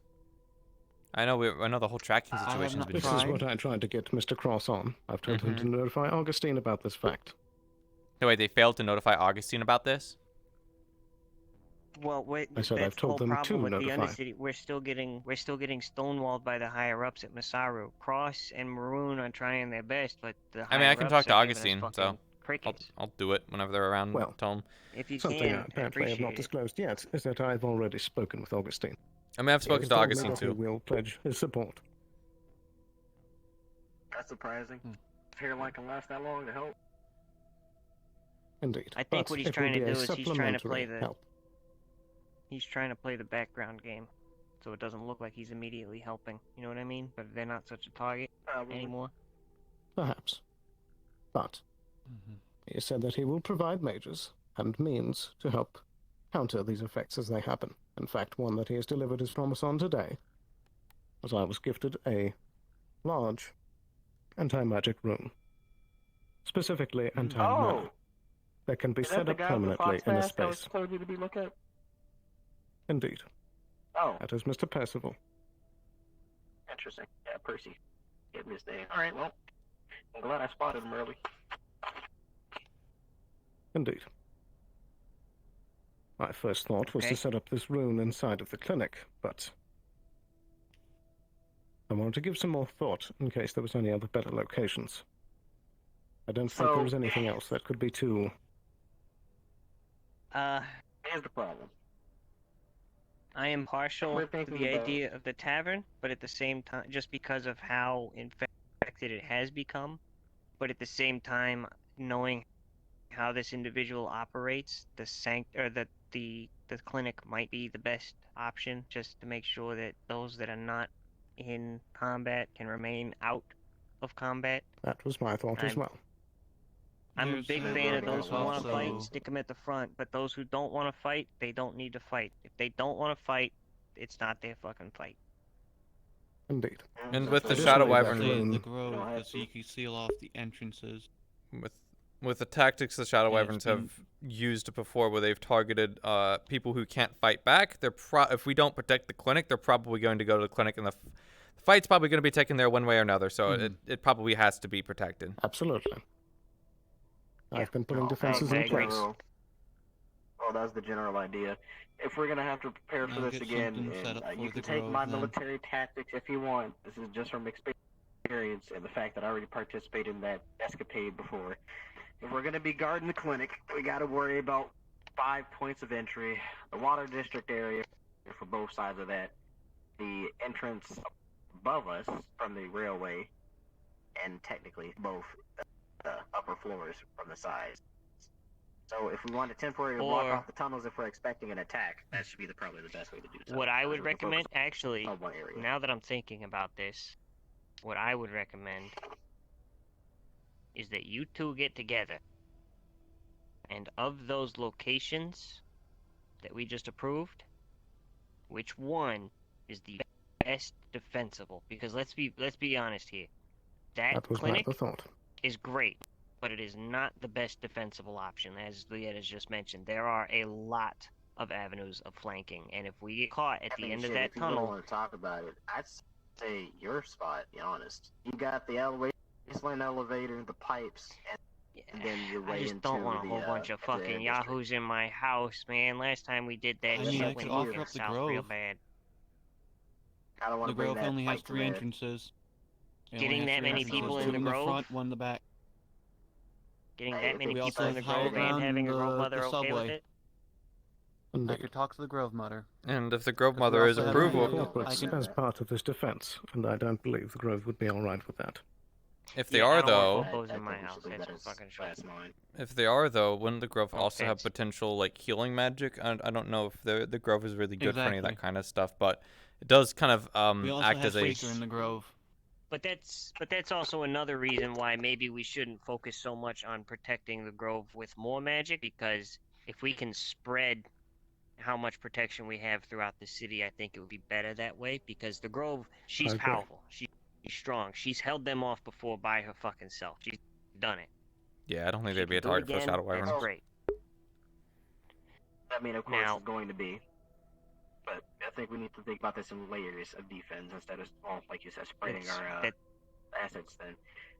I know the whole tracking situation's been. This is what I tried to get Mr. Cross on. I've told him to notify Augustine about this fact. No, wait, they failed to notify Augustine about this? Well, wait. I said that's I've told the them whole to problem with the notify. Undercity. We're still getting stonewalled by the higher ups at Masaru. Cross and Maroon are trying their best, but the I mean, I can talk higher-ups to are giving us Augustine, fucking so crickets. I'll do it whenever they're around. Well, tell them. If you Something can, I I apparently have appreciate not it. disclosed yet is that I've already spoken with Augustine. I mean, I've He spoken has to told me Augustine that too. He will pledge his support. That's surprising. Hairline can last that long to help. Indeed. I think But what he's it will trying to be do a is he's trying to play supplementary the help. he's trying to play the background game, so it doesn't look like he's immediately helping. You know what I mean? But they're not such a target anymore. Perhaps. But he said that he will provide mages and means to help counter these effects as they happen. In fact, one that he has delivered his promise on today, as I was gifted a large anti-magic room. Specifically anti-mana. That can be Is that set the up guy with the permanently fox in a mask I was space. told you to be look at? Indeed. Oh, That is Mr. Percival. interesting. Yeah, Percy. Get me his name. Alright, well, I'm glad I spotted him early. Indeed. My first thought was Okay. to set up this room inside of the clinic, but I wanted to give some more thought in case there was any other better locations. I don't think So- there was anything else that could be too... Here's the problem. I am partial We're to thinking the about- idea of the tavern, but at the same time, just because of how infected it has become, but at the same time, knowing how this individual operates, the clinic might be the best option, just to make sure that those that are not in combat can remain out of combat. That was my thought as I'm- well. I'm a There's- big there's fan of those who want to also- fight, stick them at the front, but those who don't want to fight, they don't need to fight. If they don't want to fight, it's not their fucking fight. Indeed. And with the Additionally, Shadow that Wyvern room- The grove, so you can seal off the entrances. With the tactics the Shadow Yeah, it's Wyverns have used before, where they've targeted people who can't fight back, if we don't protect the clinic, they're probably going to go to the clinic, and the fight's probably going to be taken there one way or another. So it probably has to be protected. Absolutely. I've been putting defenses in place. Well, that's the general idea. If we're gonna have to prepare for Now this get again, something set and, up you for can the take grove my then. military tactics if you want. This is just from experience and the fact that I already participated in that escapade before. If we're gonna be guarding the clinic, we gotta worry about 5 points of entry, the water district area for both sides of that, the entrance above us from the railway, and technically both the upper floors from the sides. So if we want to temporarily block Or- off the tunnels if we're expecting an attack, that should be probably the best way to do so. What I would Because we can recommend, focus actually, on one area. now that I'm thinking about this, what I would recommend is that you two get together, and of those locations that we just approved, which one is the best defensible? Because let's be honest here, That was my clinic other thought. is great, but it is not the best defensible option, as Liet has just mentioned. There are a lot of avenues of flanking, and if we get caught at I the mean, end of shit, that if you really tunnel, want to talk about it, I'd say your spot, to be honest. You got the wasteland elevator, the pipes, and then your way I just into don't want a the, whole bunch of the fucking district. yahoos in my house, man. Last time we did that I mean, shit I went could offer fucking up the south real grove. bad. I don't want The to bring grove that only has fight to 3 that. entrances. It only Getting has that 3 many entrances, people 2 in the in grove? front, 1 in the back. Getting that many we people also in the have higher grove and ground having a in grove the mother okay with subway. it? I could talk to the Grove Mother. And if the Grove 'Cause we Mother is also have approval, the- Corporates as part of this defense, and I don't believe the Grove would be alright with that. if they Yeah, I are don't though, want hobos in my house. That's for fucking sure. if they are though, wouldn't the Grove also have offense. potential like healing magic? I don't know if the Grove is really good for any of that Exactly. kind of stuff, but it does kind of We also act have as a Shaker in the Grove. that's also another reason why maybe we shouldn't focus so much on protecting the Grove with more magic, because if we can spread how much protection we have throughout the city, I think it would be better that way, because the Grove, she's agree. powerful. She's strong. She's held them off before by her fucking self. She's done it. Yeah, I don't think She they'd be a can do it target for again, Shadow that's Wyverns. great. I mean, of course, Now- it's going to be. But I think we need to think about this in layers of defense instead of, well, like you said, spreading our assets. Then,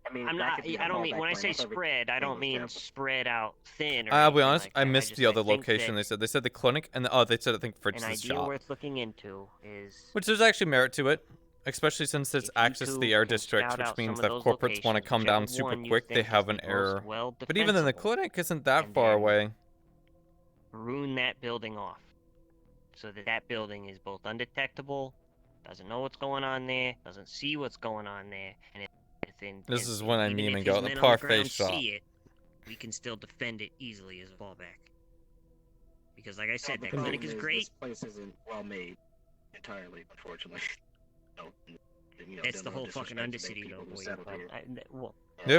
I mean, I'm that not. could be a I don't mean fallback when I plan say if everything spread. I don't was mean terrible. spread out thin. Or I'll be anything honest, like I that. missed just- the other think location that they said the clinic, and they said I think an Fritz's idea shop. worth looking into is Which there's actually merit to it, especially since there's access to two the air can district, scout which out means some that of those corporates want to locations, come down whichever super one you quick, they think have is an the error. most well But even then, the defensible, clinic isn't that and far then away. ruin that building off, so that that building is both undetectable, doesn't know what's going on there, doesn't see what's going on there, and This is when I even meme if and his go, the men on parfait ground shop. see it, we can still defend it easily as a fallback. Because, like I said, The that problem clinic is great. This place isn't well made entirely, unfortunately. It's the whole fucking Undercity, though, boy. Well,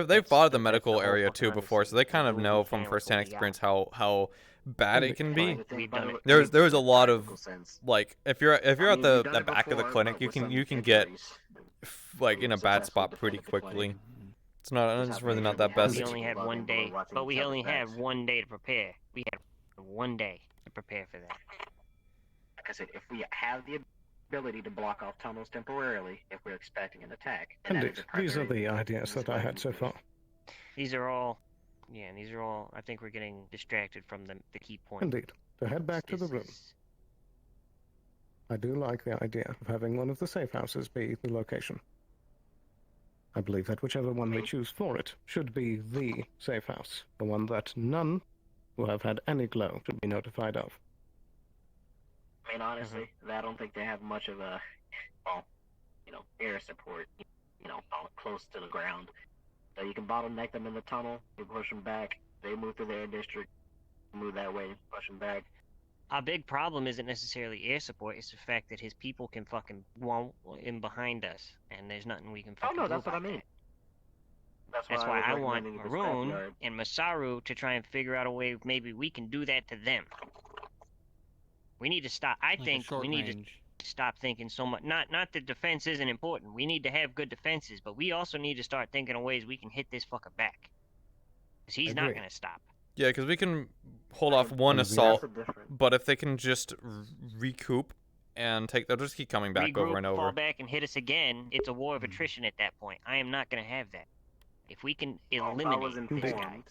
They've fought the medical area too before, so they kind of know from firsthand experience how bad it can be. We've done it. There's a lot of like if you're at we've the done it back of the before, clinic, but you with can some get victories. like in a bad successfully spot pretty defended the clinic. quickly. It's really not that best. We only had one day, but we only had one day to prepare. We had one day to prepare for that. Like I said, if we have the ability to block off tunnels temporarily, if we're expecting an attack, then that is Indeed, a these are primary the ideas that I had so far. These are all, I think we're getting distracted from the key point. Indeed, to head back to the room. I do like the idea of having one of the safe houses be the location. I believe that whichever one we choose for it should be the safe house, the one that none who have had any glow should be notified of. I mean, honestly, I don't think they have much of a, well, air support, close to the ground. So you can bottleneck them in the tunnel, you push them back, they move through the air district, move that way, push them back. Our big problem isn't necessarily air support, it's the fact that his people can fucking wall in behind us, and there's nothing we can fucking do that's what I about mean. that. That's why was I want recommending the Maroon scrapyard. and Masaru to try and figure out a way maybe we can do that to them. We need to stop. I think we need to stop thinking so much. Not that defense isn't important. We need to have good defenses, but we also need to start thinking of ways we can hit this fucker back. Because he's not Agree. going to stop. Yeah, because we can hold off one assault, but if they can just recoup and they'll just keep coming back over and over. Fall back and hit us again, it's a war of attrition at that point. I am not going to have that. If we can eliminate this guy.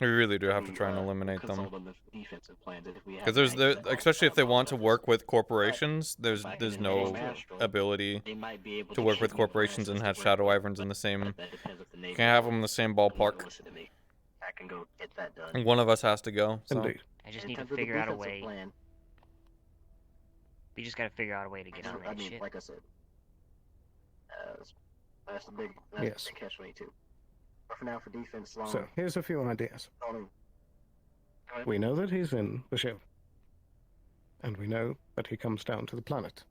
We really do have to try and eliminate them. Consult on the defensive plans if we have Because any. especially if they want to work with corporations, there's no ability to work with corporations and have Shadow Wyverns in the same. Can't have them in the same ballpark. I can go get that done. And one of us has to go. So. Indeed. I just In need to terms of the figure out a defensive way. plan, We just got to figure out a way to get on I that mean, shit. like I said, that's the big Yes. catch-22. But for now, for defense, long. So, here's a few ideas. only- We know that he's in the ship. And we know that he comes down to the planet.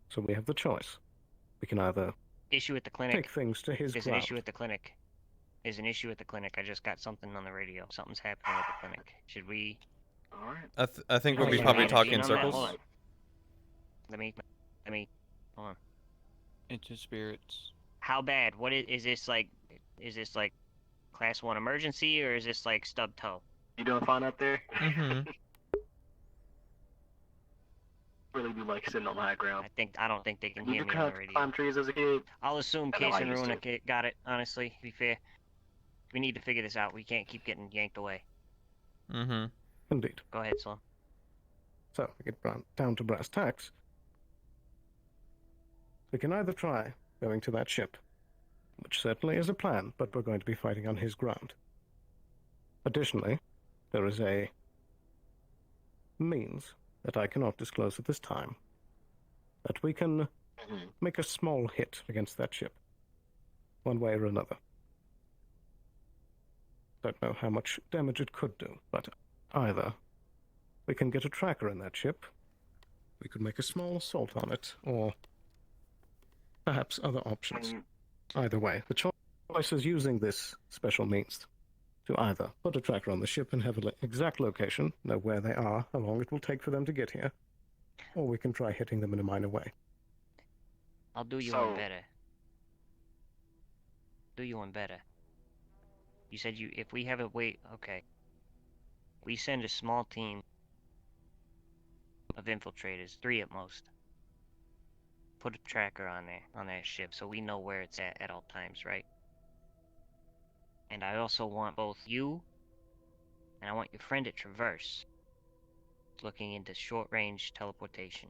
So we have the choice. We can either Issue at the clinic. take things to his There's an ground. issue at the clinic. There's an issue at the clinic. I just got something on the radio. Something's happening at the clinic. Should we? All right. I think we'll be Should probably we talking in intervene on that? circles. Hold on. Let me. Hold on. Into spirits. How bad? What is this like? Is this like class 1 emergency or is this like stub toe? You doing fine up there? Mm-hmm. Really do like sitting on the high ground. I don't think they can You hear do me on kind the of radio. climb trees as a kid. I'll assume I know Case I and used Runa to. got it. Honestly, to be fair, we need to figure this out. We can't keep getting yanked away. Mm-hmm. Indeed. Go ahead, Sloan. So, we get down to brass tacks. We can either try going to that ship, which certainly is a plan, but we're going to be fighting on his ground. Additionally, there is a means that I cannot disclose at this time that we can make a small hit against that ship, one way or another. Don't know how much damage it could do, but either we can get a tracker in that ship, we could make a small assault on it, or perhaps other options. Either way, the choice is using this special means to either put a tracker on the ship and have an exact location, know where they are, how long it will take for them to get here, or we can try hitting them in a minor way. I'll do you one better. Do you one better. You said if we have a wait, okay. We send a small team of infiltrators, 3 at most. Put a tracker on their ship so we know where it's at all times, right? And I also want both you and I want your friend at Traverse looking into short-range teleportation.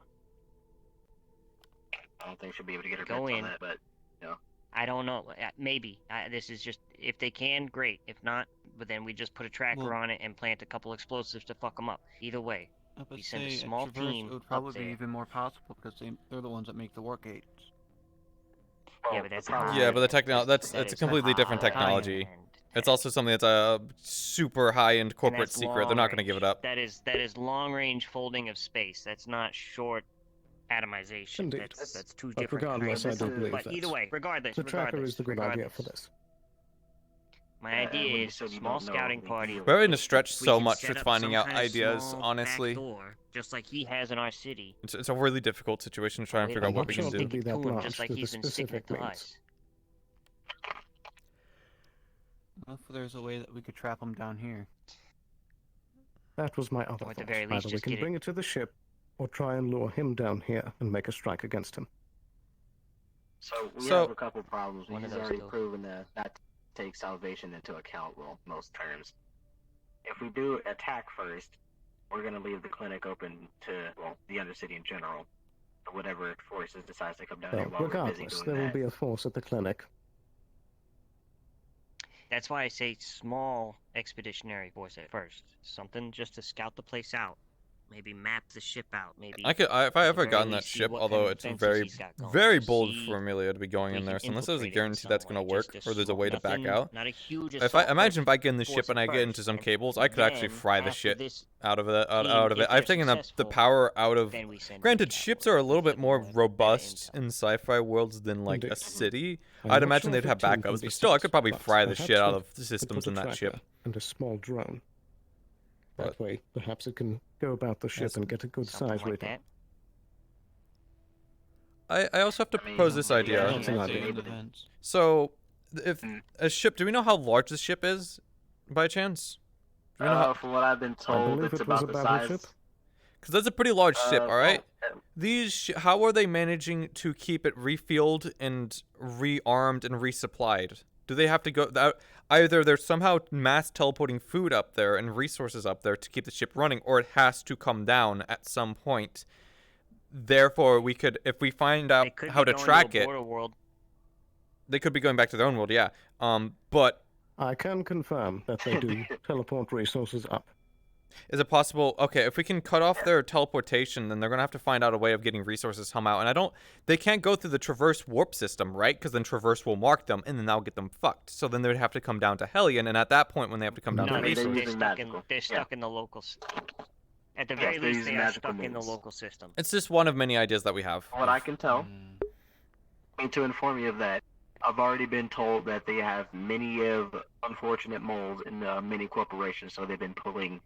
I don't think she'll be able to get her Go hands in. on that, but you know. I don't know. Maybe. This is just if they can, great. If not, but then we just put a tracker on it and plant a couple explosives to fuck them up. Either way, we send a small at Traverse, team it would up probably be there. even more possible because they're the ones that make the war gates. Yeah, but that's Yeah, but it's a completely different technology. It's also something that's a super high-end corporate secret. They're not going to give it up. That is long-range folding of space. That's not short atomization. Indeed. That's two But different regardless, I kinds. do believe But that either way, regardless, the tracker is the good idea for this. My idea is a small scouting party. We're having to stretch We so can much set with up finding some out kind of ideas, small honestly. back door, just like he has in our city. It's a really difficult situation to try and figure out what we can do. Be that To him, large just like with he's the been sticking it specific to means. us. Well, if there's a way that we could trap them down here. That was my other Or at thought. the very least, Either we just can get bring it to the ship, or try and lure him down here and make a strike against him. So we So- have a couple problems. One of He's those already still. proven that not take salvation into account, well, most terms. If we do attack first, we're going to leave the clinic open to, well, the Undercity in general. Or whatever forces decides to come down So, here while we're busy regardless, doing there will that. be a force at the clinic. That's why I say small expeditionary force at first. Something just to scout the place out. Maybe map the ship out. Maybe. If I at the ever very gotten that least see ship, what although kind of it's defenses very, he's got going. very Just bold see for Amelia to be going we in there. can So unless there's a infiltrate it in guarantee some that's going to way, work, just or there's a way to back nothing- out. not a huge If I assault imagine if I get in the force ship and I at get into first, some and cables, I could actually then fry the after shit this out of it. Out of team, it. if I've they're taken the successful, power out of. then we send Granted, ships are a little bit more robust in sci-fi worlds than like a Indeed. city. I'm I'd not imagine sure they'd if a have team can backups, be but still, I could sent, probably but fry the perhaps shit out we of the could systems put in a that ship. tracker and a small drone. That way, perhaps it can go about the ship and get a good size like reading. I also have to propose this idea. That's an idea. So, if a ship, do we know how large the ship is, by chance? Do we know how? From what I've been told, believe it's it was about a the battleship. size. Because that's a pretty large ship, all right. well, These, how are they managing to keep it refueled and rearmed and resupplied? Do they have to go? Either they're somehow mass teleporting food up there and resources up there to keep the ship running, or it has to come down at some point. Therefore, we could, if we find out Could how be to going track to a it, border world. they could be going back to their own world, yeah. But I can confirm that they do teleport resources up. is it possible? Okay, if we can cut off their teleportation, then they're gonna have to find out a way of getting resources somehow. And they can't go through the Traverse warp system, right? Because then Traverse will mark them, and then that'll get them fucked. So then they'd have to come down to Hellion, and at that point, when they have to come down No, to they're resources, stuck in the local. At the Yes, very they're least, using they are magical stuck in the means. local system. it's just one of many ideas that we have. From what I can tell, to inform you of that, I've already been told that they have many of unfortunate moles in many corporations, so they've been pulling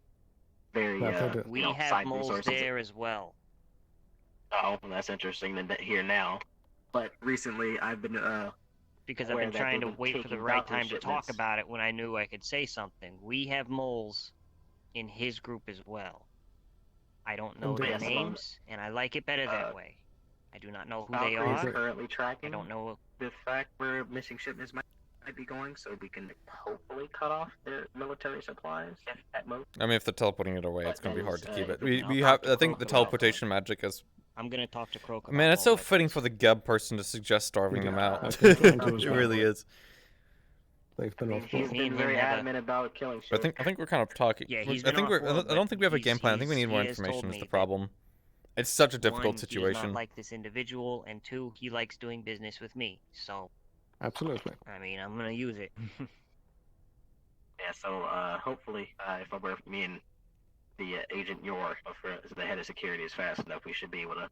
very We you know, have side moles resources. there as well. Oh, well, that's interesting to hear now. But recently, I've been Because I've aware been that trying to they've been wait for the taking right Valkyrie time to talk shipments. about it when I knew I could say something. We have moles in his group as well. I don't know Indeed. their Yes, names, and I like it better that way. I do not know who they Valkyrie is are. currently tracking. I don't know. The fact where missing shipments might be going, so we can hopefully cut off their military supplies at most. I mean, if they're teleporting it away, it's But gonna be that hard is, to keep it. I'll We talk have. to I think Croak the about teleportation magic is. I'm gonna talk to Croak. Man, it's about so fitting for the Geb person to suggest starving them out. I've been trying to as It well. really is. They've been off. He's been very adamant about killing I ships. think we're kind of talking. Yeah, I he's think been we're. off board, I don't think we have a but game plan. I think we need more he has told information. Is me the that problem? It's such a difficult One, he does situation. not like this individual, and two, he likes doing business with me. So, Absolutely. I mean, I'm gonna use it. Yeah, so hopefully, if I were me and the Agent Yor, the head of security, is fast enough, we should be able to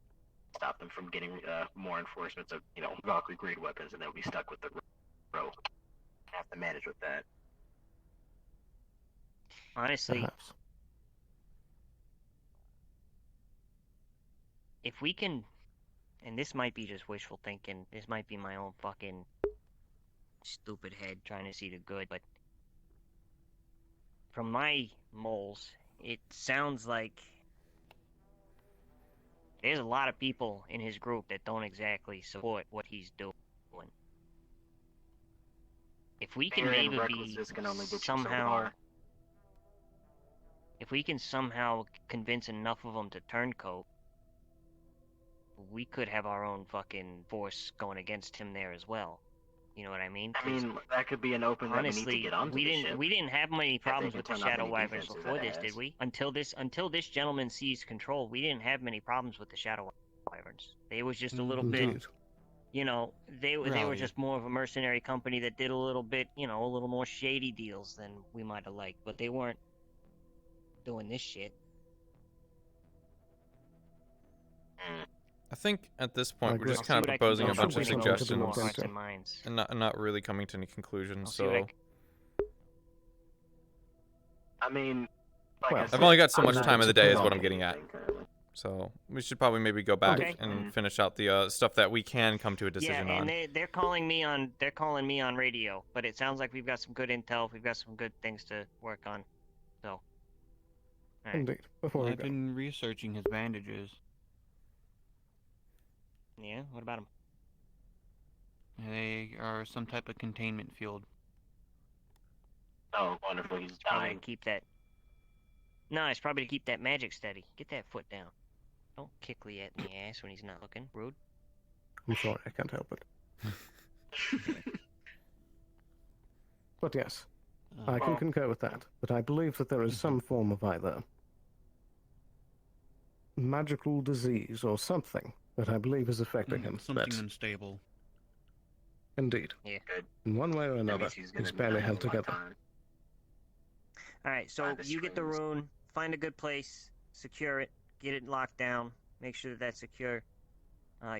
stop them from getting more enforcements of, Valkyrie grade weapons, and they'll be stuck with the bro. I have to manage with that. Honestly, Perhaps. if we can, and this might be just wishful thinking, this might be my own fucking stupid head trying to see the good, but from my moles, it sounds like there's a lot of people in his group that don't exactly support what he's doing. If we can Fear and maybe be recklessness can only get you so somehow, far. if we can somehow convince enough of them to turncoat, we could have our own fucking force going against him there as well. You know what I mean? I mean, that could be an open that we need to Honestly, get onto we the didn't ship. we didn't have many problems can with the turn off Shadow any Wyverns defenses before that it this, did has. we? Until this gentleman seized control, we didn't have many problems with the Shadow Wyverns. They was just a little bit, Indeed. you know, they were Rowdy. just more of a mercenary company that did a little bit, you know, a little more shady deals than we might have liked, but they weren't doing this shit. I think at this I point we're agree. just I'll kind see of what I can proposing do a to bunch of win over suggestions. some more suggestions hearts and minds. and not really coming to any conclusions. I'll see what I So can- I mean, like Well, I I've said, only got so I'm much not time of the day, is interested what in I'm getting at. anything currently. So we should probably maybe go back Okay. and finish out the stuff that we can come to a Yeah, decision and on. they're calling me on radio, but it sounds like we've got some good intel, we've got some good things to work on. So Alright. Indeed. Before we I've go. been researching his bandages. yeah, what about him? They are some type of containment field. Oh, wonderful. He's Probably dying. to keep that. No, it's probably to keep that magic steady. Get that foot down. Don't kick Liette in the ass when he's not looking. Rude. I'm sorry, I can't help it. But yes, I can concur with that. But I believe that there is some form of either magical disease or something that I believe is affecting him. Something That, unstable. indeed, Yeah. Good. in one way or That another, means he's gonna he's be barely dying held in my together. time. Alright, so Find the you get the screens. rune, find a good place, secure it, get it locked down, make sure that that's secure.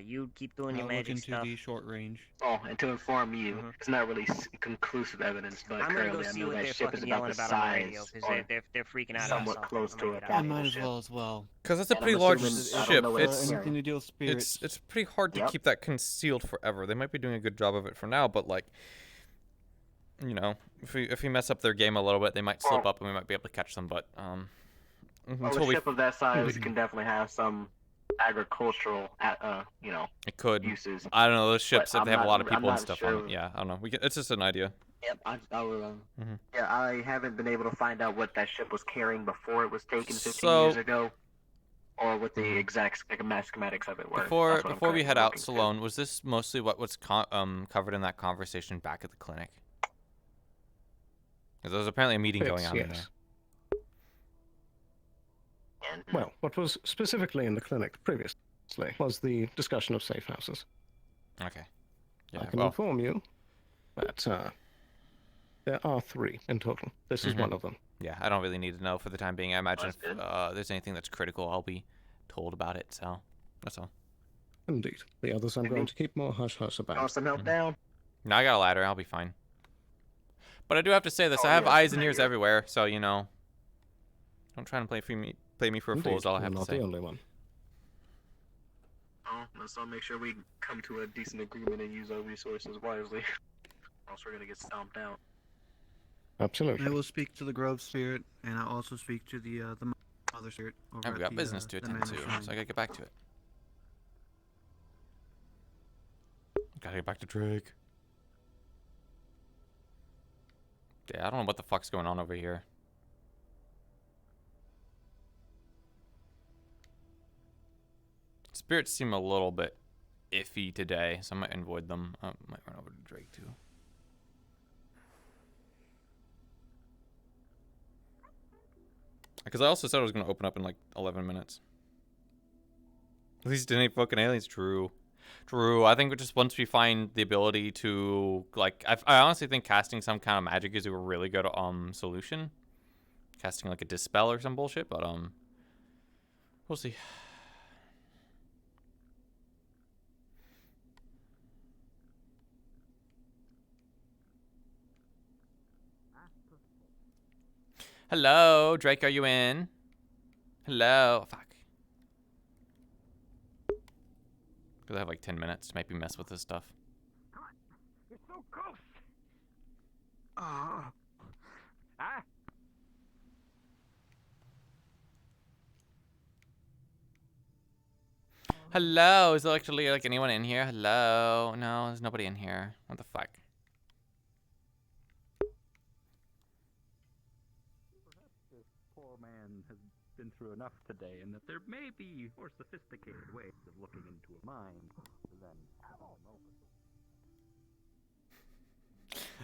You keep doing your I'll look magic into stuff. the short range. Oh, and to inform you, it's not really conclusive evidence, but I'm gonna go currently I see know what that they're ship is fucking about yelling the about on the radio, size because or they're freaking out somewhat about close something. to I'm a gonna I get out of might here. as well as well. Because that's a And pretty I'm large assuming- I ship. don't know what It's Anything to deal with spirits. it's pretty hard to Yep. keep that concealed forever. They might be doing a good job of it for now, but like, you know, if we mess up their game a little bit, they might slip up and we might be able to catch them. But Well, until a we, ship of that size can definitely have some agricultural, you know, it could. uses. I don't know those ships But if they I'm have a not- lot of I'm people and not stuff on sure. it. Yeah, I don't know. It's just an idea. Yep, I will. Mhm. Yeah, I haven't been able to find out what that ship was carrying before it was taken 15 So- years ago, or what the exact schematics of it were. Before That's what I'm before we currently head out, looking to. Salone, was this mostly what was covered in that conversation back at the clinic? Because there was apparently a meeting going on in there. Well, what was specifically in the clinic previously was the discussion of safe houses. Okay. I Yeah. can Well, inform you that there are 3 in total. This is Mhm. one of them. yeah. I don't really need to know for the time being. I imagine if there's anything that's critical, I'll be told about it. So that's all. Indeed. The others I'm going to keep more hush-hush about. Want some help down? No, I got a ladder. I'll be fine. But I do have to say this: Oh, I have yeah, eyes and yeah, ears yeah. everywhere. So you know, don't try and play me for a fool. Indeed, Is all I you're have to not say. the only one. Oh, let's all make sure we come to a decent agreement and use our resources wisely. Else we're gonna get stomped out. Absolutely. I will speak to the Grove Spirit, and I'll also speak to the Mother Spirit. Over I've at got the, business to the attend Manor to, Shrine. so I gotta get back to it. Gotta get back to Drake. Yeah, I don't know what the fuck's going on over here. Spirits seem a little bit iffy today, so I might avoid them. I might run over to Drake too. Because I also said I was going to open up in like 11 minutes. At least in any fucking aliens. True. True. I think just once we find the ability to, like, I honestly think casting some kind of magic is a really good solution. Casting like a dispel or some bullshit, but we'll see. Hello, Drake, are you in? Hello. Fuck. Because I have like 10 minutes to maybe mess with this stuff. You're so close. Ah. Hello, is there actually like anyone in here? Hello? No, there's nobody in here. What the fuck? This poor man has been through enough today, and that there may be more sophisticated ways of looking into a mind than having him open.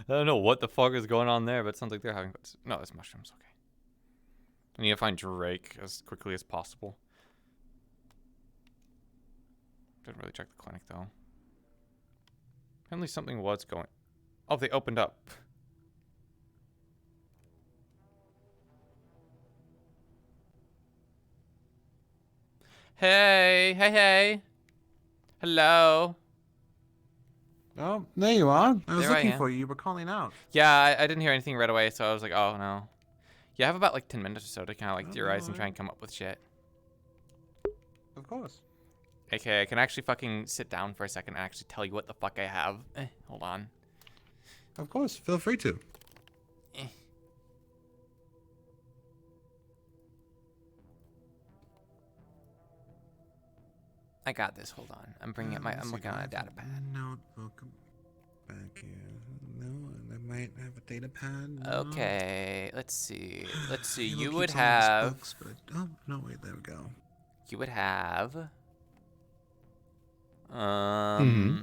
I don't know what the fuck is going on there, but it sounds like they're having... No, it's mushrooms, okay. I need to find Drake as quickly as possible. Didn't really check the clinic, though. Apparently something was going... Oh, they opened up. Hey, hey, hey. Hello. Oh, there you are. I was There I looking am. for you. You were calling out. Yeah, I didn't hear anything right away, so I was like, oh, no. Yeah, I have about like 10 minutes or so to kind of like theorize and try and come up with shit. Of course. Okay, I can actually fucking sit down for a second and actually tell you what the fuck I have. Hold on. Of course. Feel free to. I got this. Hold on. I'm bringing up my... I'm looking on a data pad. Notebook back here. No, I might have a data pad. No. Okay, let's see. Let's see. Halo You keeps would all these have... books, but oh, no, wait, there we go. You would have... Mm-hmm.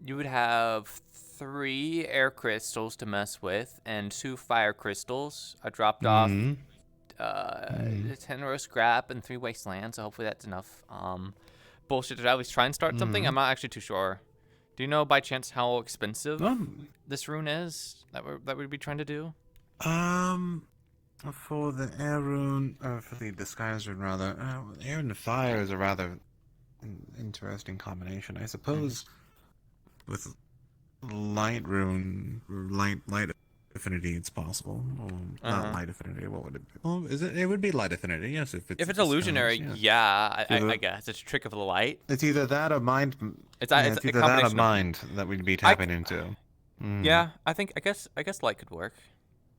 You would have 3 air crystals to mess with and 2 fire crystals. I dropped off 10 row scrap and 3 wasteland, so hopefully that's enough. Bullshit to at least try and start something. I'm not actually too sure. Do you know by chance how expensive this rune is that we'd be trying to do? For the air rune, for the disguise rune rather, air and fire is a rather interesting combination, I suppose. With light rune, light affinity, it's possible. Not light affinity. What would it be? Well, is it? It would be light affinity. Yes, if it's illusionary, disguise, yeah, Either- I guess it's a trick of the light. It's either that or mind. It's yeah, a it's either that or combination of- mind that we'd be tapping into. Yeah, I guess light could work.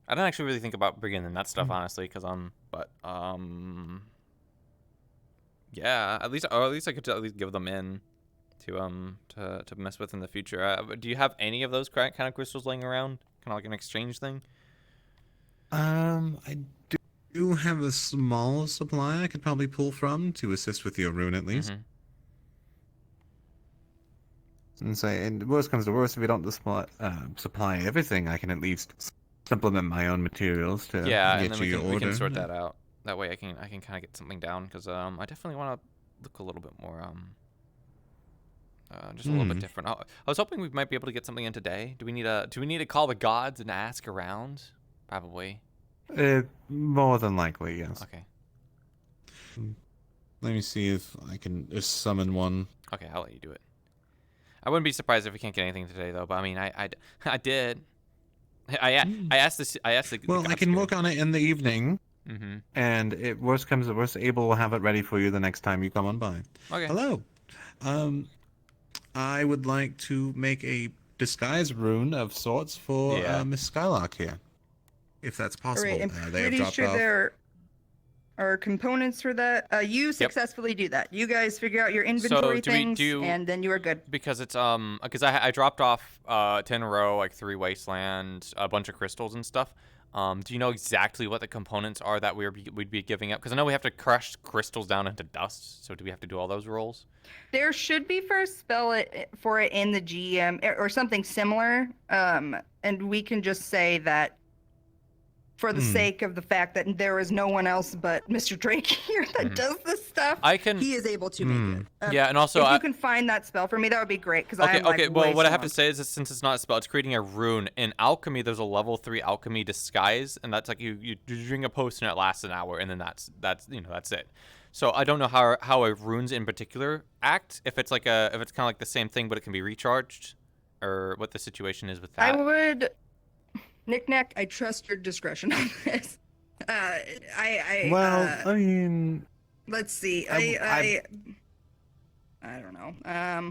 I don't actually really think about bringing in that stuff honestly, because yeah, at least I could at least give them in to mess with in the future. Do you have any of those kind of crystals laying around, kind of like an exchange thing? I do have a small supply I could probably pull from to assist with your rune at least. And say, and worst comes to worst, if we don't supply everything, I can at least supplement my own materials to Yeah, get and then you your we order. can sort that out. That way I can kind of get something down, because I definitely want to look a little bit more just a little bit different. I was hoping we might be able to get something in today. Do we need to call the gods and ask around? Probably. More than likely, yes. Okay. Let me see if I can summon one. Okay, I'll let you do it. I wouldn't be surprised if we can't get anything today, though. But I mean, I did. I asked this. I asked the. Well, I can work on it in the evening. Mhm. And it worst comes to worst, Abel will have it ready for you the next time you come on by. Okay. Hello. I would like to make a disguise rune of sorts for Miss Skylark here, if that's possible. Right, I'm They have pretty dropped sure off. there are components for that. You successfully do that. You guys figure out your inventory things, and then you are good. Because it's because I dropped off 10 row, like 3 wasteland, a bunch of crystals and stuff. Do you know exactly what the components are that we'd be giving up? Because I know we have to crush crystals down into dust. So do we have to do all those rolls? There should be first spell for it in the GM or something similar, and we can just say that for the sake of the fact that there is no one else but Mr. Drake here that does this stuff, he is able to make it. Yeah, and also if you can find that spell for me, that would be great. Because Okay. Well, what I have to say is that since it's not a spell, it's creating a rune. In alchemy, there's a level 3 alchemy disguise, and that's like you drink a potion and it lasts an hour, and then that's it. So I don't know how a runes in particular act. If it's kind of like the same thing, but it can be recharged, or what the situation is with that. I would, Knick-Knack, I trust your discretion on this. Well, I mean, Let's see. I- I don't know.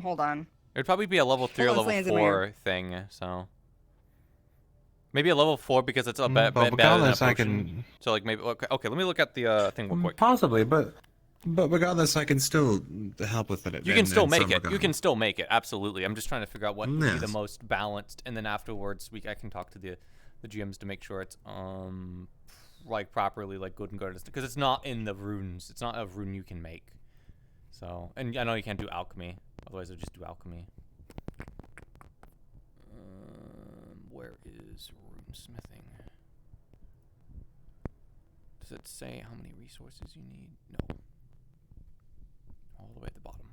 Hold on. It'd probably be a level 3 or Hold on, level Slans in my ear. 4 thing, so. Maybe a level 4 because it's a better well, than a regardless, I potion. can- So, like, maybe. Okay, let me look at the thing real quick. possibly, but regardless, I can still help with it. You can still in make some it. regard. You can still make it. Absolutely. I'm just trying to figure out what would be the Yes. most balanced, and then afterwards, I can talk to the GMs to make sure it's like properly like good and good because it's not in the runes. It's not a rune you can make. So, and I know you can't do alchemy. Otherwise, I'll just do alchemy. Where is rune smithing? Does it say how many resources you need? No. All the way at the bottom.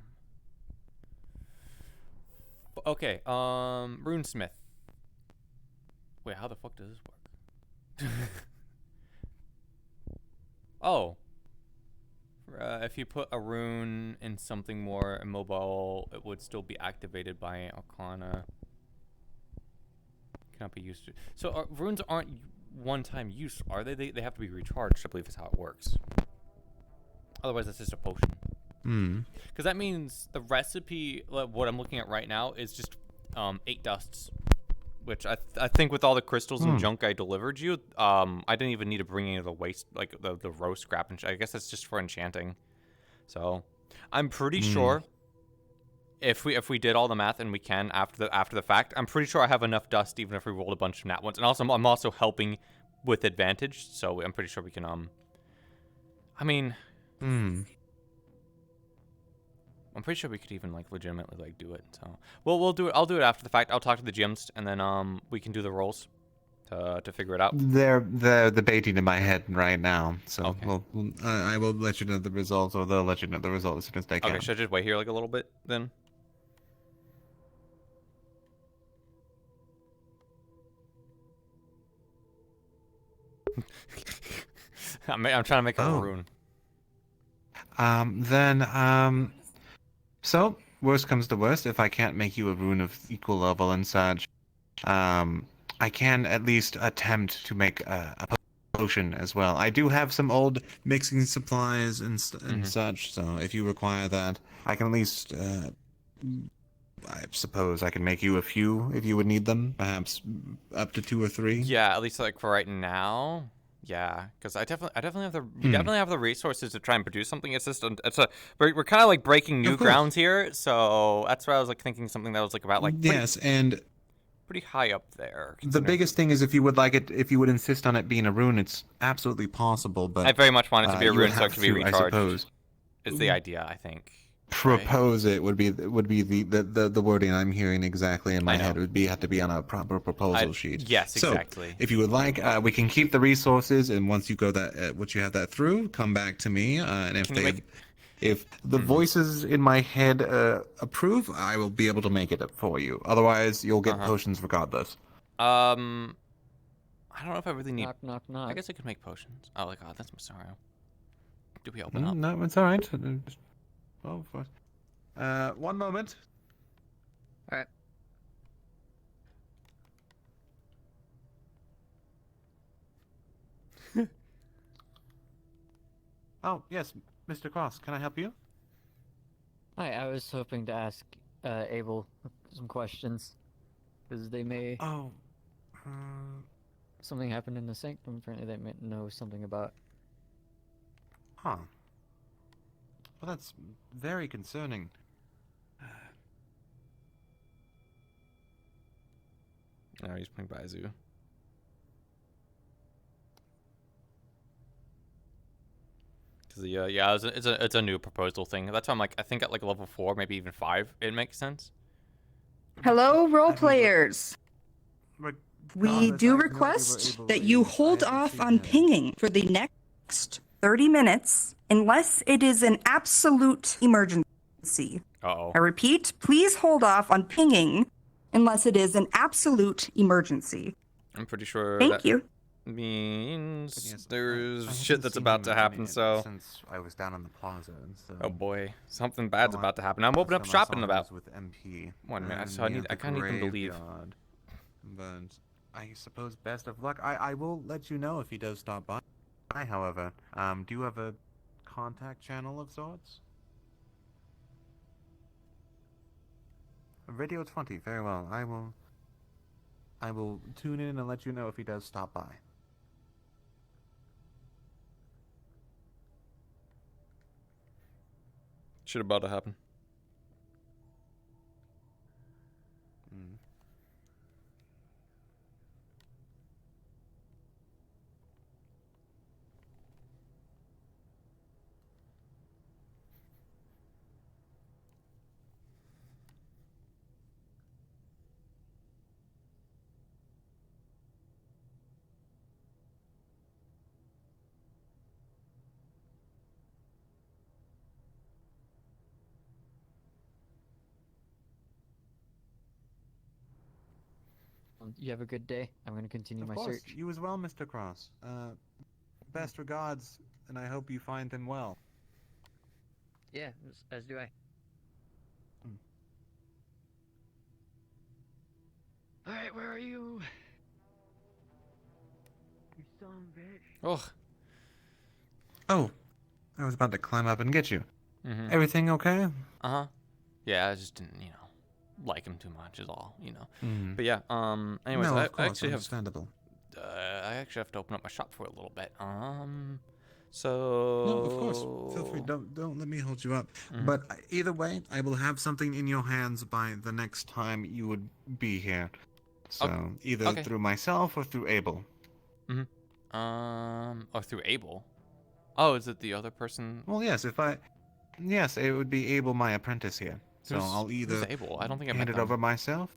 Okay, runesmith. Wait, how the fuck does this work? Oh. If you put a rune in something more immobile, it would still be activated by Arcana. Cannot be used to. So runes aren't one-time use, are they? They have to be recharged, I believe is how it works. Otherwise, it's just a potion. Because that means the recipe, what I'm looking at right now, is just 8 dusts. Which I think with all the crystals and junk I delivered you, I didn't even need to bring any of the waste, like the row scrap. And I guess that's just for enchanting. So I'm pretty sure if we did all the math and we can after the fact, I'm pretty sure I have enough dust even if we rolled a bunch of nat ones. And also I'm also helping with advantage, so I'm pretty sure we can I mean, I'm pretty sure we could even like legitimately like do it. So we'll do it. I'll do it after the fact. I'll talk to the gyms and then we can do the rolls to figure it out. They're debating in my head right now, so I will let you know the results, or they'll let you know the results as soon as they can. Okay, should I just wait here like a little bit then? I'm trying to make a rune. So worst comes to worst, if I can't make you a rune of equal level and such, I can at least attempt to make a potion as well. I do have some old mixing supplies and such, so if you require that, I can at least, I suppose I can make you a few if you would need them, perhaps up to 2 or 3. Yeah, at least like for right now. Yeah, because I definitely have the we definitely have the resources to try and produce something. It's just we're kind of like breaking new grounds here, so that's why I was like thinking something that was like about like pretty high up there. The biggest thing is if you would insist on it being a rune, it's absolutely possible. But I very much want it to be a you rune would so it have can be to, recharged. I suppose. Is the idea, I think. Propose it would be the wording I'm hearing exactly in my head. It would have to be on a proper proposal sheet. Yes, so, exactly. if you would like, we can keep the resources, and once you go once you have that through, come back to me. And if the voices in my head approve, I will be able to make it for you. Otherwise, you'll get potions regardless. I don't know if I really need. Knock, knock, knock. I guess I could make potions. Oh my god, that's Masario. Do we open up? No, it's all right. Oh, of course. 1 moment. All right. Oh, yes, Mr. Cross, can I help you? Hi, I was hoping to ask Abel some questions, because they may. Oh. Something happened in the sanctum. Apparently, they might know something about. Huh. Well, that's very concerning. Oh, he's playing Baizu. Yeah, it's a new proposal thing. That's why I'm like, I think at like level 4, maybe even 5, it makes sense. Hello, role players. We do request that you hold off on pinging for the next 30 minutes unless it is an absolute emergency. Uh-oh. I repeat, please hold off on pinging unless it is an absolute emergency. I'm pretty sure Thank that you. means there's shit that's about to happen, so... Since I was down in the plaza, and so... Oh boy, something bad's about to happen. I'm opening up shop in about... with MP. 1 minute, so I kind of need them to leave. But I suppose best of luck. I will let you know if he does stop by. however, do you have a contact channel of sorts? Radio 20, very well. I will tune in and let you know if he does stop by. Shit about to happen. You have a good day. I'm going to continue Of my course, search. you as well, Mr. Cross. Best regards, and I hope you find him well. Yeah, as do I. Alright, where are you? You son of a bitch. Oh. Oh, I was about to climb up and get you. Mhm. Everything okay? Uh-huh. Yeah, I just didn't, like him too much is all, Mhm. But yeah, anyways, No, I of course, actually have understandable. I actually have to open up my shop for a little bit. So No, of course. Feel free. Don't let me hold you up. Mhm. But either way, I will have something in your hands by the next time you would be here. So either okay. through myself or through Abel. Or through Abel. Oh, is it the other person? Well, yes. Yes, it would be Abel, my apprentice here. So I'll either who's Abel? I don't think I hand met it them. over myself.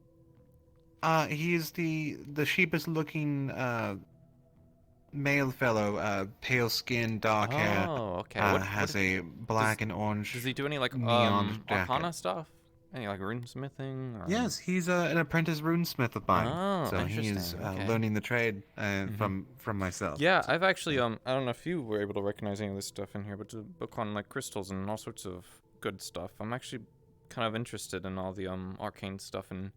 He is the sheepish-looking male fellow, pale skin, dark hair. Oh, okay. Has a black and orange. Does he do any like neon jacket. Arcana stuff? Any like runesmithing? Or... Yes, he's an apprentice runesmith of mine. Oh, so he's interesting, okay. learning the trade from myself. Yeah, I've actually I don't know if you were able to recognize any of this stuff in here, but to book on like crystals and all sorts of good stuff. I'm actually kind of interested in all the arcane stuff and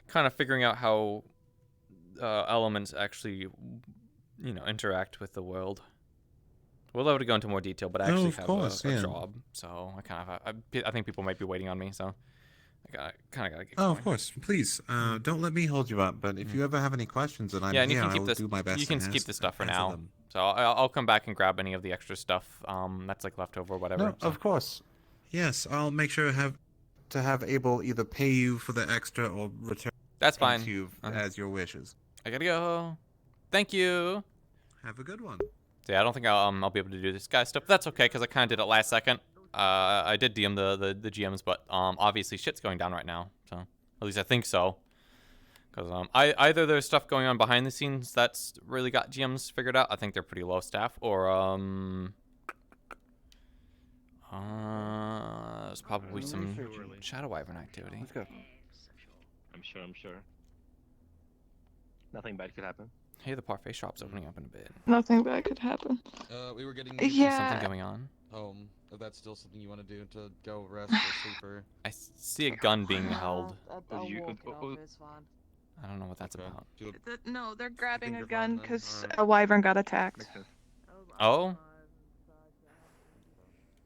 kind of figuring out how elements actually interact with the world. We'll have to go into more detail, but I actually have a job, so I think people might be waiting on me, so I kind of gotta get going. Of course. Please, don't let me hold you up. But if you ever have any questions, and I'm and you here, can I keep will this. do my best. You can to keep the stuff for answer now. them. So I'll come back and grab any of the extra stuff that's like left over or whatever. No, of course. Yes, I'll make sure to have Abel either pay you for the extra or return. That's fine. To you as your wishes. I gotta go. Thank you. Have a good one. So yeah, I don't think I'll be able to do this guy stuff. But that's okay because I kind of did it last second. I did DM the GMs, but obviously shit's going down right now. So at least I think so. Because either there's stuff going on behind the scenes that's really got GMs figured out. I think they're pretty low staff, or there's probably some Shadow Wyvern activity. Let's go. I'm sure. Nothing bad could happen. Hey, the parfait shop's opening up in a bit. Nothing bad could happen. We were getting something going on. home. If that's still something you want to do to go rest or sleep or... I see a gun being held. I I don't know what that's about. No, they're grabbing a gun because a wyvern got attacked. Oh?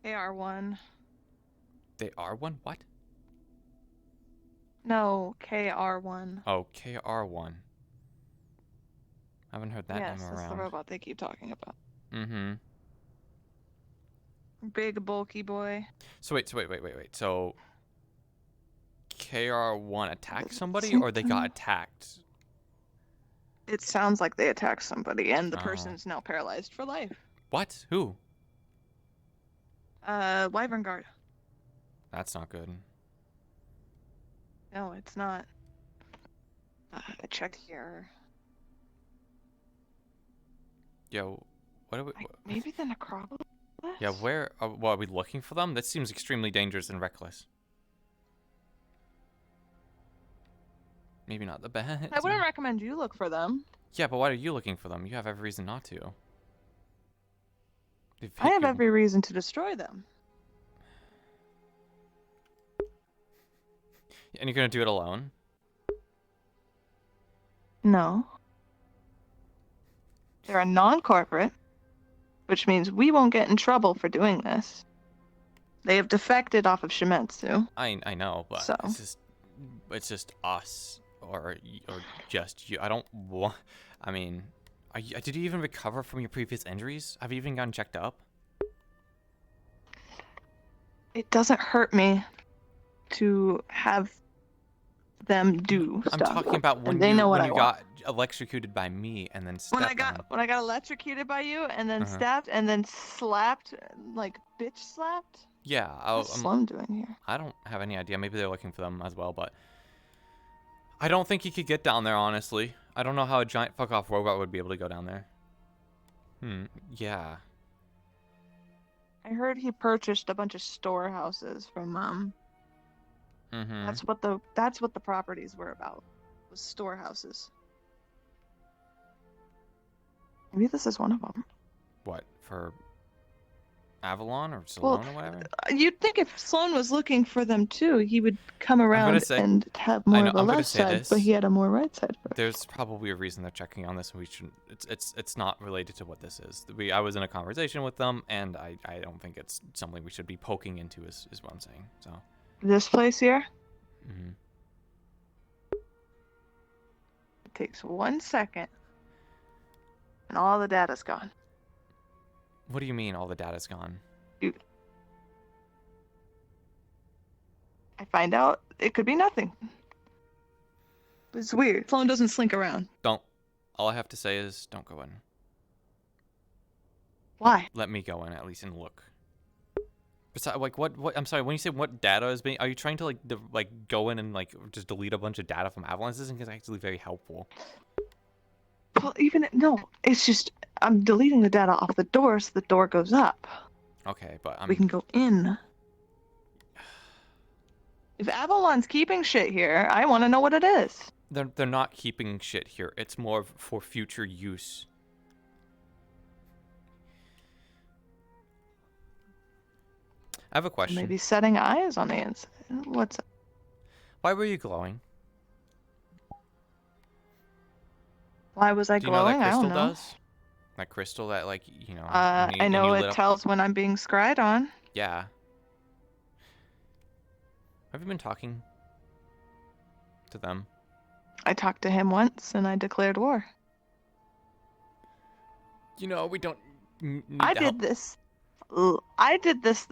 AR1. They are one? What? No, KR1. Oh, KR1. I haven't heard that yes, name that's around. the robot they keep talking about. Mm-hmm. Big, bulky boy. So wait. So KR1 attacked somebody, or they got attacked? It sounds like they attacked somebody, and the Oh. person's now paralyzed for life. What? Who? Wyvern guard. That's not good. No, it's not. I checked here. Yo, what are we? Maybe the necropolis? Yeah, where? Are we looking for them? That seems extremely dangerous and reckless. Maybe not the best. I wouldn't recommend you look for them. Yeah, but why are you looking for them? You have every reason not to. I have every reason to destroy them. And you're gonna do it alone? No. They're a non-corporate. which means we won't get in trouble for doing this. They have defected off of Shimetsu. I know, but So. it's just us or just you. I don't want. I mean, did you even recover from your previous injuries? Have you even gotten checked up? It doesn't hurt me to have them do I'm stuff. talking about and when they you know what when I you want. got electrocuted by me and then When I stepped got on. when I got electrocuted by you and then Uh-huh. stabbed and then slapped, like bitch slapped. Yeah, What's Sloan doing here? I don't have any idea. Maybe they're looking for them as well, but I don't think he could get down there, honestly. I don't know how a giant fuck-off robot would be able to go down there. Yeah. I heard he purchased a bunch of storehouses from Mm-hmm. That's what the properties were about. Was storehouses. Maybe this is one of them. What, for Avalon or Salone or whatever? You'd think if Sloan was looking for them too, he would come around say- and have I more know- of a I'm gonna left say side, this. but he had a more right side. There's probably a reason they're checking on this, and we shouldn't. It's not related to what this is. I was in a conversation with them, and I don't think it's something we should be poking into. Is what I'm saying. So. This place here. Mm-hmm. It takes 1 second, and all the data's gone. What do you mean all the data's gone? I find out it could be nothing. It's weird. Sloan doesn't slink around. Don't. All I have to say is don't go in. Why? Let me go in at least and look. Besides, like what? I'm sorry. When you say what data is being, are you trying to like go in and like just delete a bunch of data from Avalon? This isn't actually very helpful. Well, no, it's just I'm deleting the data off the door so the door goes up. Okay, but We can go in. If Avalon's keeping shit here, I want to know what it is. They're not keeping shit here. It's more for future use. I have a question. Maybe setting eyes on the inside. What's up? Why were you glowing? Why was I Do you know glowing? that I crystal don't know. does? That crystal that like when you- I when know you it lit up- tells when I'm being scryed on. Yeah. Have you been talking to them? I talked to him once and I declared war. You know, we don't need I to did help. this. I did this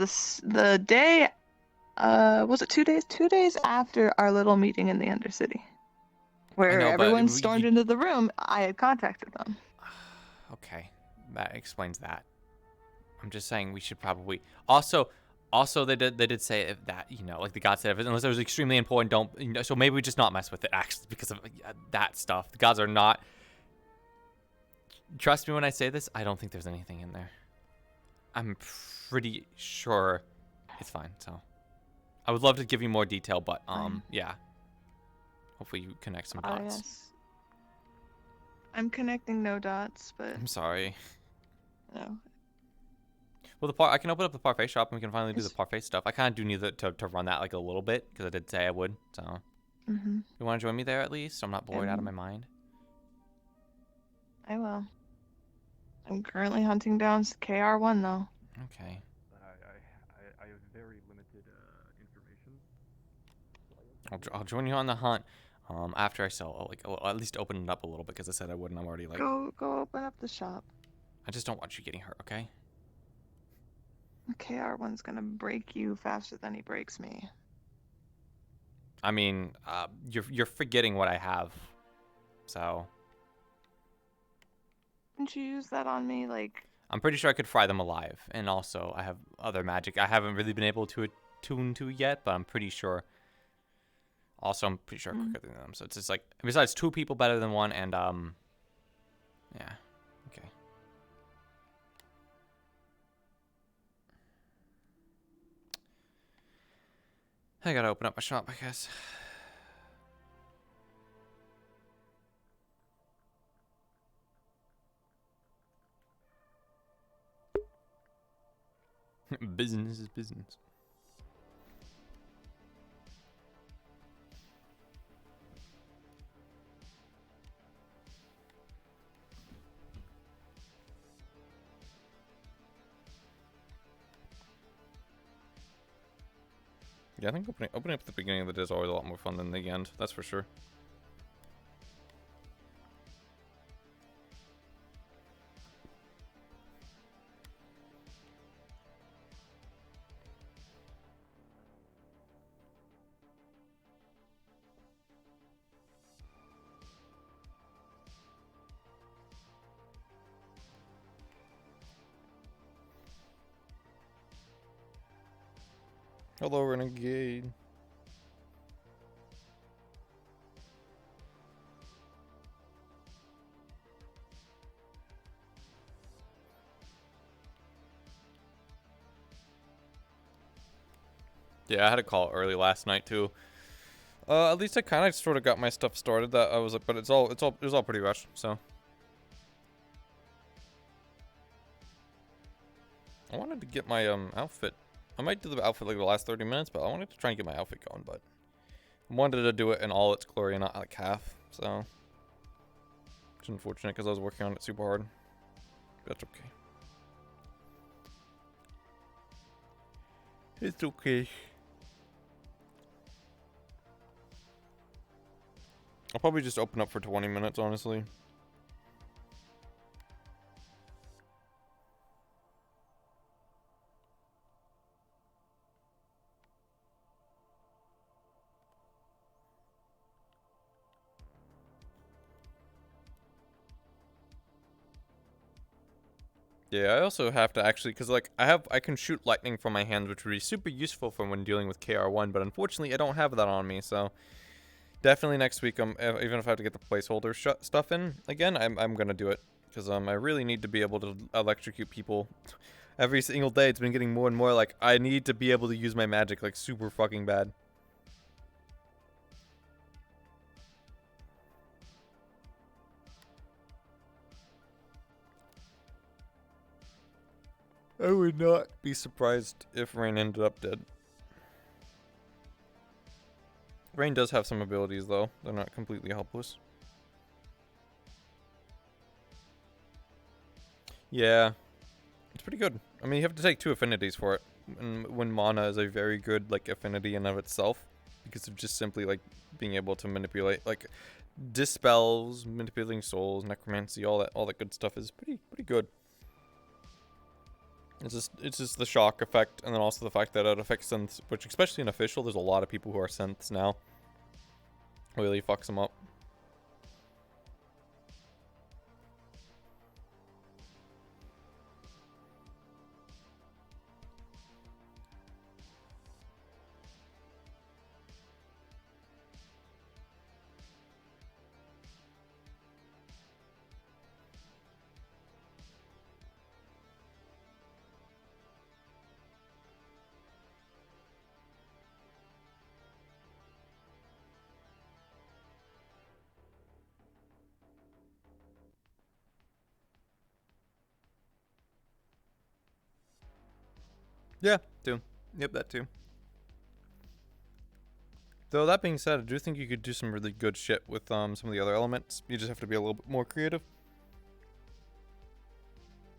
the day. Was it 2 days? 2 days after our little meeting in the Undercity, where I know, but everyone you- stormed into the room. I had contacted them. Okay, that explains that. I'm just saying we should probably also they did say if that like the gods said if unless it was extremely important don't so maybe we just not mess with it actually because of that stuff. The gods are not. Trust me when I say this. I don't think there's anything in there. I'm pretty sure it's fine. So I would love to give you more detail, but yeah. Hopefully you connect some dots. Yes. I'm connecting no dots, but I'm sorry. no. Well, I can open up the parfait shop and we can finally do the parfait stuff. I kind of do need to run that like a little bit because I did say I would. So, Mhm. You want to join me there at least? So I'm not bored out of my mind. I will. I'm currently hunting down KR1 though. Okay. I have very limited information. I'll join you on the hunt. After I sell, I'll at least open it up a little bit because I said I would, and I'm already like. Go open up the shop. I just don't want you getting hurt, okay? KR1's gonna break you faster than he breaks me. I mean, you're forgetting what I have, so. Didn't you use that on me? Like, I'm pretty sure I could fry them alive, and also I have other magic I haven't really been able to attune to yet, but I'm pretty sure. Also, I'm pretty sure quicker than them, so it's just like besides 2 people better than 1, and yeah, okay. I gotta open up my shop, I guess. Business is business. Yeah, I think opening up at the beginning of the day is always a lot more fun than the end. That's for sure. Hello, Renegade. Yeah, I had a call early last night too. At least I kind of sort of got my stuff started. That I was like, but it was all pretty rushed. So I wanted to get my outfit. I might do the outfit like the last 30 minutes, but I wanted to try and get my outfit going. But I wanted to do it in all its glory, not like half. So it's unfortunate because I was working on it super hard. But that's okay. It's okay. I'll probably just open up for 20 minutes, honestly. Yeah, I also have to actually, because like I can shoot lightning from my hands, which would be super useful for when dealing with KR1, but unfortunately I don't have that on me, so definitely next week, even if I have to get the placeholder stuff in again, I'm gonna do it, because I really need to be able to electrocute people every single day. It's been getting more and more like I need to be able to use my magic like super fucking bad. I would not be surprised if Rain ended up dead. Rain does have some abilities, though. They're not completely helpless. Yeah. It's pretty good. I mean, you have to take 2 affinities for it. And when mana is a very good, like, affinity in of itself. Because of just simply, like, being able to manipulate, like, dispels, manipulating souls, necromancy, all that good stuff is pretty good. It's just the shock effect, and then also the fact that it affects synths, which especially in official, there's a lot of people who are synths now. Really fucks them up. Yeah, too. Yep, that too. Though that being said, I do think you could do some really good shit with some of the other elements. You just have to be a little bit more creative.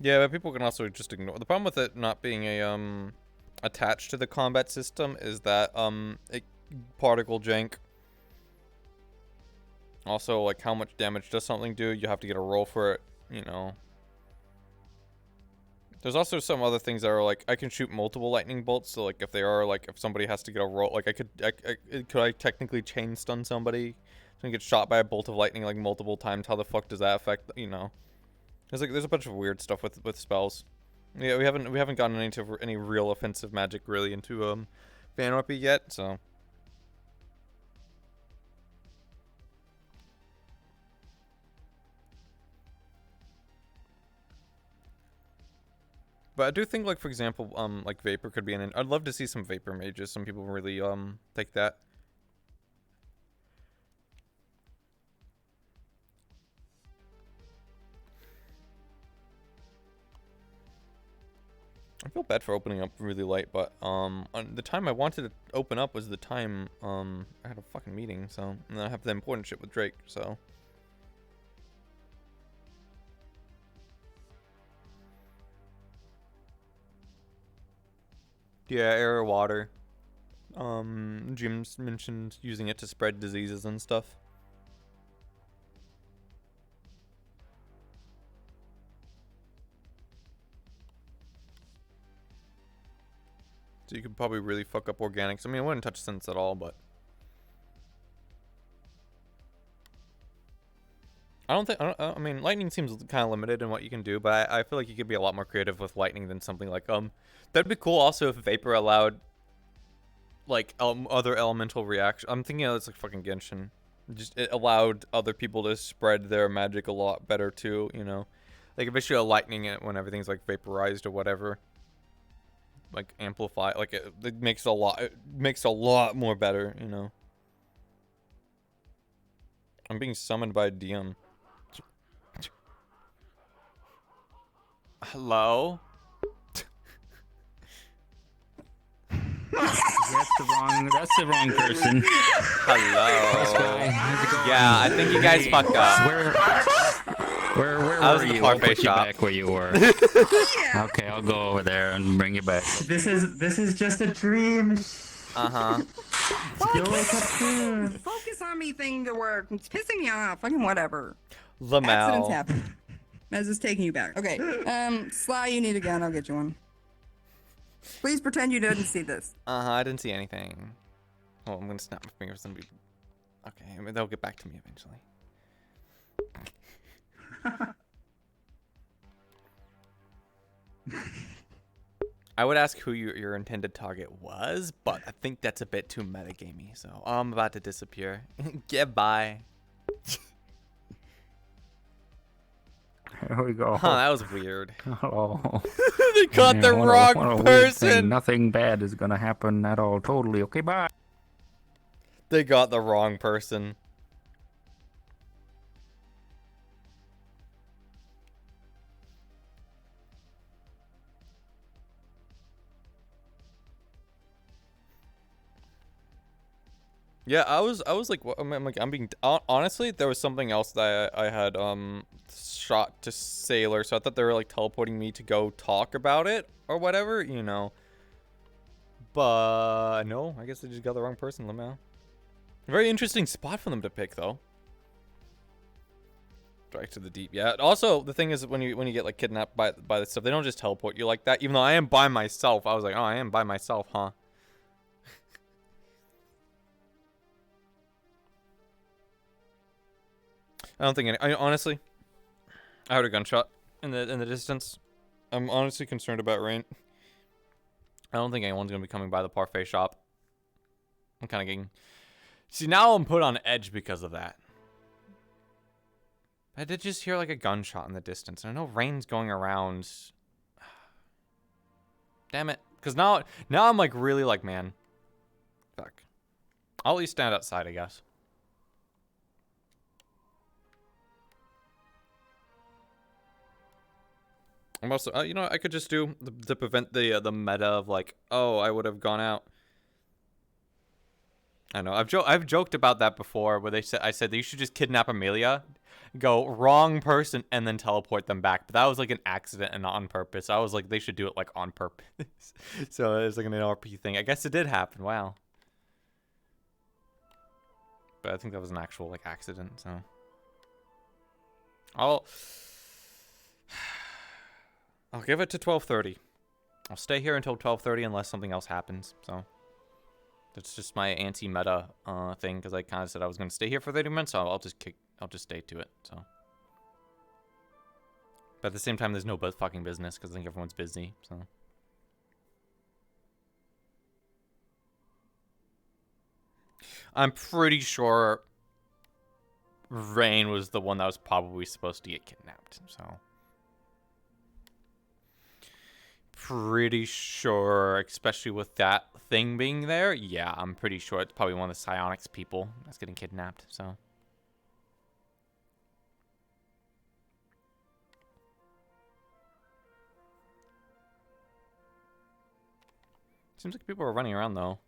Yeah, but people can also just ignore. The problem with it not being a attached to the combat system is that it particle jank. Also, like how much damage does something do? You have to get a roll for it, you know. There's also some other things that are like, I can shoot multiple lightning bolts, so like if somebody has to get a roll, like could I technically chain stun somebody? So get shot by a bolt of lightning like multiple times, how the fuck does that affect, you know? There's a bunch of weird stuff with spells. Yeah, we haven't gotten into any real offensive magic really into Phanorpy yet, so. But I do think, like, for example, like Vapor could be I'd love to see some Vapor mages. Some people really, take that. I feel bad for opening up really late, but, the time I wanted to open up was the time, I had a fucking meeting, so, and then I have the important shit with Drake, so. Yeah, air or water. Jim's mentioned using it to spread diseases and stuff. So you could probably really fuck up organics. I mean, I wouldn't touch synths at all, but I mean, lightning seems kind of limited in what you can do, but I feel like you could be a lot more creative with lightning than something like that'd be cool also if Vapor allowed like other elemental reaction. I'm thinking it's like fucking Genshin. Just it allowed other people to spread their magic a lot better too, you know. Like if it should lightning it when everything's like vaporized or whatever. Like amplify, like it makes a lot more better, you know. I'm being summoned by a DM. Hello? That's the wrong person. Hello. Yeah, I think you guys fucked up. Where I was were in the you? I'll parfait put you shop. back where you were. Okay, I'll go over there and bring you back. This is just a dream. Uh-huh. You'll wake up soon. Focus on me thing to work. It's pissing me off. Fucking whatever. Lamau. Accidents happen. Mez is taking you back. Okay. Sly, you need a gun. I'll get you one. Please pretend you didn't see this. I didn't see anything. Oh, I'm gonna snap my fingers and be... Okay, I mean, they'll get back to me eventually. I would ask who your intended target was, but I think that's a bit too metagamey, so I'm about to disappear. Goodbye. Here we go. Huh, that was weird. Oh. They caught the what a wrong weird person. thing. Nothing bad is gonna happen at all. Totally. Okay, bye. They got the wrong person. Yeah, I was like, what, I'm being honestly, there was something else that I had shot to Sailor, so I thought they were like teleporting me to go talk about it or whatever, you know. But no, I guess they just got the wrong person, Lamau. Very interesting spot for them to pick though. Strike to the deep. Yeah. Also, the thing is when you get like kidnapped by this stuff, they don't just teleport you like that. Even though I am by myself, I was like, oh, I am by myself, huh? I don't think any. Honestly, I heard a gunshot in the distance. I'm honestly concerned about Rain. I don't think anyone's gonna be coming by the parfait shop. I'm kind of getting. See, now I'm put on edge because of that. I did just hear like a gunshot in the distance, and I know Rain's going around. Damn it! Because now I'm like really like, man. Fuck. I'll at least stand outside, I guess. I'm also, you know, I could just do to prevent the meta of like, oh, I would have gone out. I know I've joked about that before, where I said that you should just kidnap Amelia, go wrong person, and then teleport them back. But that was like an accident and not on purpose. I was like, they should do it like on purpose. So it was like an NRP thing. I guess it did happen. Wow. But I think that was an actual like accident. So I'll give it to 12:30. I'll stay here until 12:30 unless something else happens. So that's just my anti-meta thing, because I kind of said I was going to stay here for 30 minutes, so I'll just stay to it. So, but at the same time, there's no fucking business because I think everyone's busy. So. I'm pretty sure Rain was the one that was probably supposed to get kidnapped. So. Pretty sure, especially with that thing being there, yeah, I'm pretty sure it's probably one of the psionics people that's getting kidnapped, so. Seems like people are running around, though.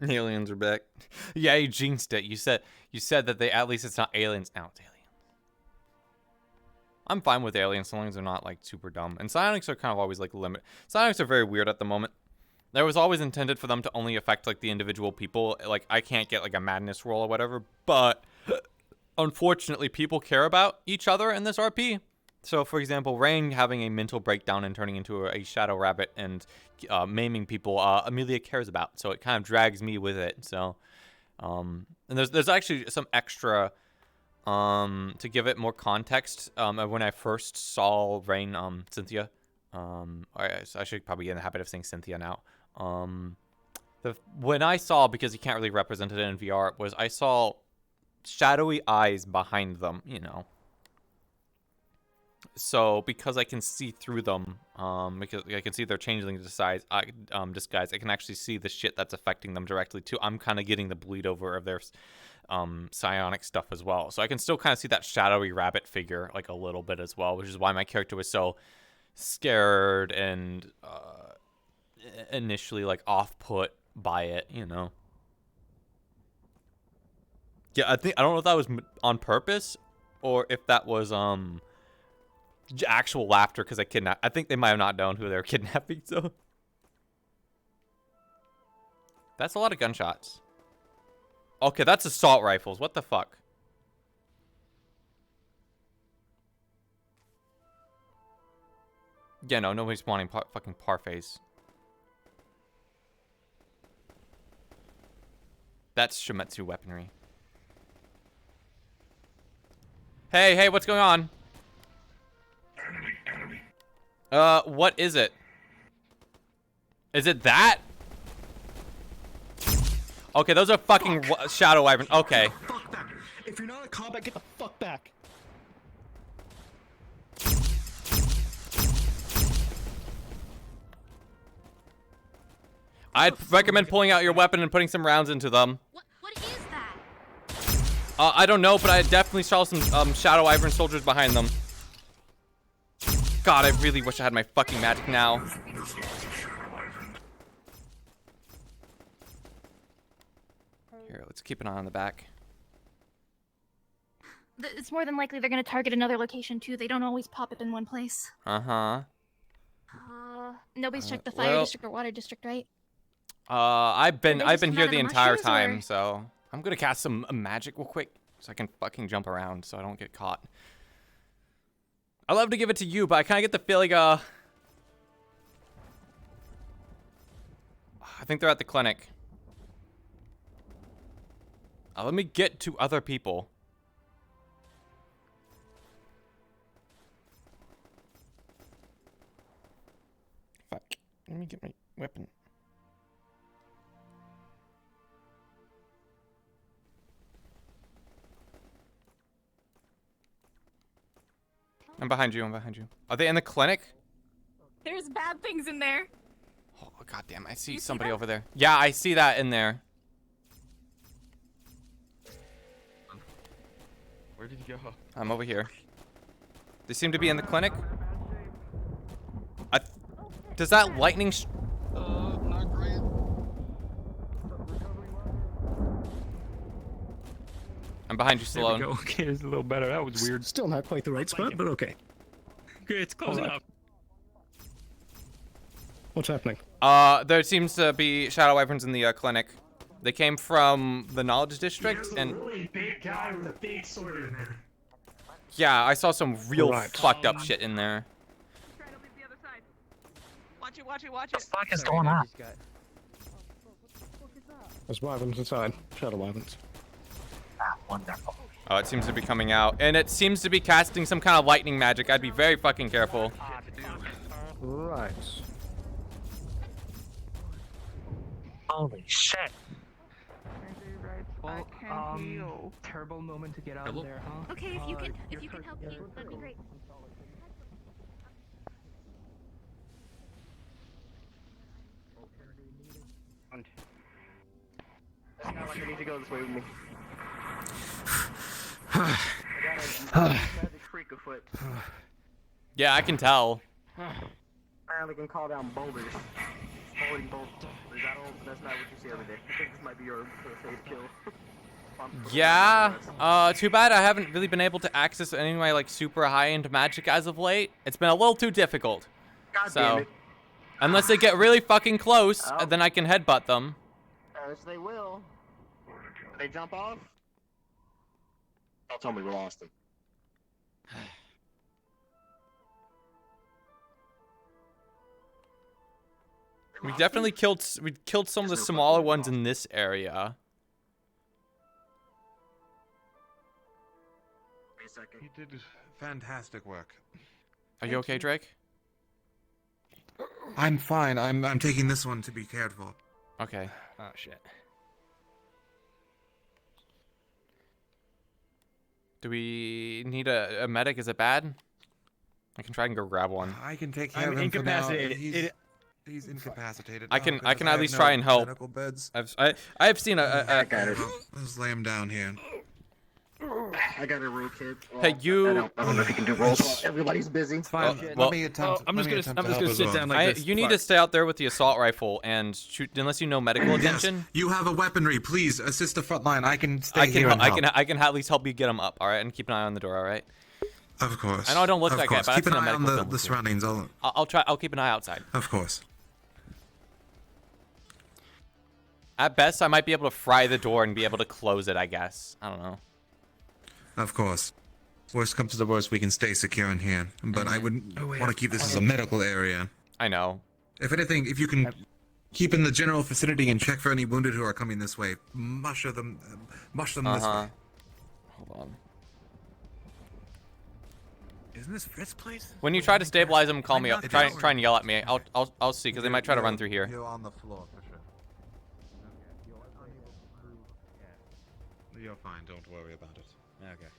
Aliens are back. Yeah, you jinxed it. You said that they at least it's not aliens. Now it's aliens. I'm fine with aliens so long as they're not like super dumb. And psionics are kind of always like limited. Psionics are very weird at the moment. There was always intended for them to only affect like the individual people. Like I can't get like a madness roll or whatever, but unfortunately people care about each other in this RP. So for example, Rain having a mental breakdown and turning into a shadow rabbit and maiming people, Amelia cares about. So it kind of drags me with it. So, and there's actually some extra, to give it more context. When I first saw Rain, Cynthia, I should probably get in the habit of saying Cynthia now. When I saw, because you can't really represent it in VR, was I saw shadowy eyes behind them, you know. So because I can see through them, because I can see their changeling disguise, I can actually see the shit that's affecting them directly too. I'm kind of getting the bleed over of their psionic stuff as well. So I can still kind of see that shadowy rabbit figure like a little bit as well, which is why my character was so scared and initially like off-put by it, you know. Yeah, I don't know if that was on purpose or if that was actual laughter because I think they might have not known who they were kidnapping. So that's a lot of gunshots. Okay, that's assault rifles. What the fuck? Yeah, no, nobody's wanting fucking parfaits. That's Shimetsu weaponry. Hey, what's going on? What is it? Is it that? Okay, those are fucking shadow wyverns. Okay. Fuck back. If you're not in combat, get the fuck back. I'd recommend pulling out your weapon and putting some rounds into them. What is that? I don't know, but I definitely saw some shadow wyvern soldiers behind them. God, I really wish I had my fucking magic now. Here, let's keep an eye on the back. It's more than likely they're gonna target another location too. They don't always pop up in one place. Uh-huh. Nobody's checked the fire district or water district, right? I've been just here come out of the the entire mushrooms, time, or- so I'm gonna cast some magic real quick so I can fucking jump around so I don't get caught. I love to give it to you, but I kind of get the feeling, I think they're at the clinic. Let me get to other people. Fuck. Let me get my weapon. I'm behind you, Are they in the clinic? There's bad things in there. Oh, goddamn, I see somebody over there. Yeah, I see that in there. Where did he go? I'm over here. They seem to be in the clinic. Does that lightning... Not great. I'm behind you, There we Stallone. go. Okay, it's a little better. That was weird. Still not quite the right spot, but okay. Okay, it's close enough. What's happening? There seems to be shadow wyverns in the clinic. They came from the Knowledge District, and really big guy with a big sword in there. yeah, I saw some real Right. fucked up shit in there. Watch it. What the fuck is going on? There's wyverns inside. Shadow wyverns. Ah, wonderful. Oh, it seems to be coming out, and it seems to be casting some kind of lightning magic. I'd be very fucking careful. Right. Holy shit. I can heal. Terrible moment to get out of there, huh? Okay, if you can help me, that'd be great. You need to go this way with me. Magic freak afoot. Yeah, I can tell. Apparently can call down boulders. Holding boulders. That's not what you see every day. I think this might be your safe kill. Yeah. Too bad I haven't really been able to access any of my like super high-end magic as of late. It's been a little too difficult. God So, damn it. unless they get really fucking close, then I can headbutt them. Yes, they will. They jump off? Don't tell me we lost them. We definitely killed some of the smaller ones in this area. Wait a second. You did fantastic work. Are you okay, Drake? I'm fine. I'm taking this one to be cared for. Okay. Oh shit. Do we need a medic? Is it bad? I can try and go grab one. I can take care I'm of him for now. incapacitated. He's incapacitated. I can at least try and help. Medical beds. I've seen a Let's lay him down here. I got a roll, kid. Hey, you. I don't know if you can do rolls. Everybody's busy. It's fine. well, let me attempt. I'm just gonna sit down like this. You need to stay out there with the assault rifle and shoot unless you know medical attention. Yes, you have a weaponry. Please assist the front line. I can stay here and help. I can at least help you get them up. All right, and keep an eye on the door. All right. Of course. I know I don't look of like course. it, but keep I've an seen a eye on medical film the before. surroundings. I'll try. I'll keep an eye outside. Of course. At best, I might be able to fry the door and be able to close it. I guess. I don't know. Of course. Worst comes to the worst, we can stay secure in here. But I wouldn't want to keep this as a medical area. I know. If anything, if you can keep in the general vicinity and check for any wounded who are coming this way, mush them this way. Hold on. Isn't this Fritz place? When you try to stabilize them, call me up. Try and yell at me. I'll see because they might try to run through here. You're on the floor for sure. You're fine. Don't worry about it. Okay.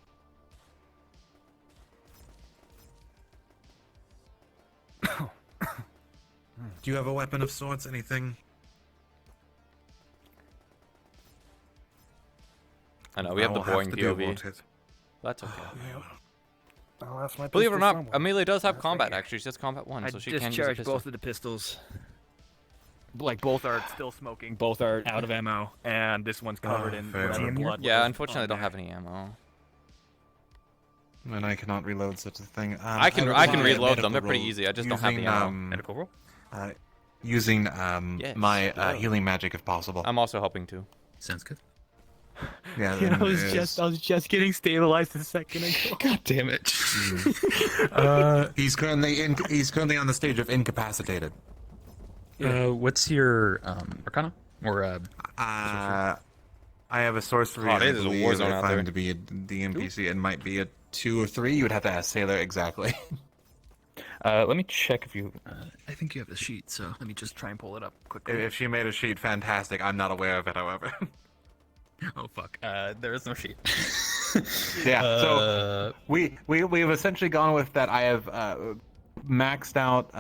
Do you have a weapon of sorts? Anything? I know we have the will have boring to do, POV. won't it? That's okay. I'll ask my Believe it or pistol not, somewhere. Amelia does have That's combat. right here. Actually, she has combat 1, I so she can use a discharged pistol. both of the pistols. Like both are still smoking, both are out of ammo, and this one's covered in fair whatever enough. blood. Yeah, was unfortunately, I on don't there. have any ammo. And I cannot reload such a thing. I can would reload say a them. medical They're pretty roll easy. I just don't have the ammo. Medical roll? Using Yes, my yeah. healing magic if possible. I'm also hoping to. Sounds good. Yeah, Yeah, then I was it's- just getting stabilized a second ago. God damn it. he's currently on the stage of incapacitated. What's your Arcana or I have a sorcery. Oh, I it is a war believe, zone if out I'm there. to be the NPC, it might be a 2 or 3. You would have to ask Sailor exactly. Let me check if you. I think you have the sheet, so let me just try and pull it up quickly. If she made a sheet, fantastic. I'm not aware of it, however. Oh fuck. There is no sheet. Yeah. So we've essentially gone with that. I have maxed out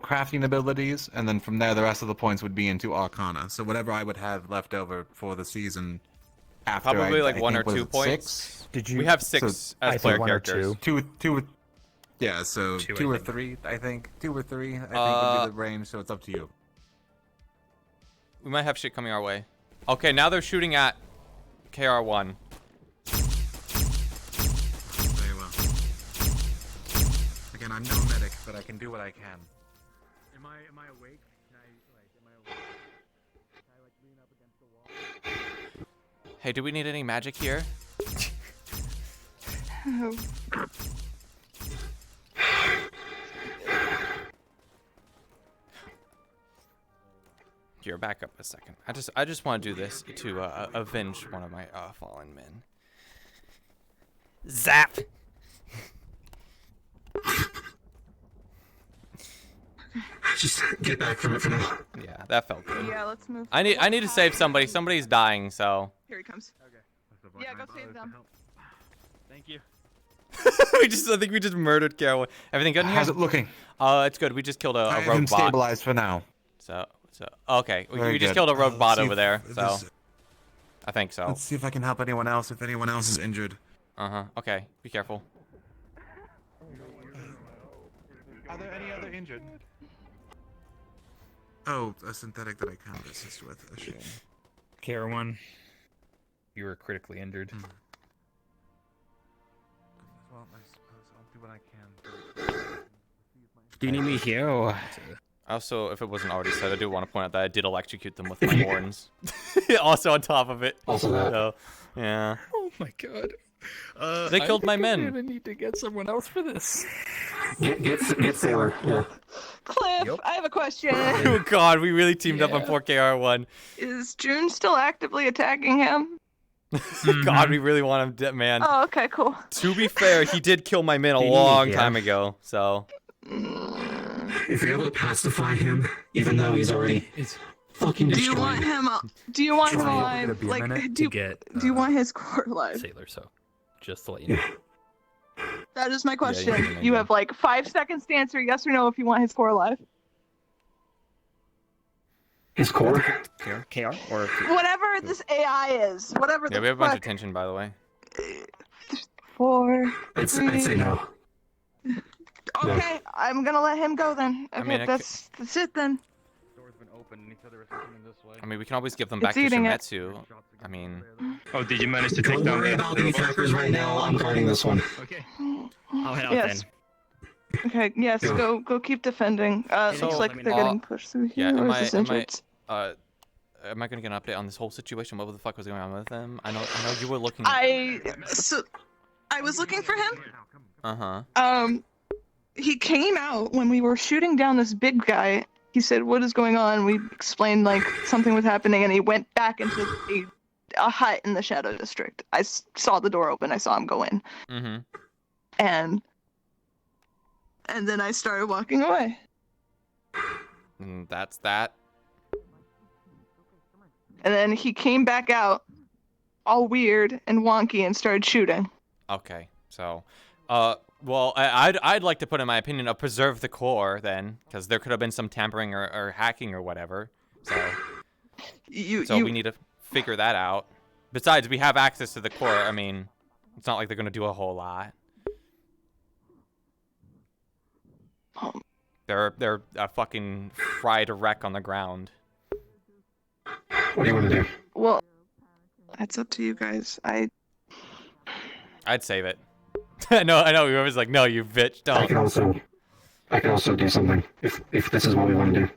crafting abilities, and then from there the rest of the points would be into Arcana. So whatever I would have left over for the season. After Probably like I 1 or think, was 2 it points. 6? Did you? We have 6 So I as think player 1 or characters. 2. Yeah. So 2, 2 I or think. 3. I think 2 or 3. I think would be the range. So it's up to you. We might have shit coming our way. Okay, now they're shooting at KR1. Very well. Again, I'm no medic, but I can do what I can. Am I awake? Am I awake? Can I lean up against the wall? Hey, do we need any magic here? Here, back up a second. I just want to do this to avenge one of my fallen men. Zap. Just get back from it for now. Yeah, that felt good. Yeah, let's move. I need to save somebody. Somebody's dying, so. Here he comes. Okay. Yeah, go save them. Thank you. I think we just murdered Carol. Everything good in here? How's it looking? It's good. We just killed a I have rogue him bot. stabilized for now. So okay. Very We just good. killed a rogue Let's bot see over if there. So this- I think so. Let's see if I can help anyone else. If anyone else is injured. Okay. Be careful. Are there any other injured? Oh, a synthetic that I can't assist with. A shame. KR1, you were critically injured. Well, I suppose I'll do what I can. Do you need me here or? Also, if it wasn't already said, I do want to point out that I did electrocute them with my horns. Also on top of it. Also that. So, yeah. Oh my god. They killed my men. I'm gonna need to get someone else for this. Get Sailor. Yeah. Cliff, I have a question. Oh god, we really teamed up on 4KR1. Is June still actively attacking him? God, we really want him dead, man. Oh, okay, cool. To be fair, he did kill my men a long time ago, so. If you're able to pacify him, even though he's already fucking Do destroyed. you want him? Do you want him Try alive? to be a Like, minute do to get, you want his core alive? Sailor, so just to let you know. That is my question. you can You have like 5 seconds to answer yes or no if you want his core alive. His core? KR or Whatever this AI is, whatever Yeah, the we have a bunch of fuck. tension, by the way. 4, I'd 3. say no. Okay, I'm gonna let him go then. Okay, mean, I that's it then. Door's been open, and he said there was something this way. I mean, we can always give them It's back to eating it. Shimetsu. I mean, Oh, did you manage to take Don't down worry the about the attackers right now. I'm guarding this one. Okay. I'll head out Yes. Okay, yes, Yeah. go keep defending. So, Looks like let me they're know. getting pushed through here. yeah, Or am is I, this am injured? I gonna get an update on this whole situation? What the fuck was going on with them? I know you were looking. I was looking for him. Uh-huh. He came out when we were shooting down this big guy. He said, "What is going on?" We explained like something was happening, and he went back into a hut in the Shadow District. I saw the door open. I saw him go in, Mm-hmm. and then I started walking away. That's that. And then he came back out, all weird and wonky, and started shooting. Okay, so, well, I'd like to put in my opinion of preserve the core then, because there could have been some tampering or hacking or whatever. So, we need to figure that out. Besides, we have access to the core. I mean, it's not like they're gonna do a whole lot. They're fucking fried a wreck on the ground. What do you want to do? Well, that's up to you guys. I'd save it. I know. You're always like, no, you bitch, don't. I can also do something if this is what we want to do.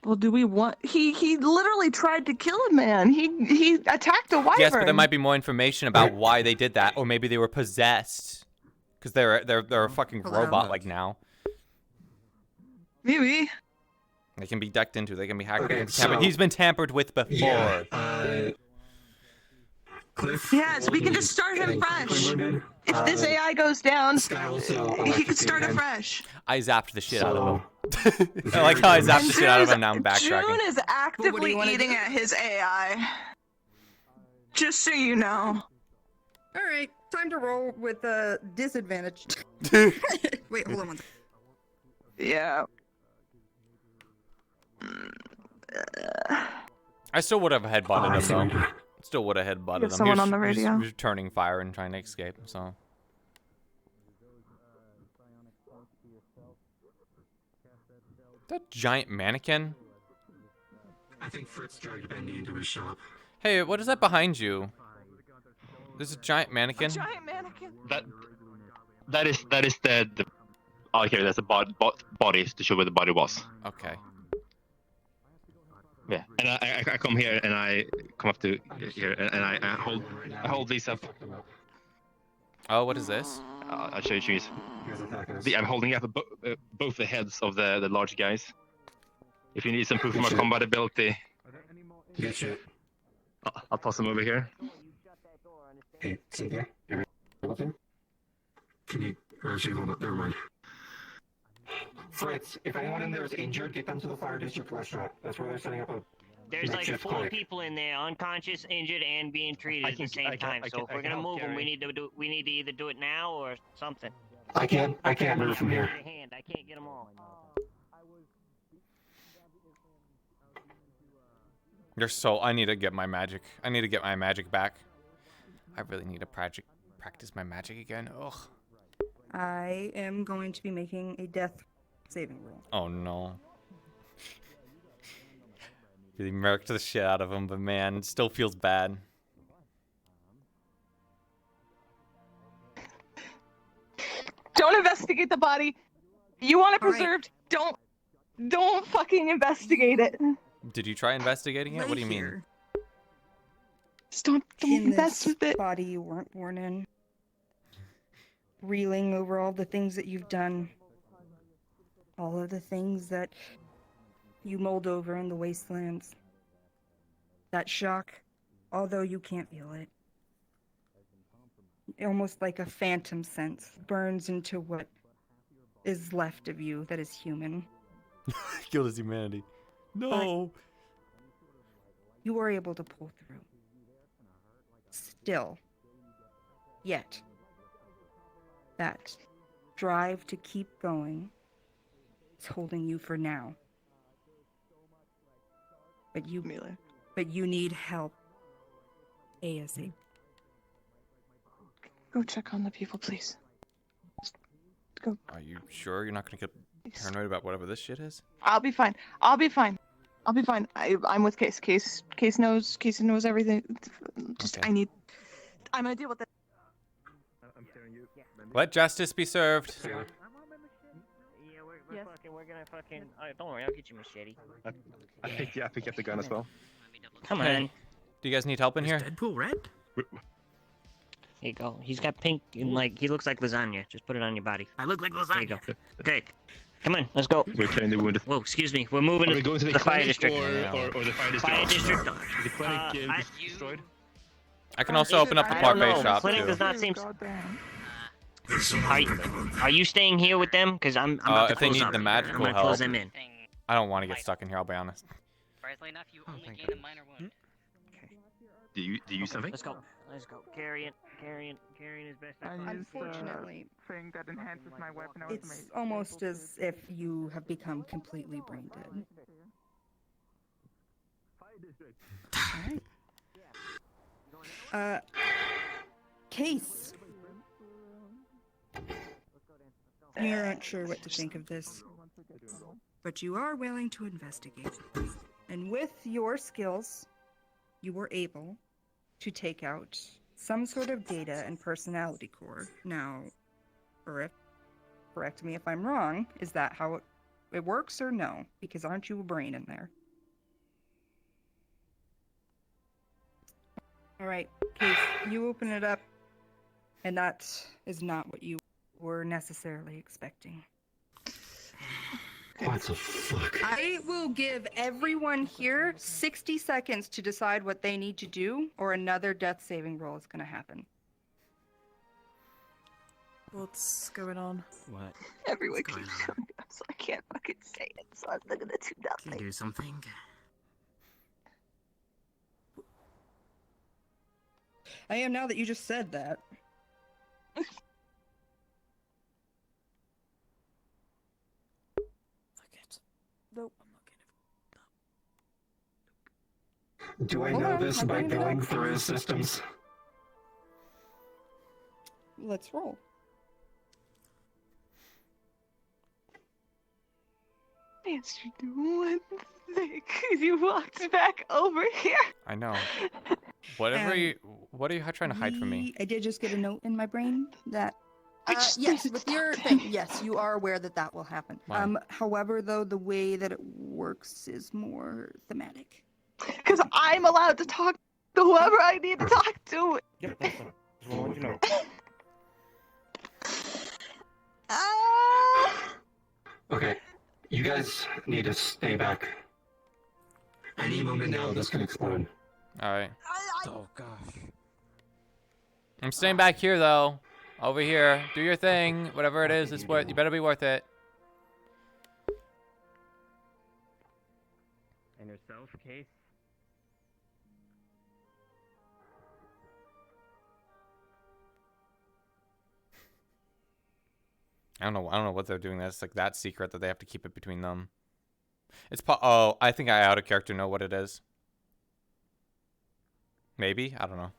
Well, do we want? He literally tried to kill a man. He attacked a wyvern. Yes, but there might be more information about why they did that, or maybe they were possessed, because they're a fucking robot like now. Maybe. They can be decked into. They can be hacked. Okay, They can be tampered. so- He's been tampered with before. Yeah, Cliff. Yes, we can just start him fresh. If this AI goes down, he can start afresh. I zapped the shit out of him. I like how I zapped the shit out of him. Now I'm backtracking. June is actively eating at his AI. Just so you know. All right, time to roll with disadvantage. Wait, hold on one second. Yeah. I still would have headbutted him though. Still would have headbutted him. Get someone He was- on the he was radio. returning fire and trying to escape. So. That giant mannequin. I think Fritz dragged Bendy into his shop. Hey, what is that behind you? There's a giant mannequin. Giant mannequin. That is the oh here there's a body to show where the body was. Okay. Yeah, and I come here and I come up to here and I hold these up. Oh, what is this? I'll show you trees. I'm holding up both the heads of the large guys. If you need some proof of my combat ability, Good shit. I'll toss them over here. Hey, Cynthia, you're up there? Can you? Or actually, hold up. Never mind. Fritz, if anyone in there is injured, get them to the fire district restaurant. That's where they're setting up a. There's like makeshift 4 clinic. people in there, unconscious, injured, and being treated at the same time. So if we're gonna move them, we need to either do it now or something. I can't move from here. Your hand, I can't get them all. You're so. I need to get my magic. I need to get my magic back. I really need to practice my magic again. Ugh. I am going to be making a death saving roll. Oh no. Really murked the shit out of him, but man, it still feels bad. Don't investigate the body. You want it All right. preserved. Don't fucking investigate it. Did you try investigating it? What do you mean? Here. Just don't In mess this with it. body you weren't born in. Reeling over all the things that you've done. All of the things that you mulled over in the wastelands. That shock, although you can't feel it. Almost like a phantom sense burns into what is left of you that is human. Killed his humanity. No. You were able to pull through. Still. Yet. That drive to keep going is holding you for now. But you need help. ASAP. Go check on the people, please. Just go. Are you sure you're not gonna get paranoid about whatever this shit is? I'll be fine. I'll be fine. I'm with Case. Case knows everything. Just Okay. I'm gonna deal with it. Let justice be served. Yeah, we're gonna fucking. Don't worry, I'll get you a machete. I picked up the gun as well. Come Hey, on. do you guys need help in here? Deadpool red? Here you go. He's got pink and like he looks like lasagna. Just put it on your body. I look like lasagna. There you go. Okay. Come on, let's go. We're carrying the wounded. Whoa, excuse me. We're moving Are we going to the fire clinic district. or the fire district? Fire district. The clinic destroyed? I can also open up the parfait shop The clinic too. does not seem. Are you staying here with them? Because I'm about to if they close need up. the I'm magical gonna help, close them in. I don't want to get stuck in here. I'll be honest. Surprisingly enough, you only gain a minor wound. Do you something? Let's go. Let's go. Carrying as best I can. Unfortunately, thing that enhances my weapon. it's almost as if you have become completely brain dead. Alright. Case. You're not sure what to think of this, but you are willing to investigate. And with your skills, you were able to take out some sort of data and personality core. Now, correct me if I'm wrong, is that how it works or no? Because aren't you a brain in there? Alright, Case, you open it up, and that is not what you were necessarily expecting. What the fuck? I will give everyone here 60 seconds to decide what they need to do, or another death saving roll is going to happen. What's going on? What? Everyone keeps showing up, so I can't fucking say it. So I'm not gonna do nothing. Can you do something? I am now that you just said that. Nope. Do I Hold know on, this I'm by bringing it going up. through his systems? Let's roll. Answered one thing. You walked back over here. I know. Whatever you. What are you trying to hide from me? I did just get a note in my brain that. I just Yes, need to with your thing, yes, you are aware that that will happen. Why? However, though, the way that it works is more thematic. Because I'm allowed to talk to whoever I need to talk to. Yep, that's fine. Just want to let you know. Okay, you guys need to stay back. Any moment now, this can explode. Alright. Oh gosh. I'm staying back here though. Over here. Do your thing. Whatever it is, it's worth. You better be worth it. And yourself, Case? I don't know what they're doing. That's like that secret that they have to keep it between them. It's oh, I think I out of character know what it is. Maybe, I don't know.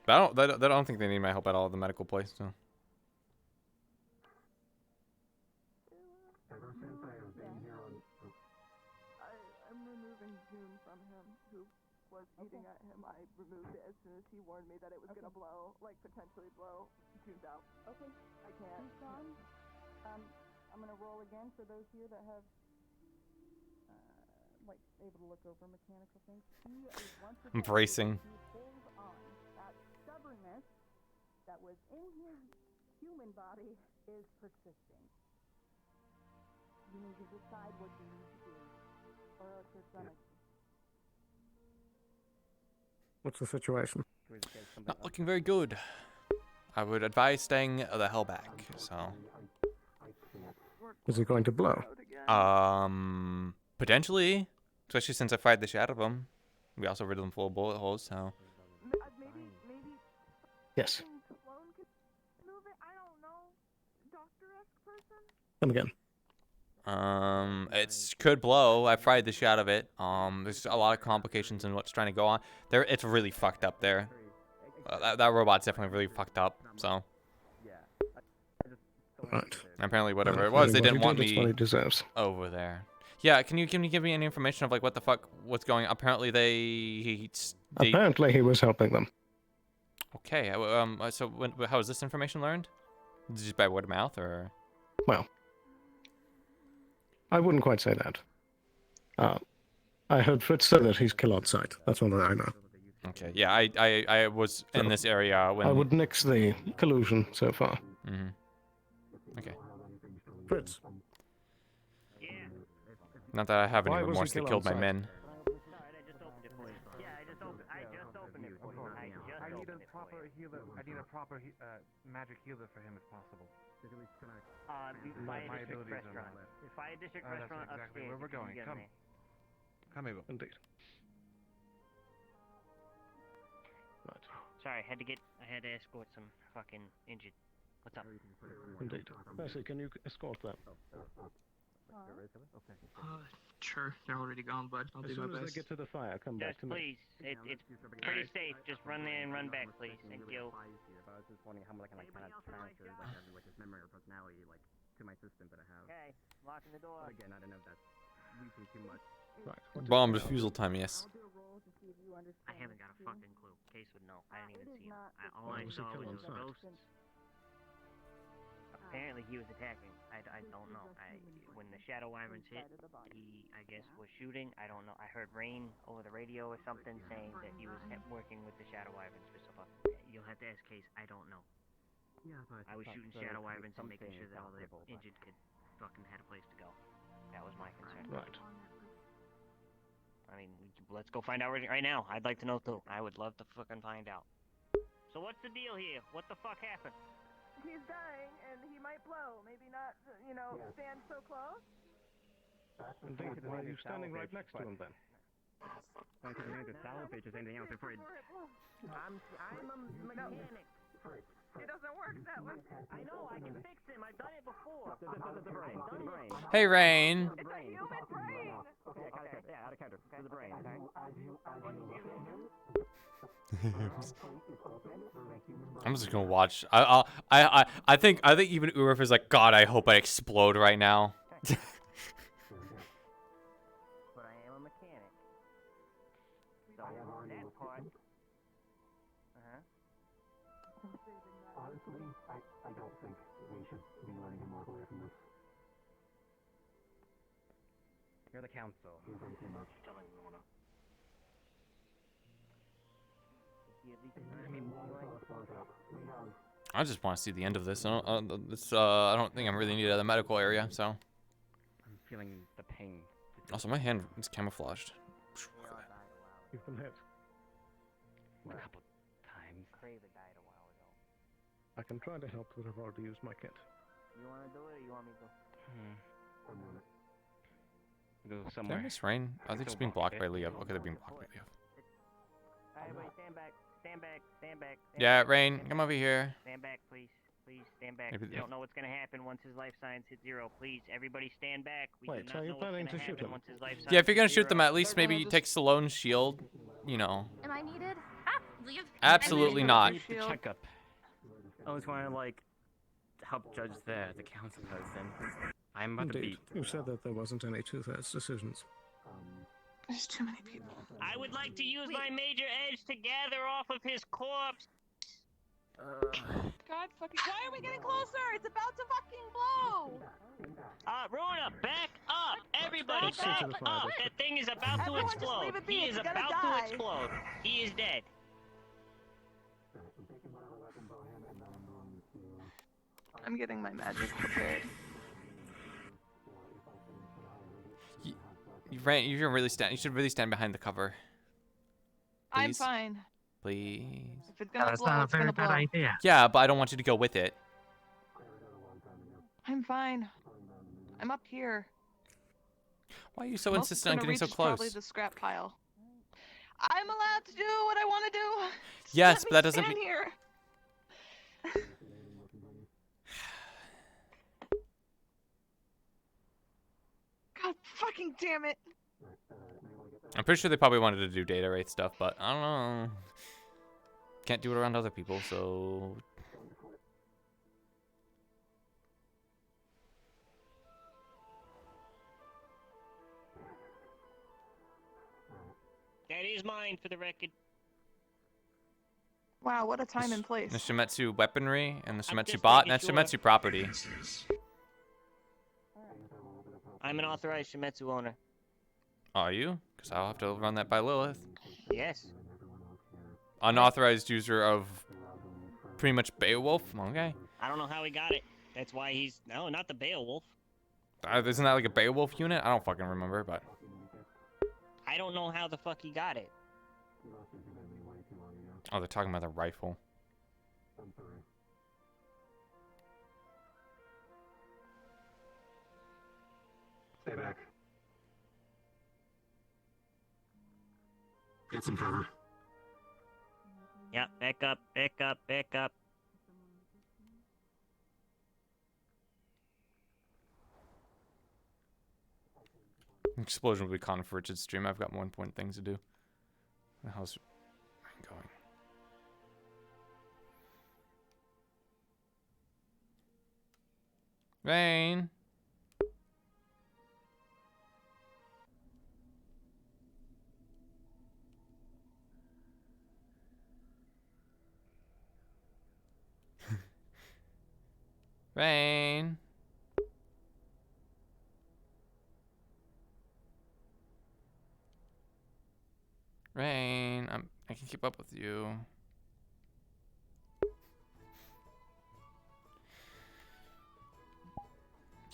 But I don't think they need my help at all at the medical place. So. I'm cartoon from him who was eating at him. I removed it as soon as he warned me that it was gonna blow, like potentially blow June's out. Okay. I can't. I'm gonna roll again for those here that have like able to look over mechanical things. He is once again I'm bracing. he holds on. That stubbornness that was in his human body is persisting. You need to decide what you need to do, or else you're gonna. What's the situation? Not looking very good. I would advise staying the hell back. So. Is he going to blow? Potentially, especially since I fired the shit out of him. We also rid them full of bullet holes. So. Yes. Move it. I don't know. Doctor-esque person. Come again. It could blow. I fried the shit out of it. There's a lot of complications in what's trying to go on. There, it's really fucked up there. That robot's definitely really fucked up. So. Right. And apparently, whatever it was, they didn't want It's what he me deserves. over there. Yeah, can you give me any information of like what the fuck what's going on? Apparently they Apparently he was helping them. Okay. So how is this information learned? Just by word of mouth, or? Well, I wouldn't quite say that. I heard Fritz say that he's kill on sight. That's all that I know. Okay. Yeah, I was in this area when I would nix the collusion so far. Mm-hmm. Okay. Fritz. Not that I have any Why was he remorse that killed killed my on men. I need a proper magic healer for him if possible. Fire District Restaurant. Fire District Restaurant that's exactly upstairs. where we're if you can going. get Come. me. Come, Abel. Indeed. Sorry, I had to escort some fucking injured. What's up? Indeed. Percy, can you escort them? Sure, they're already gone, bud. I'll As do my soon as best. they get to the fire, come back Just to me. please, it's pretty safe. Just run there and run back, please. Thank you. I was just wondering how much I can kind of transfer like his memory or personality like to my system that I have. Okay, locking the door. But again, I don't know if that's reaching too much. Right. Bomb refusal time, yes. I haven't got a fucking clue. Case would know. I didn't even see him. All I was he saw killed was on sight? ghosts. Apparently he was attacking. I don't know. When the Shadow Wyverns hit, he, I guess, was shooting. I don't know. I heard Rain over the radio or something saying that he was working with the Shadow Wyverns for so you'll have to ask Case. I don't know. Yeah, I was shooting Shadow Wyverns and making sure that all the injured kids fucking had a place to go. That was my concern. Right. I mean, let's go find out right now. I'd like to know too. I would love to fucking find out. So what's the deal here? What the fuck happened? He's dying, and he might blow. Maybe not, stand so close. Indeed. Why are you standing right next to him then? I'm to salvage or anything else before I'm a mechanic. It doesn't work that way. I know, I can fix him. I've done it before. The brain. Hey, Rain. It's a human brain. Okay. Yeah, out of counter. To the brain. I'm just gonna watch. I think even Urif is like, God, I hope I explode right now. But I am a mechanic. So that part. Honestly, I don't think we should be learning more away from this. You're the council. I just want to see the end of this. I don't think I'm really needed at the medical area, so. I'm feeling the pain. Also, my hand is camouflaged. You've been hit. A couple times. Craven died a while ago. I can try to help, but I've already used my kit. You want to do it, or you want me to? Go Did I somewhere. miss Rain? Are they just being blocked by Leo? Okay, they're being blocked by Leo. Everybody stand back. Stand back. Stand back. Yeah, Rain, come over here. Stand back, please. Please stand back. Maybe We don't know what's gonna happen once his life signs hit 0. Please, everybody stand back. We Wait, do so not you're know what's planning gonna to shoot happen him? once his life signs Yeah, if you're gonna hit shoot them, 0. at least maybe take Stallone's shield. You know. Am I needed? Leave. Absolutely not. Checkup. I was want to help judge the council president. I'm about to Indeed. beat. You said that there wasn't any two-thirds decisions. There's too many people. I would like to use my major edge to gather off of his corpse. God fucking. Why are we getting closer? It's about to fucking blow! Runa, back up! Everybody, back up! That thing is about to Everyone just explode. leave it be, He it's is gonna about die. to explode. He is dead. I'm getting my magic prepared. You should really stand behind the cover. I'm Please? fine. Please. If it's gonna That's blow, not a it's very gonna bad blow. idea. Yeah, but I don't want you to go with it. I'm fine. I'm up here. Why are you so Most insistent on gonna getting so reach Probably close? the scrap pile. I'm allowed to do what I want to do. Just Yes, let but me that doesn't stand mean- here. God fucking damn it! I'm pretty sure they probably wanted to do data rate stuff, but I don't know. Can't do it around other people, so... That is mine, for the record. Wow, what a time and place. The Shimetsu weaponry and the Shimetsu just bot, making and that's sure. Shimetsu property. I'm an authorized Shimetsu owner. Are you? Because I'll have to run that by Lilith. Yes. Unauthorized user of pretty much Beowulf? Okay. I don't know how he got it. That's why he's... No, not the Beowulf. Isn't that like a Beowulf unit? I don't fucking remember, but... I don't know how the fuck he got it. Oh, they're talking about the rifle. Stay back. Get some cover. Yep, back up, back up, back up. Explosion will be common for Richard's stream. I've got more important things to do. The hell's Rain going? Rain. Rain. Rain, I can keep up with you.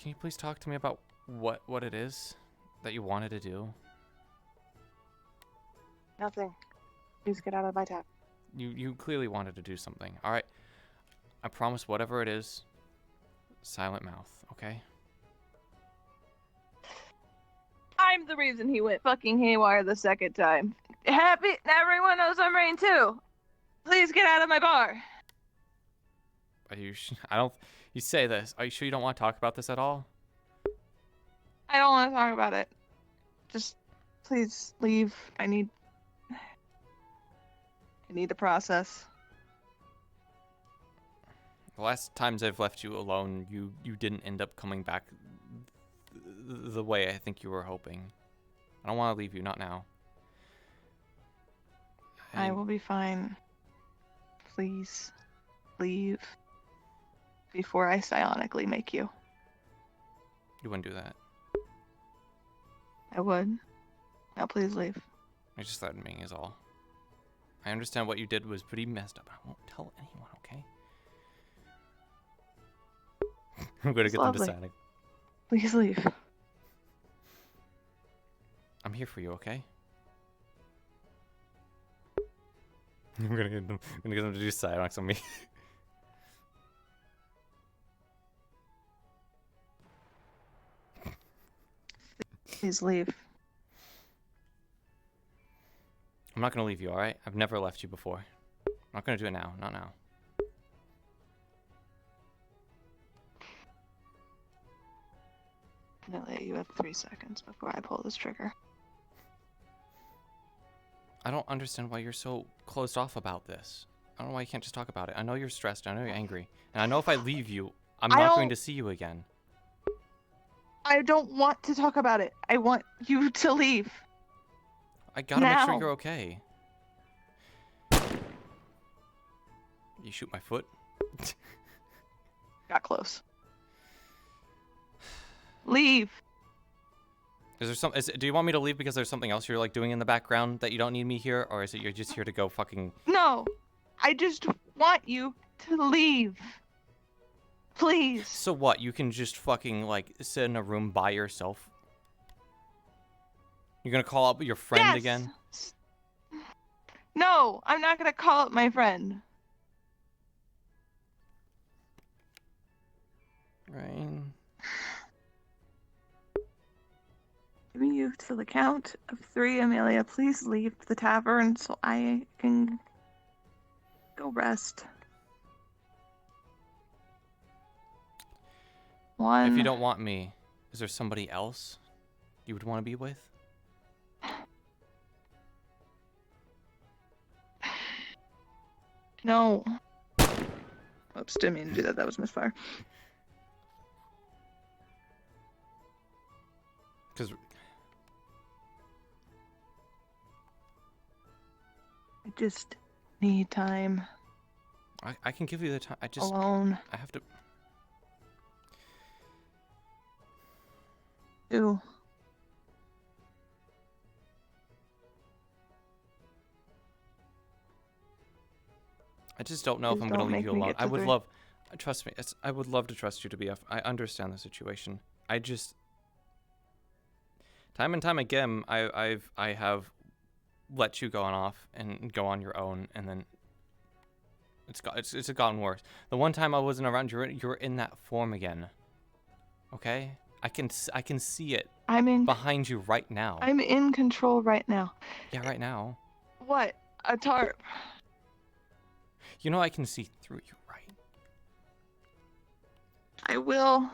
Can you please talk to me about what it is that you wanted to do? Nothing. Please get out of my tap. You clearly wanted to do something. All right. I promise whatever it is, silent mouth, okay? I'm the reason he went fucking haywire the second time. Happy everyone knows I'm Rain too. Please get out of my bar. Are you I don't you say this. Are you sure you don't want to talk about this at all? I don't want to talk about it. Just please leave. I need the process. The last times I've left you alone, you didn't end up coming back the way I think you were hoping. I don't want to leave you, not now. I will be fine. Please leave before I psionically make you. You wouldn't do that. I would. Now please leave. I just threatening is all. I understand what you did was pretty messed up. I won't tell anyone, okay? I'm gonna It's get lovely. them deciding. Please leave. I'm here for you, okay? I'm gonna get them to do silence on me. Please leave. I'm not gonna leave you, alright? I've never left you before. I'm not gonna do it now, not now. Nelly, you have 3 seconds before I pull this trigger. I don't understand why you're so closed off about this. I don't know why you can't just talk about it. I know you're stressed, I know you're angry. And I know if I leave you, I'm not going to see you again. I don't want to talk about it. I want you to leave. I gotta make sure Now. you're okay. You shoot my foot? Got close. Leave. Is there some? Do you want me to leave because there's something else you're like doing in the background that you don't need me here, or is it you're just here to go fucking? No. I just want you to leave. Please. So what? You can just fucking like sit in a room by yourself? You're gonna call up your friend Yes. again? No, I'm not gonna call up my friend. Rain. Giving you to the count of 3, Amelia. Please leave the tavern so I can go rest. 1. If you don't want me, is there somebody else you would want to be with? No. Oops, didn't mean to do that. That was misfire. Because I just need time I can give you the time. I just alone. I have to. 2. I just don't know if Please I'm gonna don't leave make you me alone. get I to would 3. love, trust me. I would love to trust you to be. I understand the situation. I just, time and time again, I have let you go on off and go on your own, and then it's gotten worse. The one time I wasn't around, you were in that form again. Okay, I can see it. I'm in behind you right now. I'm in control right now. Yeah, right now. What? A tarp. You know I can see through you, right? I will.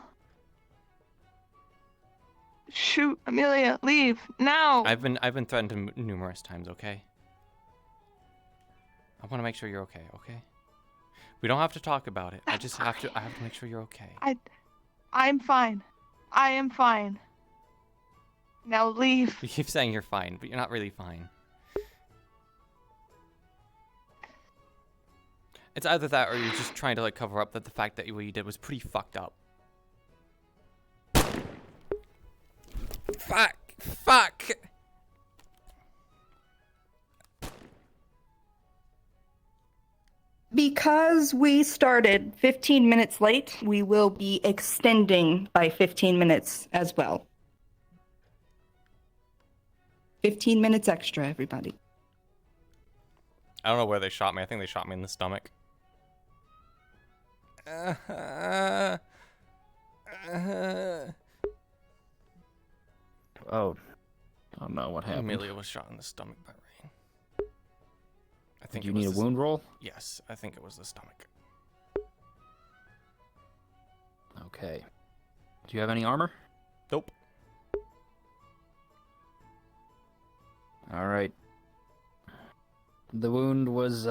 Shoot, Amelia, leave now. I've been threatened numerous times. Okay. I want to make sure you're okay. Okay. We don't have to talk about it. I just have to. I have to make sure you're okay. I'm fine. I am fine. Now leave. You keep saying you're fine, but you're not really fine. It's either that or you're just trying to like cover up that the fact that what you did was pretty fucked up. Fuck. Because we started 15 minutes late, we will be extending by 15 minutes as well. 15 minutes extra, everybody. I don't know where they shot me. I think they shot me in the stomach. Oh no, what happened? Amelia was shot in the stomach by Rain. I think Do you it was need a the wound roll? Yes, I think it was the stomach. Okay. Do you have any armor? Nope. All right. The wound was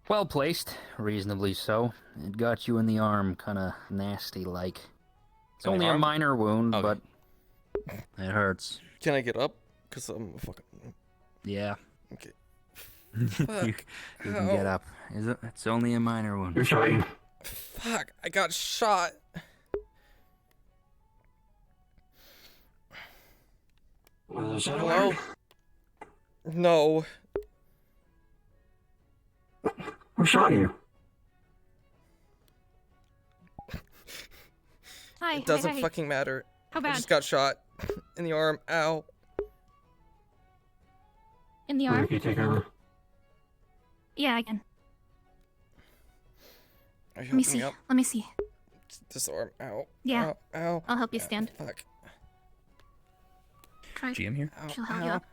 well placed, reasonably so. It got you in the arm, kind of nasty like. It's In the only a arm? minor wound, Okay. but it hurts. Can I get up? Cause I'm fucking. Yeah. Okay. you Fuck. you can get up. It's only a minor wound. You're showing. Fuck! I got shot. Was that Hello? No. Who shot you? Hi. It doesn't hi. fucking matter. How I bad? just got shot in the arm. Ow. In the arm? Can you take over? Yeah, I can. Are you Let me helping see. me up? Let me see. This arm. Ow. Yeah. Ow. Ow. I'll help you stand. Fuck. Try. GM here? Ow. She'll help ow. you up.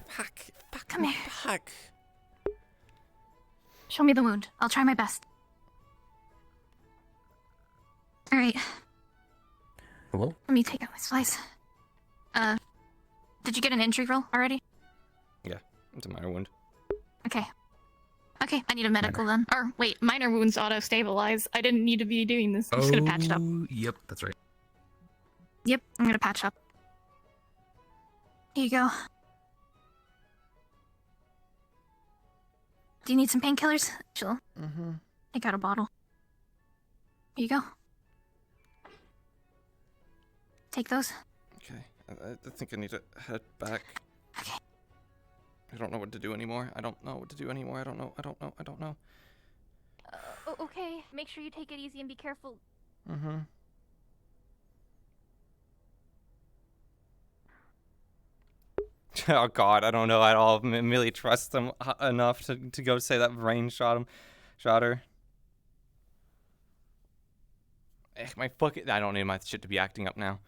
Fuck. Fuck. Come here. Fuck. Show me the wound. I'll try my best. All right. Hello? Let me take out my slice. Did you get an injury roll already? Yeah. It's a minor wound. Okay. Okay, I need a medical then. Or wait, minor wounds auto-stabilize. I didn't need to be doing this. I'm just gonna patch it up. Yep, that's right. Yep, I'm gonna patch up. Here you go. Do you need some painkillers? Sure. I got a bottle. Here you go. Take those. Okay. I think I need to head back. Okay. I don't know what to do anymore. I don't know what to do anymore. I don't know. Okay, make sure you take it easy and be careful. Oh god, I don't know at all. Amelia trusts them enough to go say that Rain shot her. My fucking... I don't need my shit to be acting up now.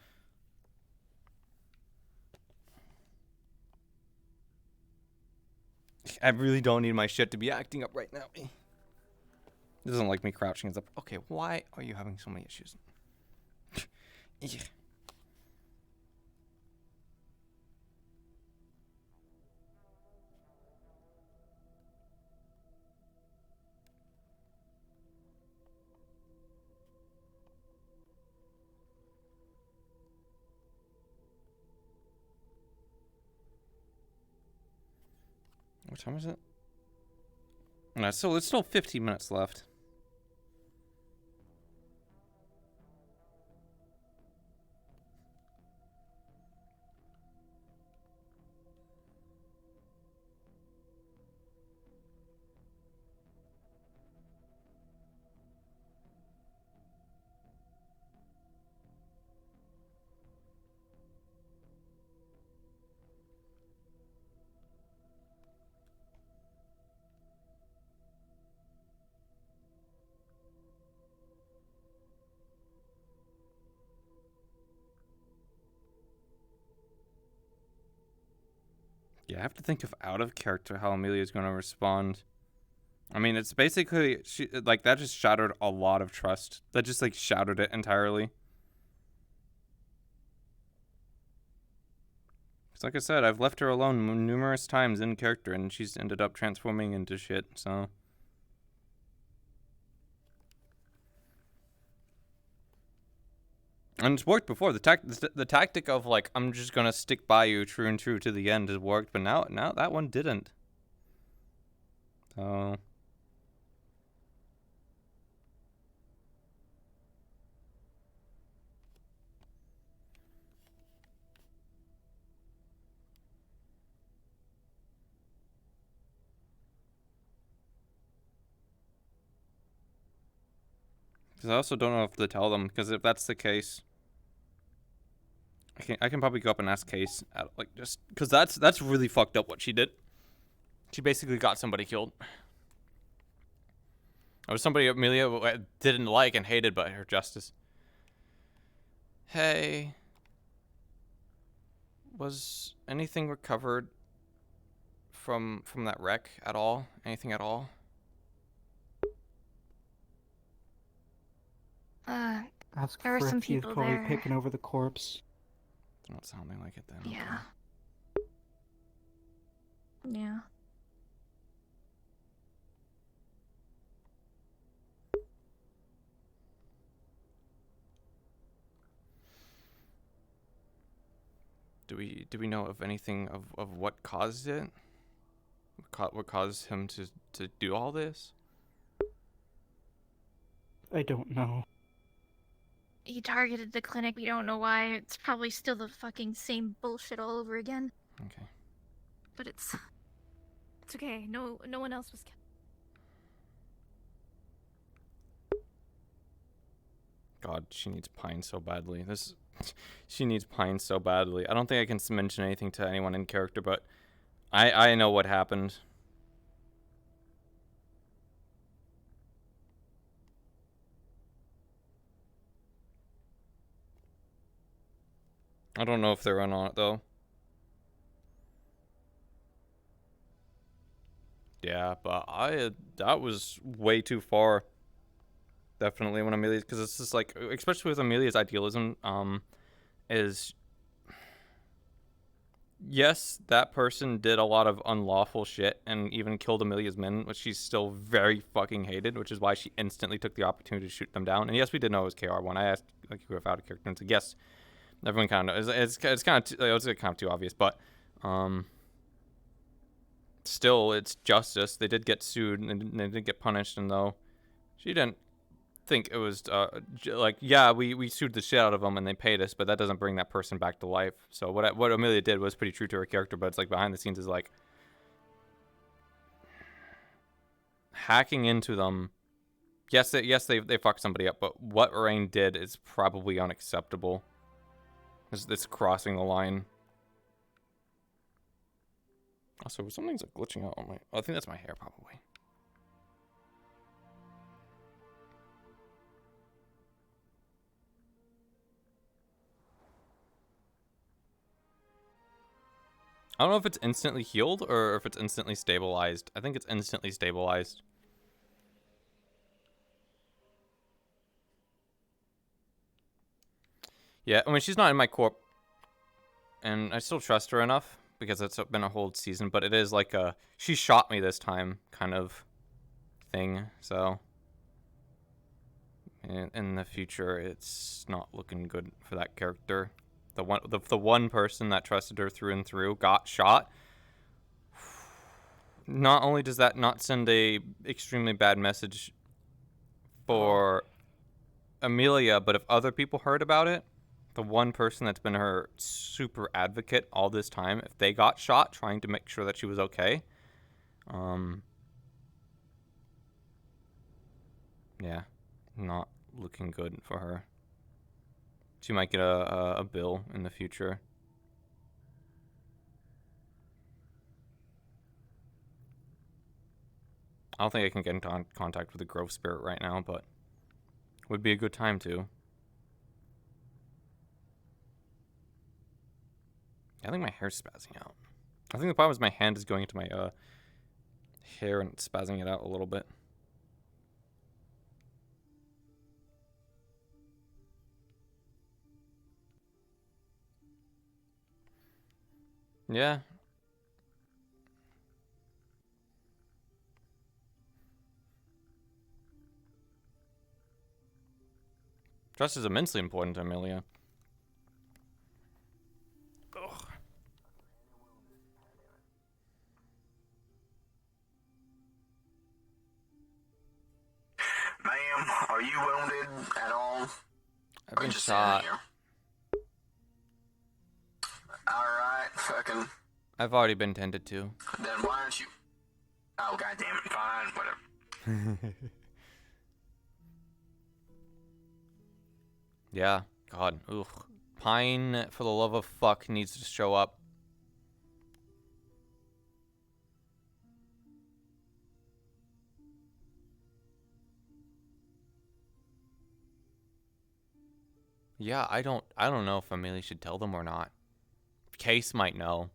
I really don't need my shit to be acting up right now. It doesn't like me crouching. It's up. Okay, why are you having so many issues? Yeah. What time is it? No, it's still 15 minutes left. Yeah, I have to think of out of character how Amelia's going to respond. I mean, it's basically that just shattered a lot of trust. That just shattered it entirely. Because like I said, I've left her alone numerous times in character, and she's ended up transforming into shit. So. And it's worked before. The tactic of I'm just gonna stick by you true and true to the end has worked, but now that one didn't. So because I also don't know if to tell them, because if that's the case, I can probably go up and ask Case just because that's really fucked up what she did. She basically got somebody killed. It was somebody Amelia didn't like and hated, but her justice. Hey, was anything recovered from that wreck at all? Anything at all? Ask there were for some if he's people probably there. picking over the corpse. Not sounding like it then. Yeah. Yeah. Do we know of anything of what caused it? What caused him to do all this? I don't know. He targeted the clinic. We don't know why. It's probably still the fucking same bullshit all over again. Okay. But it's okay. No one else was killed. God, she needs Pine so badly. She needs Pine so badly. I don't think I can mention anything to anyone in character, but I know what happened. I don't know if they're in on it though. Yeah, but that was way too far. Definitely when Amelia's, because it's just especially with Amelia's idealism, is yes, that person did a lot of unlawful shit and even killed Amelia's men, but she's still very fucking hated, which is why she instantly took the opportunity to shoot them down. And yes, we did know it was KR1. I asked who have out of character and said yes. Everyone kind of knows. It's kind of too obvious, but Still, it's justice. They did get sued and they did get punished, and though she didn't think it was like, yeah, we sued the shit out of them and they paid us, but that doesn't bring that person back to life. So what Amelia did was pretty true to her character, but it's like behind the scenes is like hacking into them. Yes, they fucked somebody up, but what Rain did is probably unacceptable. It's crossing the line. Also, something's like glitching out on my. Oh, I think that's my hair, probably. I don't know if it's instantly healed or if it's instantly stabilized. I think it's instantly stabilized. Yeah, I mean, she's not in my corp. And I still trust her enough because it's been a whole season, but it is like a she shot me this time kind of thing. So in the future, it's not looking good for that character. The one person that trusted her through and through got shot. Not only does that not send a extremely bad message for Amelia, but if other people heard about it, the one person that's been her super advocate all this time, if they got shot trying to make sure that she was okay, yeah, not looking good for her. She might get a bill in the future. I don't think I can get into contact with the Grove Spirit right now, but would be a good time to. I think my hair's spazzing out. I think the problem is my hand is going into my hair and it's spazzing it out a little bit. Yeah. Trust is immensely important to Amelia. Ugh. Ma'am, are you wounded at all? I've been shot. Alright, fucking. I've already been tended to. Then why aren't you. Oh, goddamn it, fine, whatever. Yeah, God, ugh. Pine, for the love of fuck, needs to show up. Yeah, I don't know if Amelia should tell them or not. Case might know.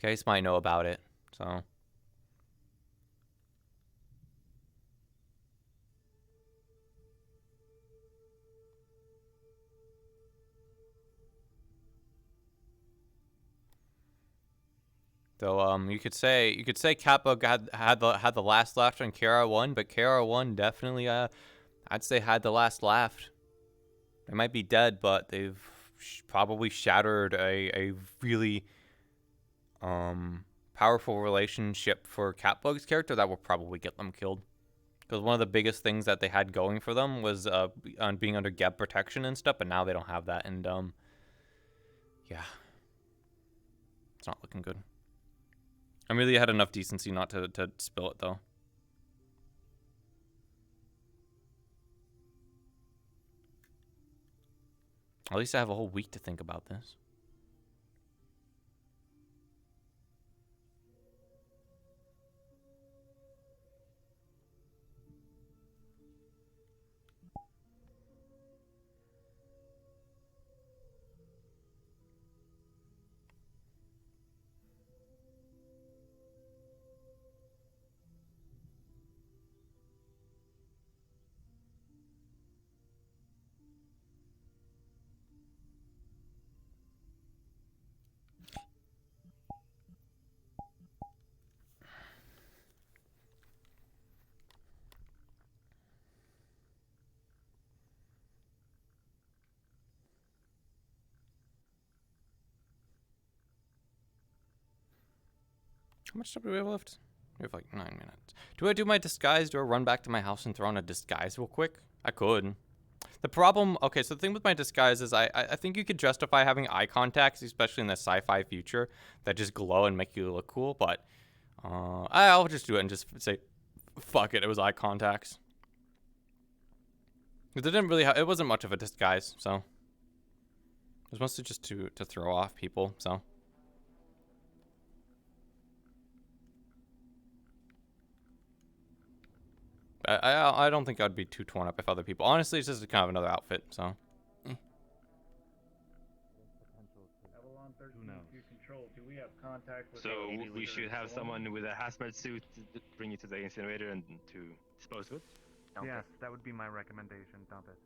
Case might know about it, so. So you could say Kappa had the last laugh and Kara won, but Kara won definitely I'd say had the last laugh. They might be dead, but they've probably shattered a really powerful relationship for Catbug's character that will probably get them killed. Because one of the biggest things that they had going for them was on being under Geb protection and stuff, but now they don't have that, and yeah, it's not looking good. Amelia had enough decency not to spill it, though. At least I have a whole week to think about this. How much time do we have left? We have like 9 minutes. Do I do my disguise? Do I run back to my house and throw on a disguise real quick? I could. The problem, okay, so the thing with my disguise is I think you could justify having eye contacts, especially in the sci-fi future, that just glow and make you look cool, but I'll just do it and just say, fuck it, it was eye contacts. Because it didn't really it wasn't much of a disguise, so. It was mostly just to throw off people, so. I don't think I'd be too torn up if other people. Honestly, it's just kind of another outfit, so. So we should have someone with a hazmat suit to bring it to the incinerator and to dispose of it? Yes, that would be my recommendation. Dump it.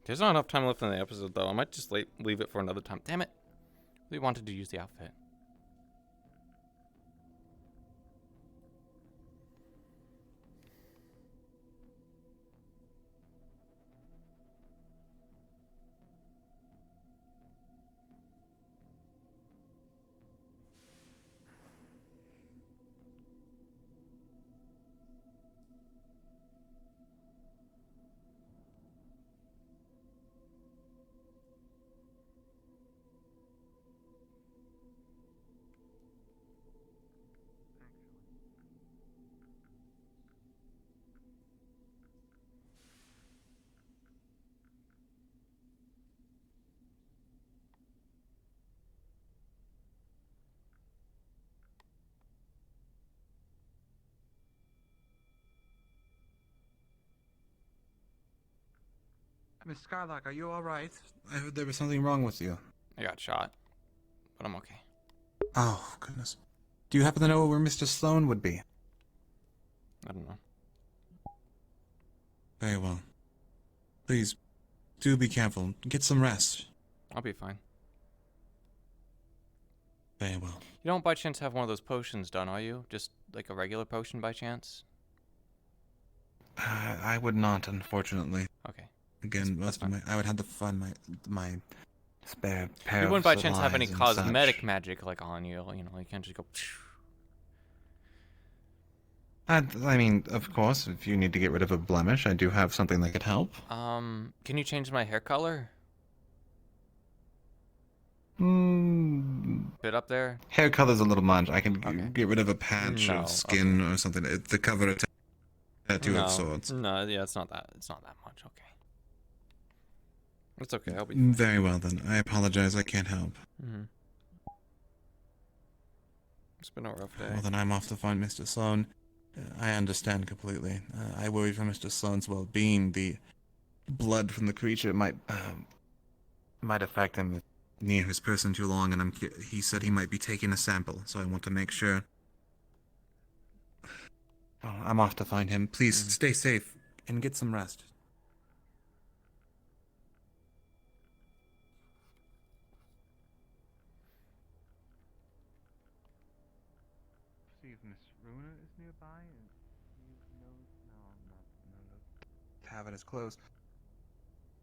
There's not enough time left in the episode, though. I might just leave it for another time. Damn it. We wanted to use the outfit. Miss Skylark, are you alright? I heard there was something wrong with you. I got shot, but I'm okay. Oh, goodness. Do you happen to know where Mr. Sloan would be? I don't know. Very well. Please, do be careful. Get some rest. I'll be fine. Very well. You don't by chance have one of those potions done, are you? Just like a regular potion by chance? I would not, unfortunately. Okay. Again, I would have to find my spare pair. You wouldn't by chance have any supplies and cosmetic such. magic like on you. You know, you can't just go. I mean, of course, if you need to get rid of a blemish, I do have something that could help. Can you change my hair color? Bit up there. Hair color's a little much. I can get rid of a patch No, of skin or something. The cover a tattoo of sorts. No, yeah, it's not that. It's not that much. Okay. It's okay. I'll be. Very well then. I apologize. I can't help. It's been a rough day. Well, then I'm off to find Mr. Sloan. I understand completely. I worry for Mr. Sloan's well-being. The blood from the creature might affect him near his person too long, and he said he might be taking a sample, so I want to make sure. Well, I'm off to find him. Please stay safe and get some rest. See if Miss Runa is nearby. And no. Tavern is closed.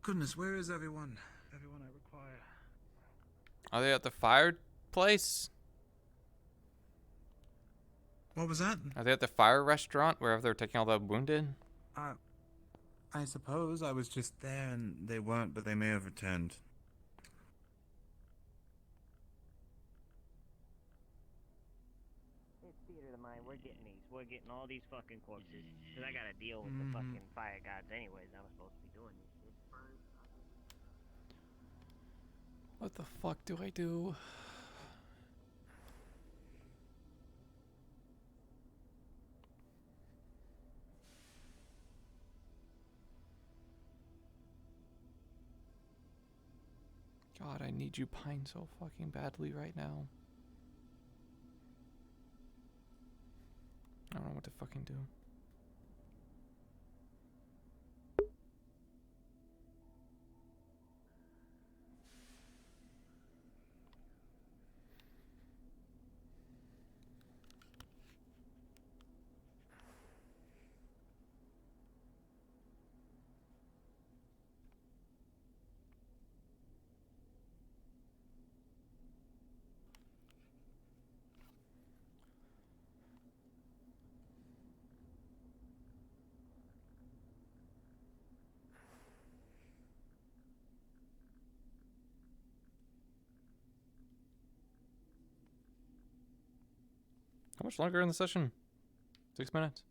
Goodness, where is everyone? Everyone I require. Are they at the fireplace? What was that? Are they at the fire restaurant wherever they're taking all the wounded? I suppose I was just there and they weren't, but they may have returned. It's theater of the mind. We're getting these. We're getting all these fucking corpses. Cause I gotta deal with the fucking fire gods anyways. I was supposed to be doing this shit. What the fuck do I do? God, I need you, Pine, so fucking badly right now. I don't know what to fucking do. How much longer in the session? 6 minutes.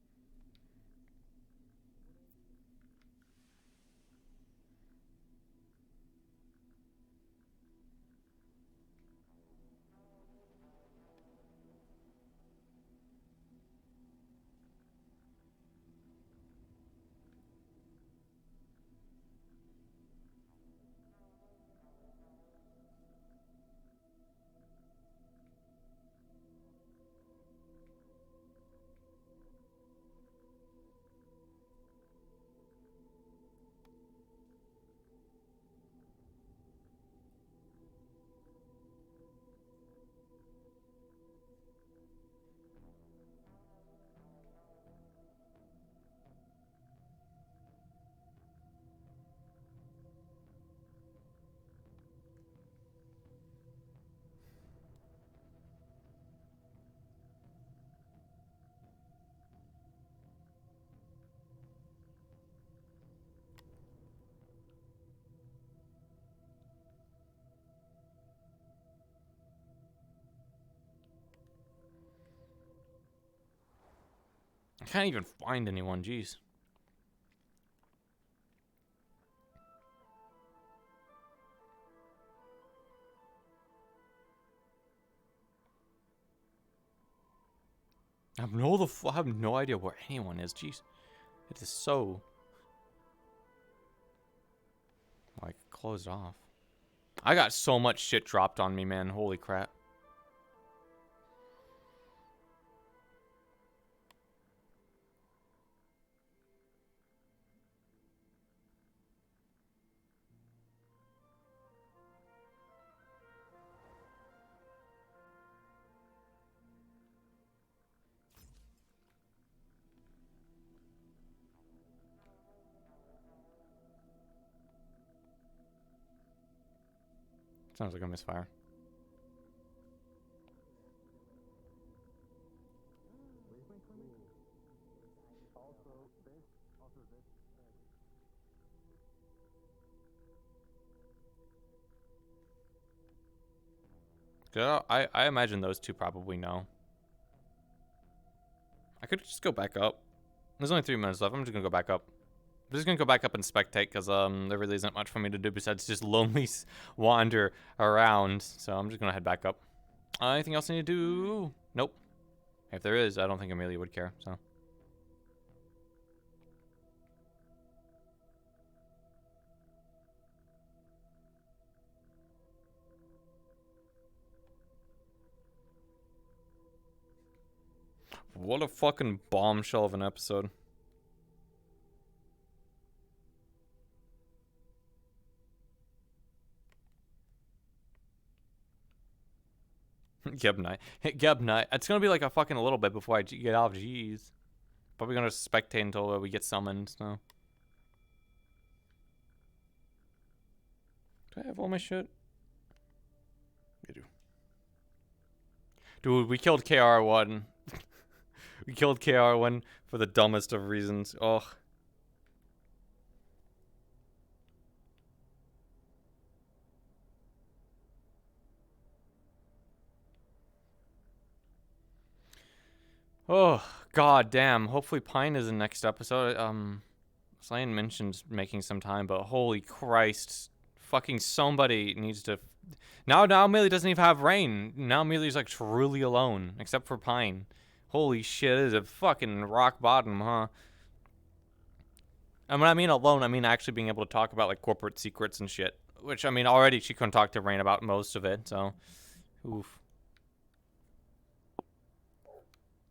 I can't even find anyone, jeez. I have no idea where anyone is, jeez. It is so... like, closed off. I got so much shit dropped on me, man. Holy crap. Sounds like a misfire. I imagine those two probably know. I could just go back up. There's only 3 minutes left. I'm just gonna go back up. I'm just gonna go back up and spectate because there really isn't much for me to do besides just lonely wander around. So I'm just gonna head back up. Anything else I need to do? Nope. If there is, I don't think Amelia would care. So. What a fucking bombshell of an episode. Geb night. Geb night. It's gonna be like a fucking little bit before I get off. Jeez. Probably gonna spectate until we get summoned. So. Do I have all my shit? I do. Dude, we killed KR1. We killed KR1 for the dumbest of reasons. Ugh. Oh, god damn. Hopefully Pine is in next episode. Slain mentioned making some time, but holy Christ. Fucking somebody needs to... Now Amelia doesn't even have Rain. Now Amelia's like truly alone, except for Pine. Holy shit, it is a fucking rock bottom, huh? And when I mean alone, I mean actually being able to talk about like corporate secrets and shit. Which, I mean, already she couldn't talk to Rain about most of it, so... Oof.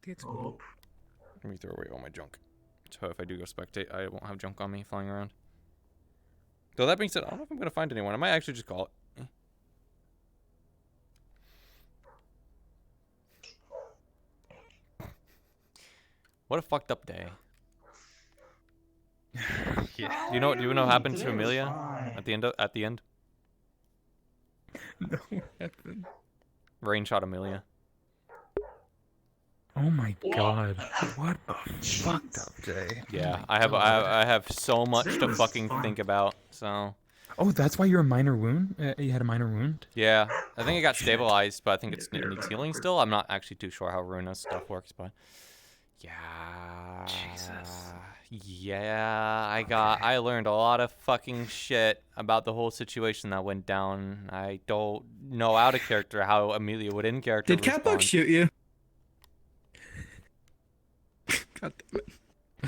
Let me throw away all my junk. So if I do go spectate, I won't have junk on me flying around. Though that being said, I don't know if I'm going to find anyone. I might actually just call it. What a fucked up day. Yeah. Do you know what happened to Amelia at the end? No weapon. Rain shot Amelia. Oh my god. What a fucked up day. Yeah, I have so much to fucking think about. So Oh, that's why you're a minor wound? You had a minor wound? Yeah, I think it got stabilized, but I think it needs healing still. I'm not actually too sure how Runa stuff works, but yeah. Jesus. Yeah, I learned a lot of fucking shit about the whole situation that went down. I don't know out of character how Amelia would in character. Did Catbug shoot you? God damn it.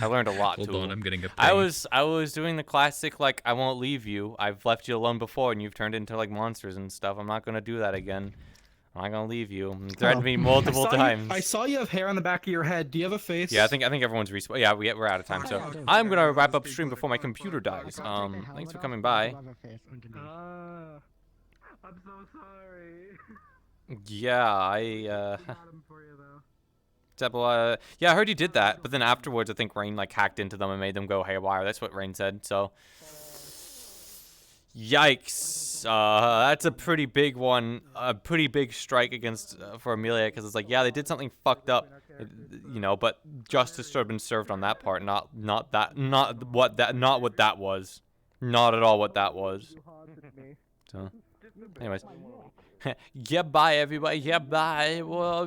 I learned a lot. Hold too. on, I'm getting a ping. I was doing the classic like I won't leave you. I've left you alone before, and you've turned into like monsters and stuff. I'm not gonna do that again. I'm not gonna leave you. You threatened me multiple times. I saw you have hair on the back of your head. Do you have a face? Yeah, I think everyone's respawn. Yeah, we're out of time, so I'm gonna wrap up stream before my computer dies. Thanks for coming by. I'm so sorry. Yeah, yeah, I heard you did that, but then afterwards, I think Rain like hacked into them and made them go haywire. That's what Rain said. So, yikes! That's a pretty big one, a pretty big strike against for Amelia, because it's like, yeah, they did something fucked up, you know, but justice should have been served on that part, not what that was, not at all what that was. So, anyways, yeah, bye everybody. Yeah, bye. Well,